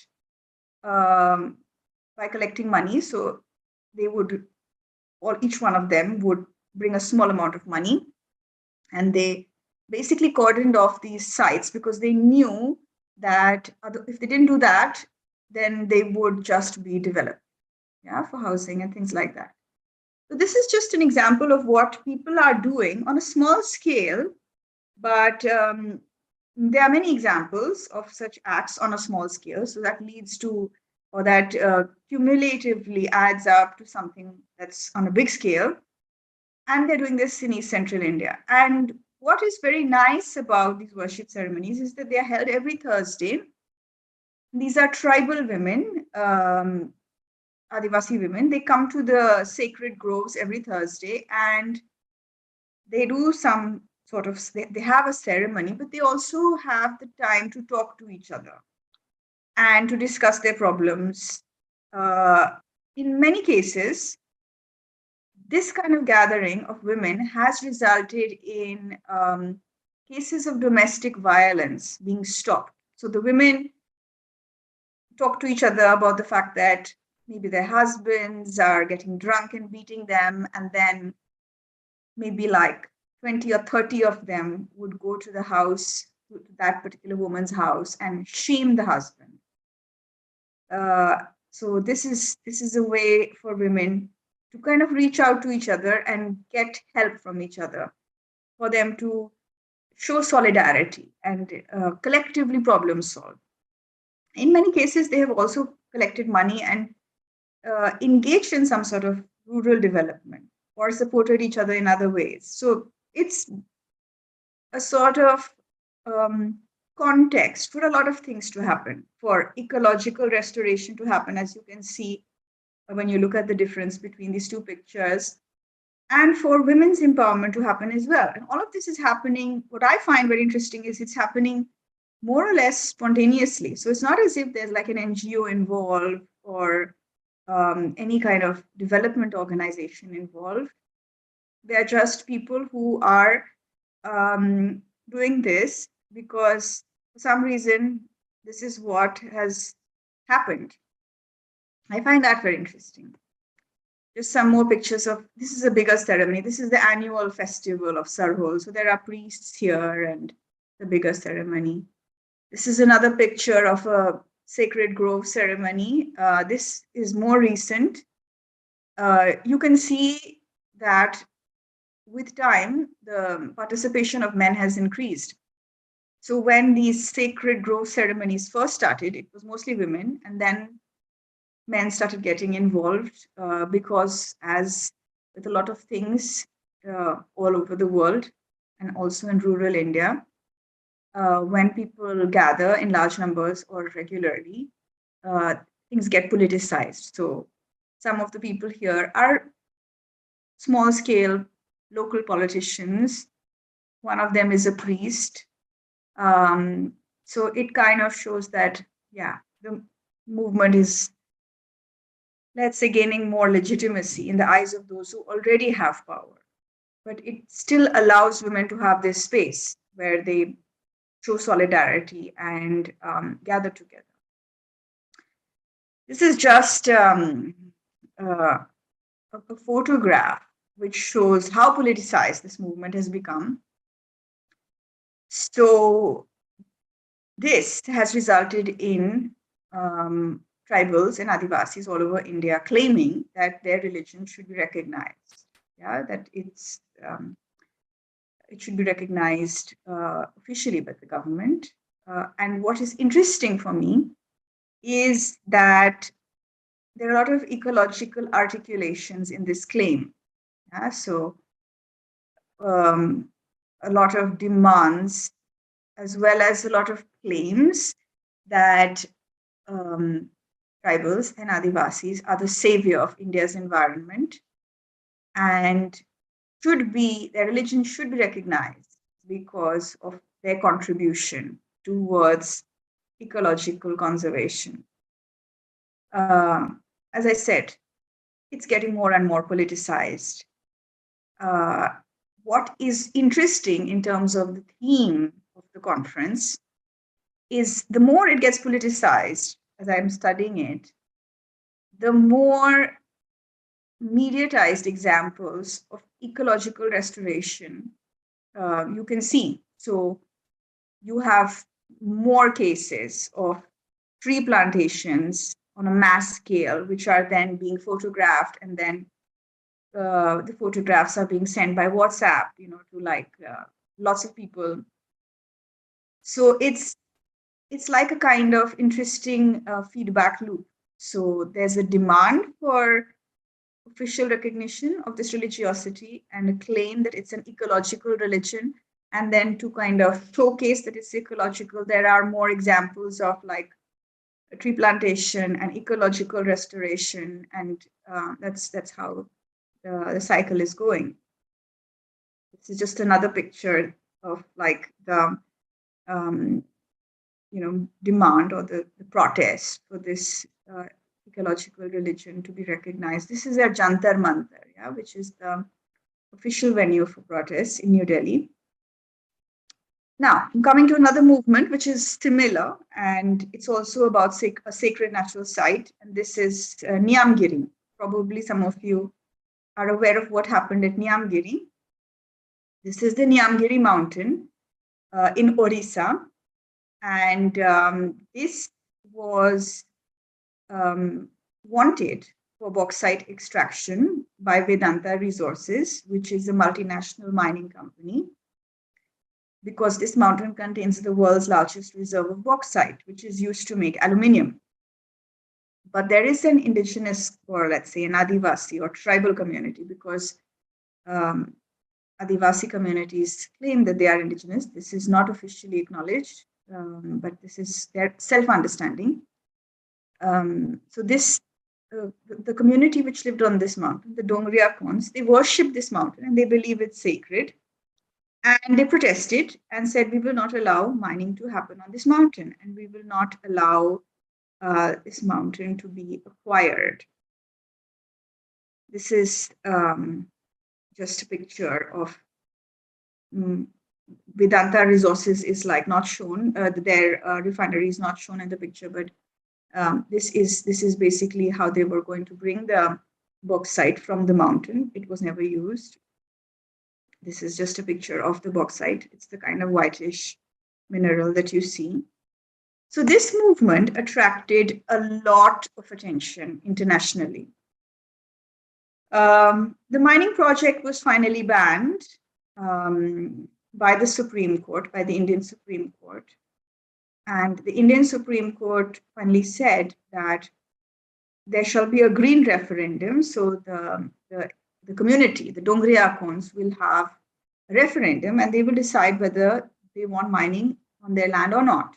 by collecting money. So they would, or each one of them would bring a small amount of money, and they basically cordoned off these sites because they knew that if they didn't do that, then they would just be developed, for housing and things like that. So this is just an example of what people are doing on a small scale, but there are many examples of such acts on a small scale. So that leads to, or that cumulatively adds up to something that's on a big scale. And they're doing this in East Central India. And what is very nice about these worship ceremonies is that they are held every Thursday. These are tribal women, Adivasi women. They come to the sacred groves every Thursday, and they do some sort of, they have a ceremony, but they also have the time to talk to each other and to discuss their problems. In many cases, this kind of gathering of women has resulted in cases of domestic violence being stopped. So the women talk to each other about the fact that maybe their husbands are getting drunk and beating them, and then maybe like 20 or 30 of them would go to the house, to that particular woman's house, and shame the husband. So this is a way for women to kind of reach out to each other and get help from each other, for them to show solidarity and collectively problem solve. In many cases, they have also collected money and engaged in some sort of rural development or supported each other in other ways. So it's a sort of context for a lot of things to happen, for ecological restoration to happen, as you can see when you look at the difference between these two pictures, and for women's empowerment to happen as well. And all of this is happening. What I find very interesting is it's happening more or less spontaneously. So it's not as if there's like an NGO involved or any kind of development organization involved. They're just people who are doing this because for some reason this is what has happened. I find that very interesting. Just some more pictures of, this is a bigger ceremony. This is the annual festival of Sarhol. So there are priests here and the bigger ceremony. This is another picture of a sacred grove ceremony. This is more recent. You can see that with time, the participation of men has increased. So when these sacred grove ceremonies first started, it was mostly women, and then men started getting involved because, as with a lot of things all over the world and also in rural India, when people gather in large numbers or regularly, things get politicized. So some of the people here are small scale local politicians. One of them is a priest. So it kind of shows that, the movement is, let's say, gaining more legitimacy in the eyes of those who already have power. But it still allows women to have this space where they show solidarity and gather together. This is just a photograph which shows how politicized this movement has become. So this has resulted in tribals and Adivasis all over India claiming that their religion should be recognized, that it should be recognized officially by the government. And what is interesting for me is that there are a lot of ecological articulations in this claim. So a lot of demands, as well as a lot of claims that tribals and Adivasis are the savior of India's environment, and their religion should be recognized because of their contribution towards ecological conservation. As I said, it's getting more and more politicized. What is interesting in terms of the theme of the conference is the more it gets politicized, as I'm studying it, the more mediatized examples of ecological restoration you can see. So you have more cases of tree plantations on a mass scale, which are then being photographed, and then the photographs are being sent by WhatsApp, to lots of people. So it's like a kind of interesting feedback loop. So there's a demand for official recognition of this religiosity and a claim that it's an ecological religion. And then to kind of showcase that it's ecological, there are more examples of like tree plantation and ecological restoration. And that's how the cycle is going. This is just another picture of like the demand or the protest for this ecological religion to be recognized. This is at Jantar Mantar, which is the official venue for protests in New Delhi. Now, I'm coming to another movement which is similar, and it's also about a sacred natural site, and this is Niyamgiri. Probably some of you are aware of what happened at Niyamgiri. This is the Niyamgiri mountain in Orissa, and this was wanted for bauxite extraction by Vedanta Resources, which is a multinational mining company, because this mountain contains the world's largest reserve of bauxite, which is used to make aluminium. But there is an indigenous, or let's say an Adivasi or tribal community, because Adivasi communities claim that they are indigenous. This is not officially acknowledged, but this is their self-understanding. So this, the community which lived on this mountain, the Dongriya Khons, they worship this mountain and they believe it's sacred. And they protested and said, we will not allow mining to happen on this mountain, and we will not allow this mountain to be acquired. This is just a picture of Vedanta Resources is like not shown. Their refinery is not shown in the picture, but this is basically how they were going to bring the bauxite from the mountain. It was never used. This is just a picture of the bauxite. It's the kind of whitish mineral that you see. So this movement attracted a lot of attention internationally. The mining project was finally banned by the Supreme Court, by the Indian Supreme Court. And the Indian Supreme Court finally said that there shall be a green referendum. So the community, the Dongriya Khons, will have a referendum and they will decide whether they want mining on their land or not.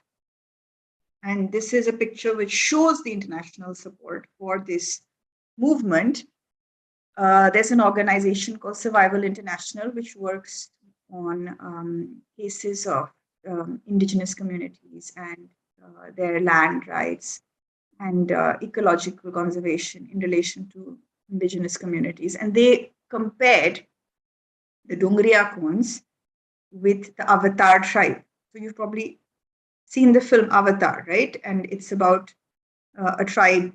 And this is a picture which shows the international support for this movement. There's an organization called Survival International, which works on cases of indigenous communities and their land rights and ecological conservation in relation to indigenous communities. And they compared the Dongriya Khons with the Avatar tribe. So you've probably seen the film Avatar, right? And it's about a tribe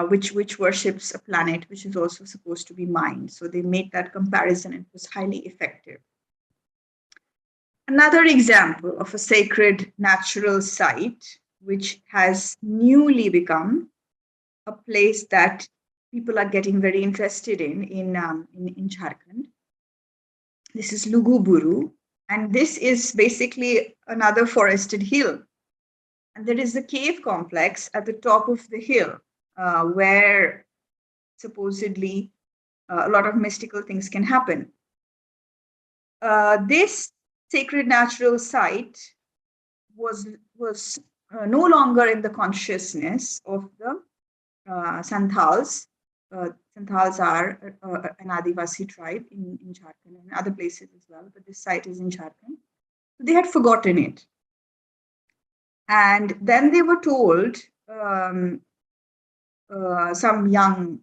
which worships a planet which is also supposed to be mined. So they made that comparison and it was highly effective. Another example of a sacred natural site which has newly become a place that people are getting very interested in Jharkhand. This is Luguburu, and this is basically another forested hill. And there is a cave complex at the top of the hill where supposedly a lot of mystical things can happen. This sacred natural site was no longer in the consciousness of the Santals. Santals are an Adivasi tribe in Jharkhand and other places as well, but this site is in Jharkhand. They had forgotten it. And then they were told, some young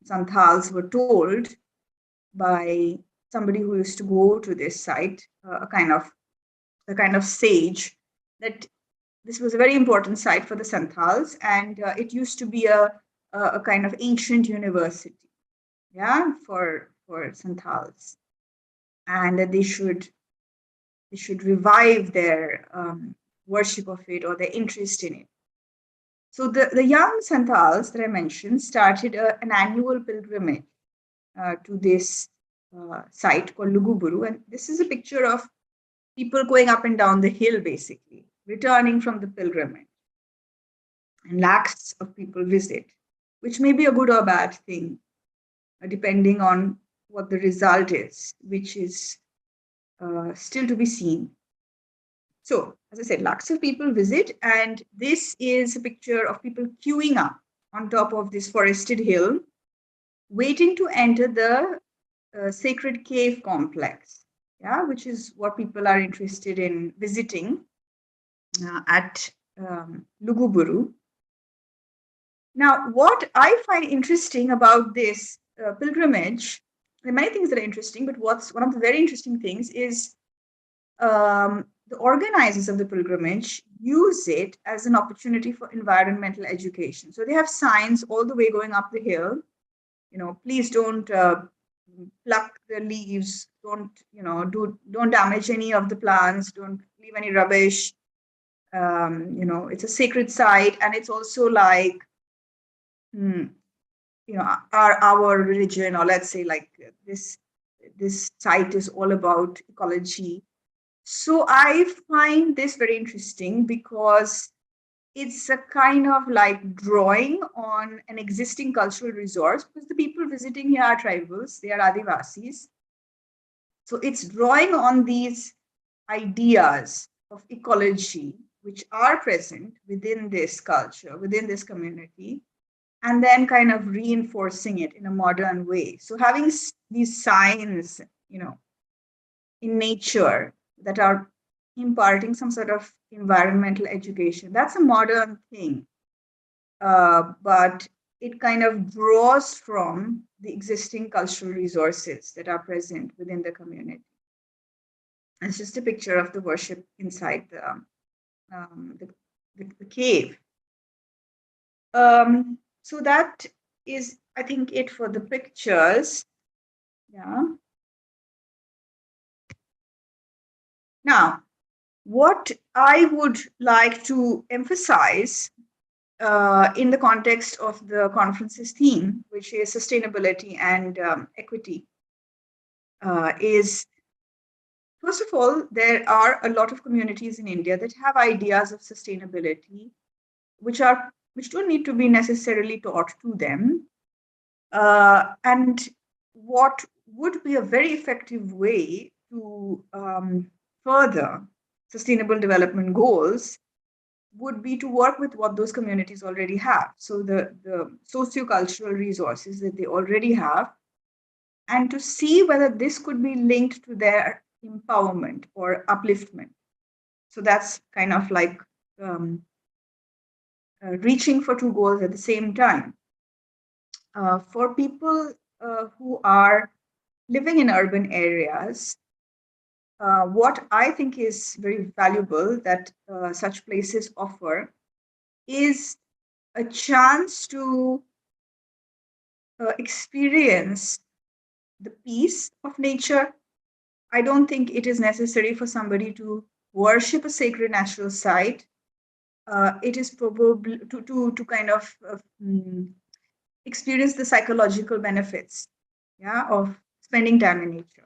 Santals were told by somebody who used to go to this site, a kind of sage, that this was a very important site for the Santals, and it used to be a kind of ancient university, yeah, for Santals, and that they should revive their worship of it or their interest in it. So the young Santals that I mentioned started an annual pilgrimage to this site called Luguburu, and this is a picture of people going up and down the hill, basically returning from the pilgrimage, and lakhs of people visit, which may be a good or bad thing, depending on what the result is, which is still to be seen. So, as I said, lakhs of people visit, and this is a picture of people queuing up on top of this forested hill, waiting to enter the sacred cave complex, yeah, which is what people are interested in visiting at Luguburu. Now, what I find interesting about this pilgrimage, there are many things that are interesting, but one of the very interesting things is the organizers of the pilgrimage use it as an opportunity for environmental education. So they have signs all the way going up the hill, please don't pluck the leaves, don't damage any of the plants, don't leave any rubbish. It's a sacred site, and it's also like, our religion, or let's say like this site is all about ecology. So I find this very interesting because it's a kind of like drawing on an existing cultural resource, because the people visiting here are tribals, they are Adivasis. So it's drawing on these ideas of ecology, which are present within this culture, within this community, and then kind of reinforcing it in a modern way. So having these signs, in nature that are imparting some sort of environmental education, that's a modern thing. But it kind of draws from the existing cultural resources that are present within the community. It's just a picture of the worship inside the cave. So that is, I think, it for the pictures. Yeah. Now, what I would like to emphasize in the context of the conference's theme, which is sustainability and equity, is, first of all, there are a lot of communities in India that have ideas of sustainability, which don't need to be necessarily taught to them. And what would be a very effective way to further sustainable development goals would be to work with what those communities already have. So the socio-cultural resources that they already have, and to see whether this could be linked to their empowerment or upliftment. So that's kind of like reaching for two goals at the same time. For people who are living in urban areas, what I think is very valuable that such places offer is a chance to experience the peace of nature. I don't think it is necessary for somebody to worship a sacred natural site. It is probably to kind of experience the psychological benefits, of spending time in nature.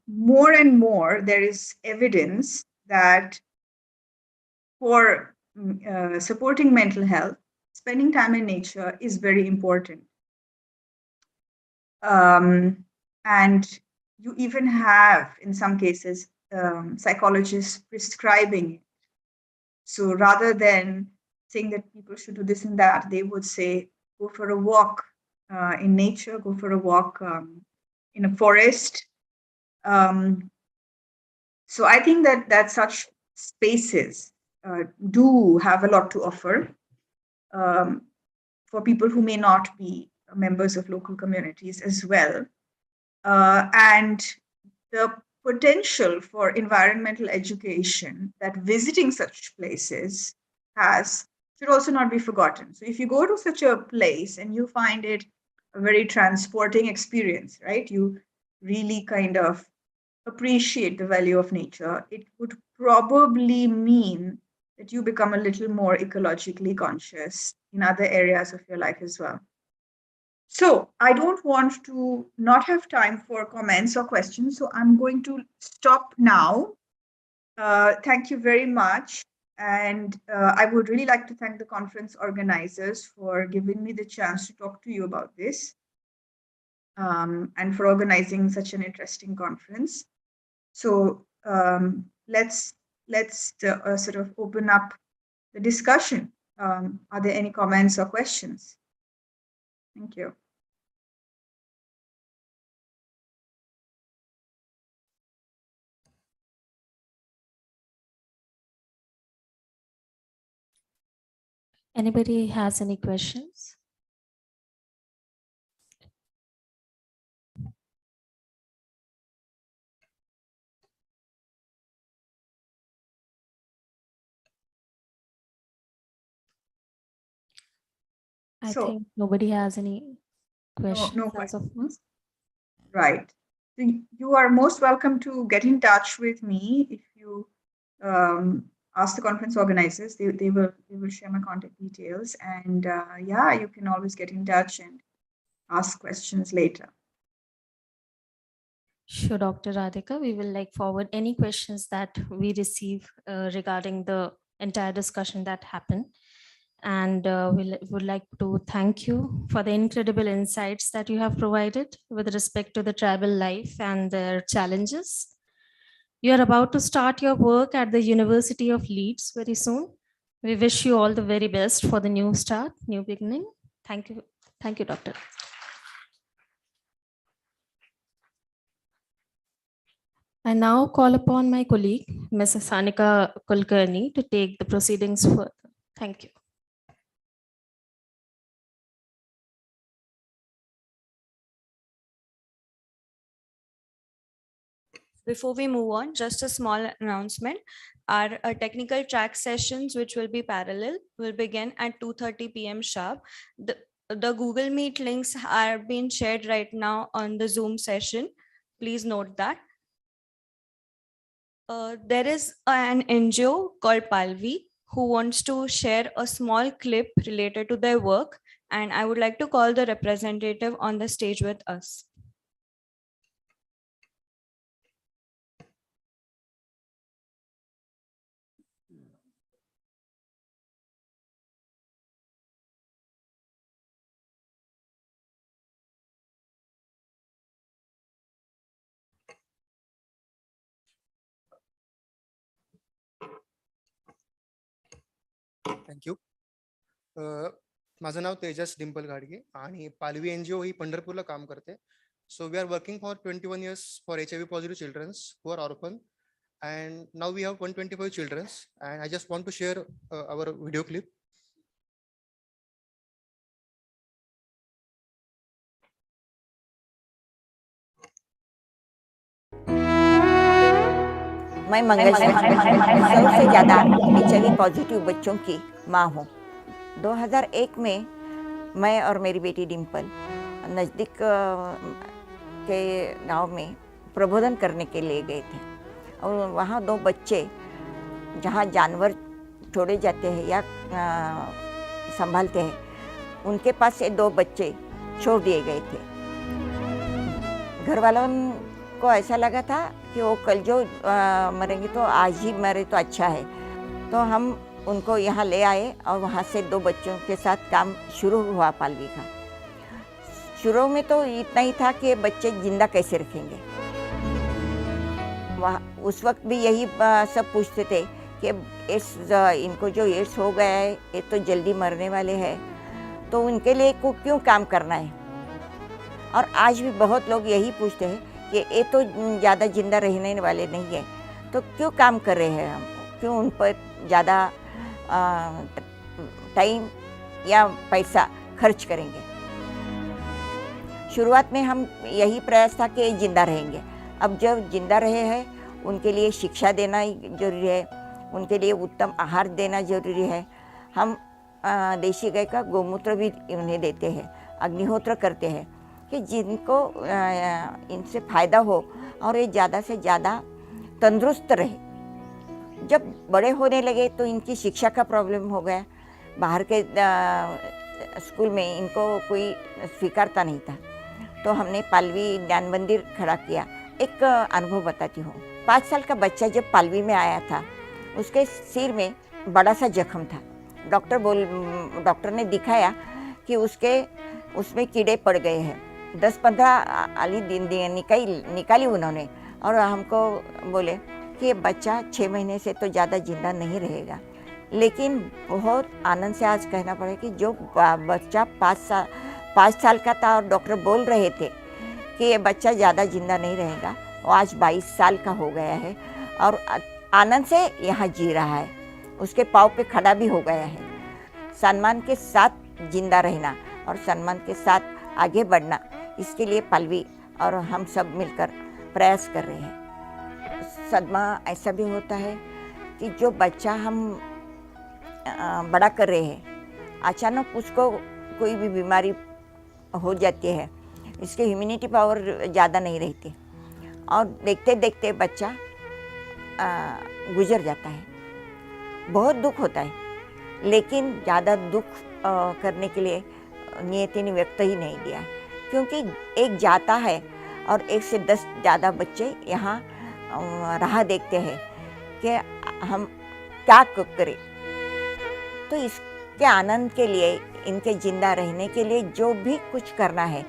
More and more, there is evidence that for supporting mental health, spending time in nature is very important. And you even have, in some cases, psychologists prescribing it. So rather than saying that people should do this and that, they would say, go for a walk in nature, go for a walk in a forest. So I think that such spaces do have a lot to offer for people who may not be members of local communities as well. And the potential for environmental education that visiting such places has should also not be forgotten. So if you go to such a place and you find it a very transporting experience, right? You really kind of appreciate the value of nature, it would probably mean that you become a little more ecologically conscious in other areas of your life as well. So I don't want to not have time for comments or questions, so I'm going to stop now. Thank you very much. And I would really like to thank the conference organizers for giving me the chance to talk to you about this and for organizing such an interesting conference. So let's sort of open up the discussion. Are there any comments or questions? Thank you. Anybody has any questions? I think nobody has any questions. No questions. Right. So you are most welcome to get in touch with me if you ask the conference organizers. They will share my contact details, and yeah, you can always get in touch and ask questions later. Sure, Dr. Radhika, we will forward any questions that we receive regarding the entire discussion that happened. And we would like to thank you for the incredible insights that you have provided with respect to the tribal life and their challenges. You are about to start your work at the University of Leeds very soon. We wish you all the very best for the new start, new beginning. Thank you. Thank you, Doctor. I now call upon my colleague, Mrs. Sanika Kulkarni, to take the proceedings further. Thank you. Before we move on, just a small announcement. Our technical track sessions, which will be parallel, will begin at 2:30 p.m. sharp. The Google Meet links are being shared right now on the Zoom session. Please note that. There is an NGO called Palvi who wants to share a small clip related to their work, and I would like to call the representative on the stage with us. Thank you. माझं नाव तेजस डिंपल गाडगे आणि पालवी NGO ही पंढरपूरला काम करते. So we are working for 21 years for HIV positive children who are orphan, and now we have 125 children, and I just want to share our video clip. मैं मंगल सबसे ज़्यादा HIV positive बच्चों की माँ हूँ. 2001 में मैं और मेरी बेटी डिम्पल नज़दीक के गांव में प्रबोधन करने के लिए गए थे, और वहाँ 2 बच्चे जहाँ जानवर छोड़े जाते हैं या संभालते हैं, उनके पास से 2 बच्चे छोड़ दिए गए थे. घर वालों को ऐसा लगा था कि वो कल जो मरेंगे तो आज ही मरे तो अच्छा है, तो हम उनको यहाँ ले आए और वहाँ से 2 बच्चों के साथ काम शुरू हुआ पालवी का. शुरू में तो इतना ही था कि बच्चे जिंदा कैसे रखेंगे. वहाँ उस वक्त भी यही सब पूछते थे कि एड्स इनको जो एड्स हो गया है ये तो जल्दी मरने वाले हैं, तो उनके लिए को क्यों काम करना है। और आज भी बहुत लोग यही पूछते हैं कि ये तो ज़्यादा जिंदा रहने वाले नहीं है, तो क्यों काम कर रहे हैं हम, क्यों उन पर ज़्यादा टाइम या पैसा खर्च करेंगे। शुरुआत में हम यही प्रयास था कि जिंदा रहेंगे। अब जब जिंदा रहे हैं उनके लिए शिक्षा देना जरूरी है, उनके लिए उत्तम आहार देना जरूरी है। हम देशी गाय का गोमूत्र भी उन्हें देते हैं, अग्निहोत्र करते हैं कि जिनको इनसे फ़ायदा हो और ये ज़्यादा से ज़्यादा तंदुरुस्त रहे। जब बड़े होने लगे तो इनकी शिक्षा का प्रॉब्लम हो गया, बाहर के स्कूल में इनको कोई स्वीकारता नहीं था, तो हमने पालवी ज्ञान मंदिर खड़ा किया। एक अनुभव बताती हूँ। 5 साल का बच्चा जब पालवी में आया था, उसके सिर में बड़ा सा जख्म था। डॉक्टर ने दिखाया कि उसमें कीड़े पड़ गए हैं। 10-15 आली दिन निकाली उन्होंने, और हमको बोले कि ये बच्चा 6 महीने से तो ज़्यादा जिंदा नहीं रहेगा। लेकिन बहुत आनंद से आज कहना पड़े कि जो बच्चा 5 साल का था और डॉक्टर बोल रहे थे कि ये बच्चा ज़्यादा जिंदा नहीं रहेगा, वो आज 22 साल का हो गया है और आनंद से यहाँ जी रहा है, उसके पाँव पे खड़ा भी हो गया है। सम्मान के साथ जिंदा रहना और सम्मान के साथ आगे बढ़ना, इसके लिए पालवी और हम सब मिलकर प्रयास कर रहे हैं। सदमा ऐसा भी होता है कि जो बच्चा हम बड़ा कर रहे हैं, अचानक उसको कोई भी बीमारी हो जाती है, इसकी इम्यूनिटी पावर ज़्यादा नहीं रहती और देखते देखते बच्चा गुजर जाता है। बहुत दुख होता है, लेकिन ज़्यादा दुख करने के लिए नियति ने व्यक्त ही नहीं दिया है, क्योंकि एक जाता है और 1 से 10 ज़्यादा बच्चे यहाँ राह देखते हैं कि हम क्या करें। तो इसके आनंद के लिए, इनके जिंदा रहने के लिए जो भी कुछ करना है,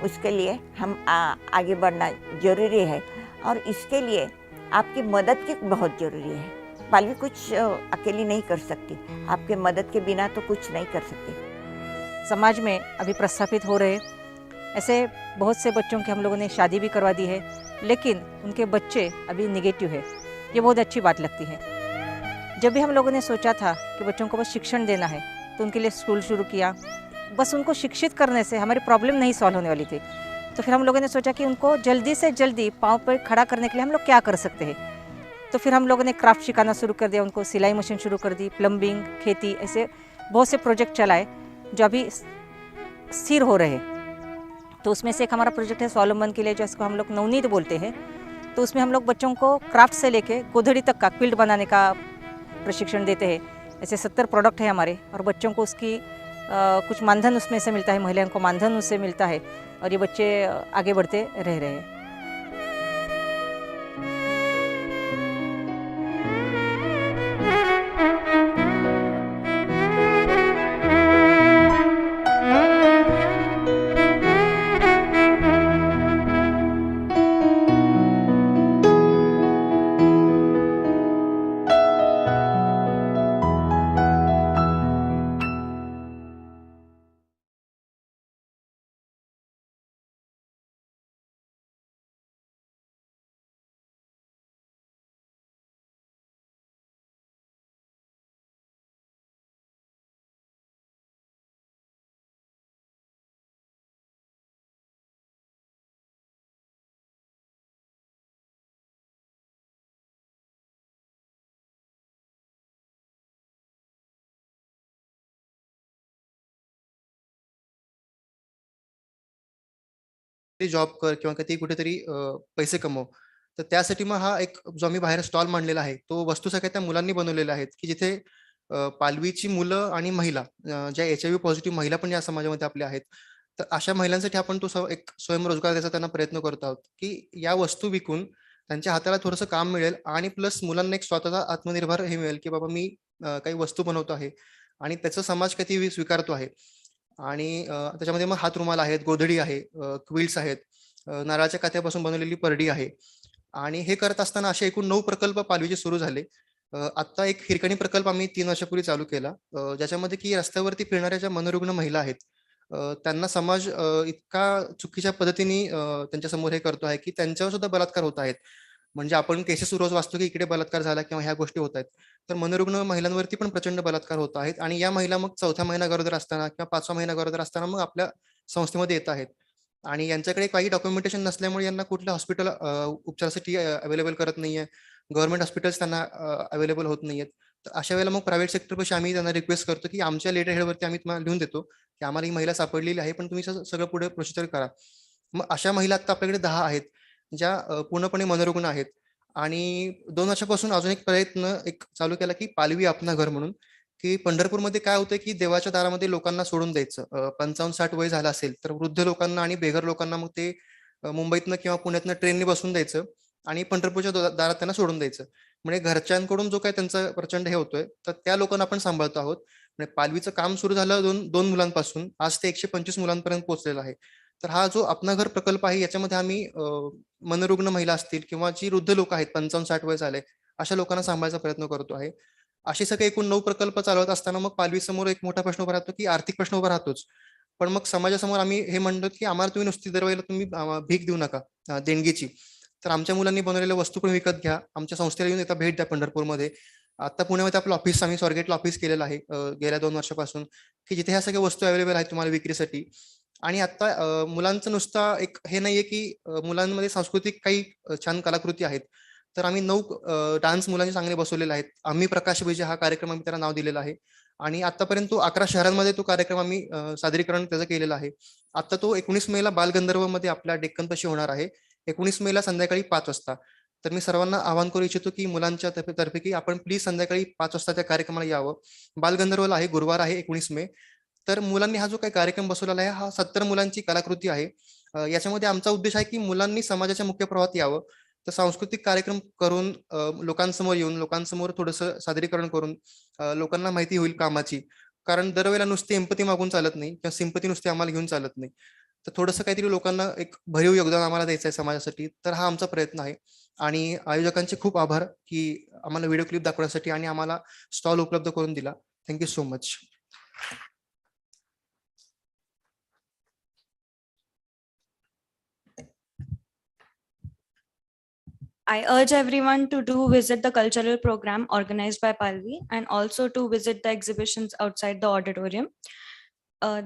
उसके लिए हम आगे बढ़ना जरूरी है और इसके लिए आपकी मदद की बहुत ज़रूरी है। पालवी कुछ अकेली नहीं कर सकती, आपके मदद के बिना तो कुछ नहीं कर सकती। समाज में अभी प्रस्थापित हो रहे ऐसे बहुत से बच्चों की हम लोगों ने शादी भी करवा दी है, लेकिन उनके बच्चे अभी निगेटिव है। ये बहुत अच्छी बात लगती है। जब भी हम लोगों ने सोचा था कि बच्चों को बस शिक्षण देना है, तो उनके लिए स्कूल शुरू किया। बस उनको शिक्षित करने से हमारी प्रॉब्लम नहीं सॉल्व होने वाली थी, तो फिर हम लोगों ने सोचा कि उनको जल्दी से जल्दी पाँव पर खड़ा करने के लिए हम लोग क्या कर सकते हैं। तो फिर हम लोगों ने क्राफ्ट सिखाना शुरू कर दिया, उनको सिलाई मशीन शुरू कर दी, प्लम्बिंग, खेती, ऐसे बहुत से प्रोजेक्ट चलाए जो अभी स्थिर हो रहे हैं। तो उसमें से एक हमारा प्रोजेक्ट है स्वावलंबन के लिए, जिसको हम लोग नवनीत बोलते हैं। तो उसमें हम लोग बच्चों को क्राफ्ट से लेके गोधड़ी तक का क्विल्ट बनाने का प्रशिक्षण देते हैं। ऐसे 70 प्रोडक्ट है हमारे, और बच्चों को उसकी कुछ मानधन उसमें से मिलता है, महिलाओं को मानधन उससे मिलता है, और ये बच्चे आगे बढ़ते रह रहे हैं। जॉब कर किंवा कधी कुठेतरी पैसे कमव, तर त्यासाठी मग हा एक जो आम्ही बाहेर स्टॉल मांडलेला आहे, तो वस्तू सगळ्या त्या मुलांनी बनवलेल्या आहेत, की जिथे पालवीची मुलं आणि महिला, ज्या HIV पॉझिटिव्ह महिला पण या समाजामध्ये आपल्या आहेत, तर अशा महिलांसाठी आपण तो एक स्वयंरोजगार द्यायचा त्यांना प्रयत्न करत आहोत, की या वस्तू विकून त्यांच्या हाताला थोडंसं काम मिळेल आणि प्लस मुलांना एक स्वतःचा आत्मनिर्भर हे मिळेल, की बाबा मी काही वस्तू बनवतो आहे आणि त्याचा समाज किती स्वीकारतो आहे. आणि त्याच्यामध्ये मग हात रुमाल आहेत, गोधडी आहे, क्विल्ट्स आहेत, नारळाच्या काथ्यापासून बनवलेली परडी आहे आणि हे करत असताना असे एकूण 9 प्रकल्प पालवीचे सुरू झाले. आता एक हिरकणी प्रकल्प आम्ही 3 वर्षापूर्वी चालू केला, ज्याच्यामध्ये की रस्त्यावरती फिरणाऱ्या ज्या मनोरुग्ण महिला आहेत, त्यांना समाज इतका चुकीच्या पद्धतीने त्यांच्यासमोर हे करतो आहे की त्यांच्यावर सुद्धा बलात्कार होत आहेत. म्हणजे आपण केसेस रोज वाचतो की इकडे बलात्कार झाला किंवा ह्या गोष्टी होत आहेत. तर मनोरुग्ण महिलांवरती पण प्रचंड बलात्कार होत आहेत आणि या महिला मग 4था महिना गरोदर असताना किंवा 5वा महिना गरोदर असताना मग आपल्या संस्थेमध्ये येत आहेत आणि यांच्याकडे काही डॉक्युमेंटेशन नसल्यामुळे यांना कुठलं हॉस्पिटल उपचारासाठी अवेलेबल करत नाहीये. गव्हर्नमेंट हॉस्पिटल्स त्यांना अवेलेबल होत नाहीयेत. तर अशा वेळेला मग प्रायव्हेट सेक्टरपाशी आम्ही त्यांना रिक्वेस्ट करतो की आमच्या लेटर हेडवरती आम्ही तुम्हाला लिहून देतो की आम्हाला ही महिला सापडलेली आहे, पण तुम्ही सगळं पुढे प्रोसिजर करा. मग अशा महिला आता आपल्याकडे 10 आहेत ज्या पूर्णपणे मनोरुग्ण आहेत. आणि 2 वर्षापासून अजून एक प्रयत्न चालू केला की पालवी आपणा घर म्हणून, की पंढरपूरमध्ये काय होतं की देवाच्या दारामध्ये लोकांना सोडून द्यायचं. 55-60 वय झालं असेल तर वृद्ध लोकांना आणि बेघर लोकांना मग ते मुंबईतनं किंवा पुण्यातनं ट्रेनने बसून द्यायचं आणि पंढरपूरच्या दारात त्यांना सोडून द्यायचं. म्हणजे घरच्यांकडून जो काय त्यांचा प्रचंड हे होतोय, तर त्या लोकांना आपण सांभाळतो आहोत. म्हणजे पालवीचं काम सुरू झालं 2 मुलांपासून, आज ते 125 मुलांपर्यंत पोहोचलेलं आहे. तर हा जो आपणा घर प्रकल्प आहे, याच्यामध्ये आम्ही मनोरुग्ण महिला असतील किंवा जी वृद्ध लोक आहेत 55-60 वय झाले, अशा लोकांना सांभाळायचा प्रयत्न करतो आहे. असे सगळे एकूण 9 प्रकल्प चालवत असताना मग पालवीसमोर एक मोठा प्रश्न उभा राहतो की आर्थिक प्रश्न उभा राहतोच. पण मग समाजासमोर आम्ही हे म्हणतो की आम्हाला तुम्ही नुसती दरवेळेला तुम्ही भीक देऊ नका देणगीची. तर आमच्या मुलांनी बनवलेल्या वस्तू पण विकत घ्या. आमच्या संस्थेला येऊन एकदा भेट द्या पंढरपूरमध्ये. आता पुण्यामध्ये आपलं ऑफिस आम्ही स्वारगेटला ऑफिस केलेलं आहे गेल्या 2 वर्षापासून, की जिथे ह्या सगळ्या वस्तू अवेलेबल आहेत तुम्हाला विक्रीसाठी. आणि आता मुलांचं नुसता एक हे नाहीये की मुलांमध्ये सांस्कृतिक काही छान कलाकृती आहेत. तर आम्ही 9 डान्स मुलांचे चांगले बसवलेले आहेत. आम्ही प्रकाश विजय हा कार्यक्रम आम्ही त्याला नाव दिलेलं आहे आणि आतापर्यंत 11 शहरांमध्ये तो कार्यक्रम आम्ही सादरीकरण त्याचं केलेलं आहे. आता तो 19 मेला बालगंधर्वमध्ये आपल्या डेक्कनपाशी होणार आहे. 19 मेला संध्याकाळी 5 वाजता. तर मी सर्वांना आवाहन करू इच्छितो की मुलांच्या तर्फे की आपण प्लीज संध्याकाळी 5 वाजता त्या कार्यक्रमाला यावं. बालगंधर्वला आहे, गुरुवार आहे 19 मे. तर मुलांनी हा जो काही कार्यक्रम बसवलेला आहे, हा 70 मुलांची कलाकृती आहे. याच्यामध्ये आमचा उद्देश आहे की मुलांनी समाजाच्या मुख्य प्रवाहात यावं. तर सांस्कृतिक कार्यक्रम करून लोकांसमोर येऊन लोकांसमोर थोडंसं सादरीकरण करून लोकांना माहिती होईल कामाची. कारण दरवेळेला नुसती एम्पथी मागून चालत नाही किंवा सिंपथी नुसती आम्हाला घेऊन चालत नाही. तर थोडंसं काहीतरी लोकांना एक भरीव योगदान आम्हाला द्यायचं आहे समाजासाठी. तर हा आमचा प्रयत्न आहे आणि आयोजकांचे खूप आभार की आम्हाला व्हिडिओ क्लिप दाखवण्यासाठी आणि आम्हाला स्टॉल उपलब्ध करून दिला. Thank you so much. I urge everyone to do visit the cultural program organized by Palvi and also to visit the exhibitions outside the auditorium.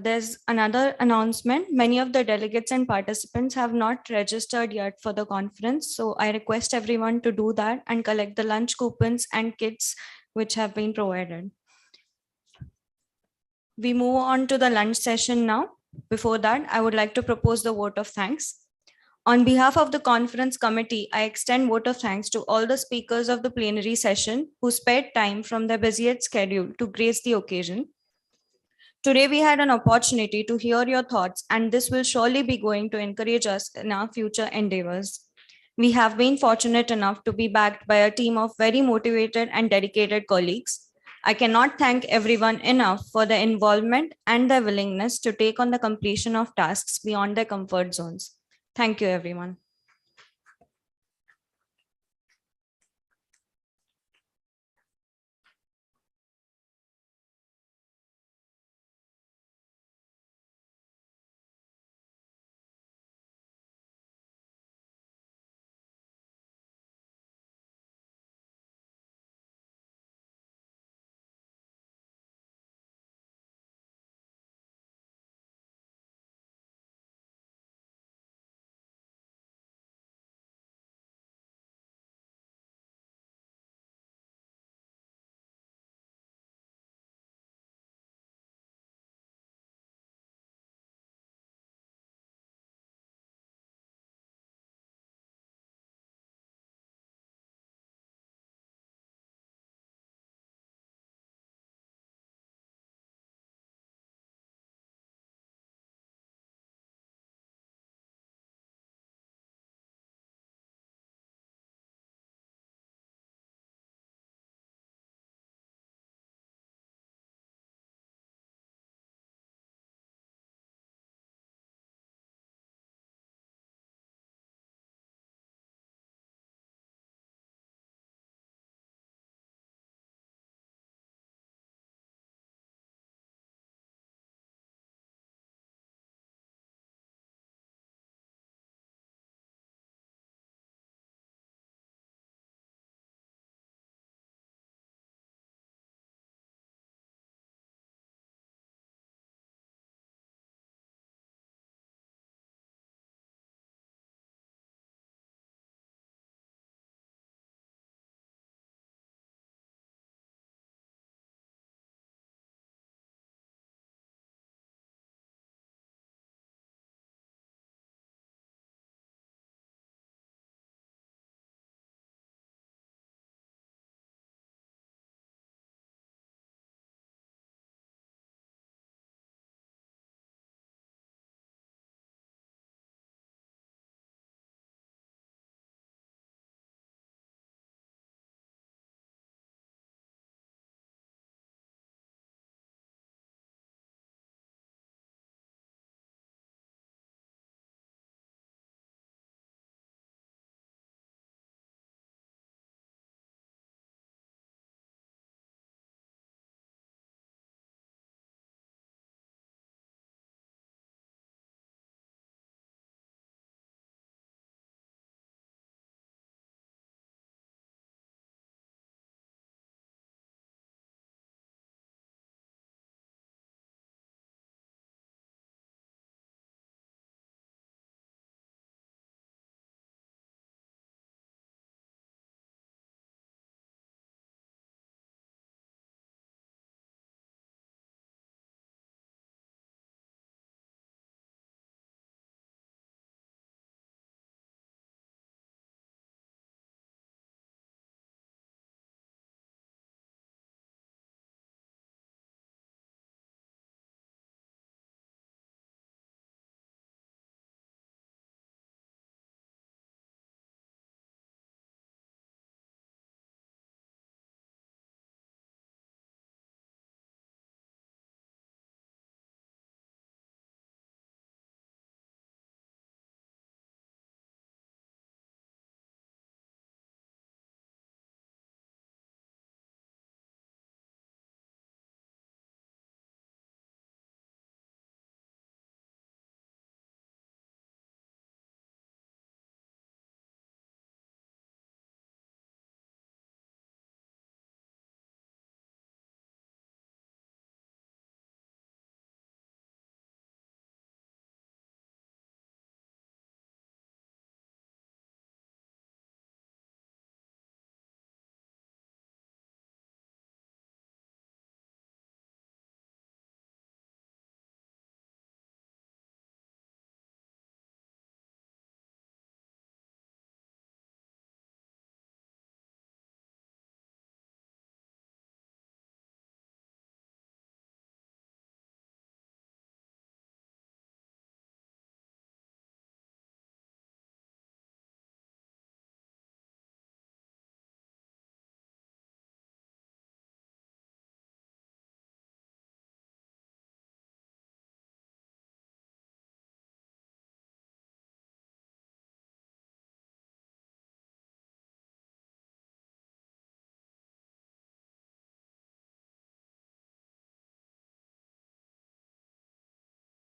There's another announcement. Many of the delegates and participants have not registered yet for the conference. So I request everyone to do that and collect the lunch coupons and kits which have been provided. We move on to the lunch session now. Before that, I would like to propose the vote of thanks. On behalf of the conference committee, I extend vote of thanks to all the speakers of the plenary session who spared time from their busiest schedule to grace the occasion. Today, we had an opportunity to hear your thoughts, and this will surely be going to encourage us in our future endeavors. We have been fortunate enough to be backed by a team of very motivated and dedicated colleagues. I cannot thank everyone enough for their involvement and their willingness to take on the completion of tasks beyond their comfort zones. Thank you, everyone.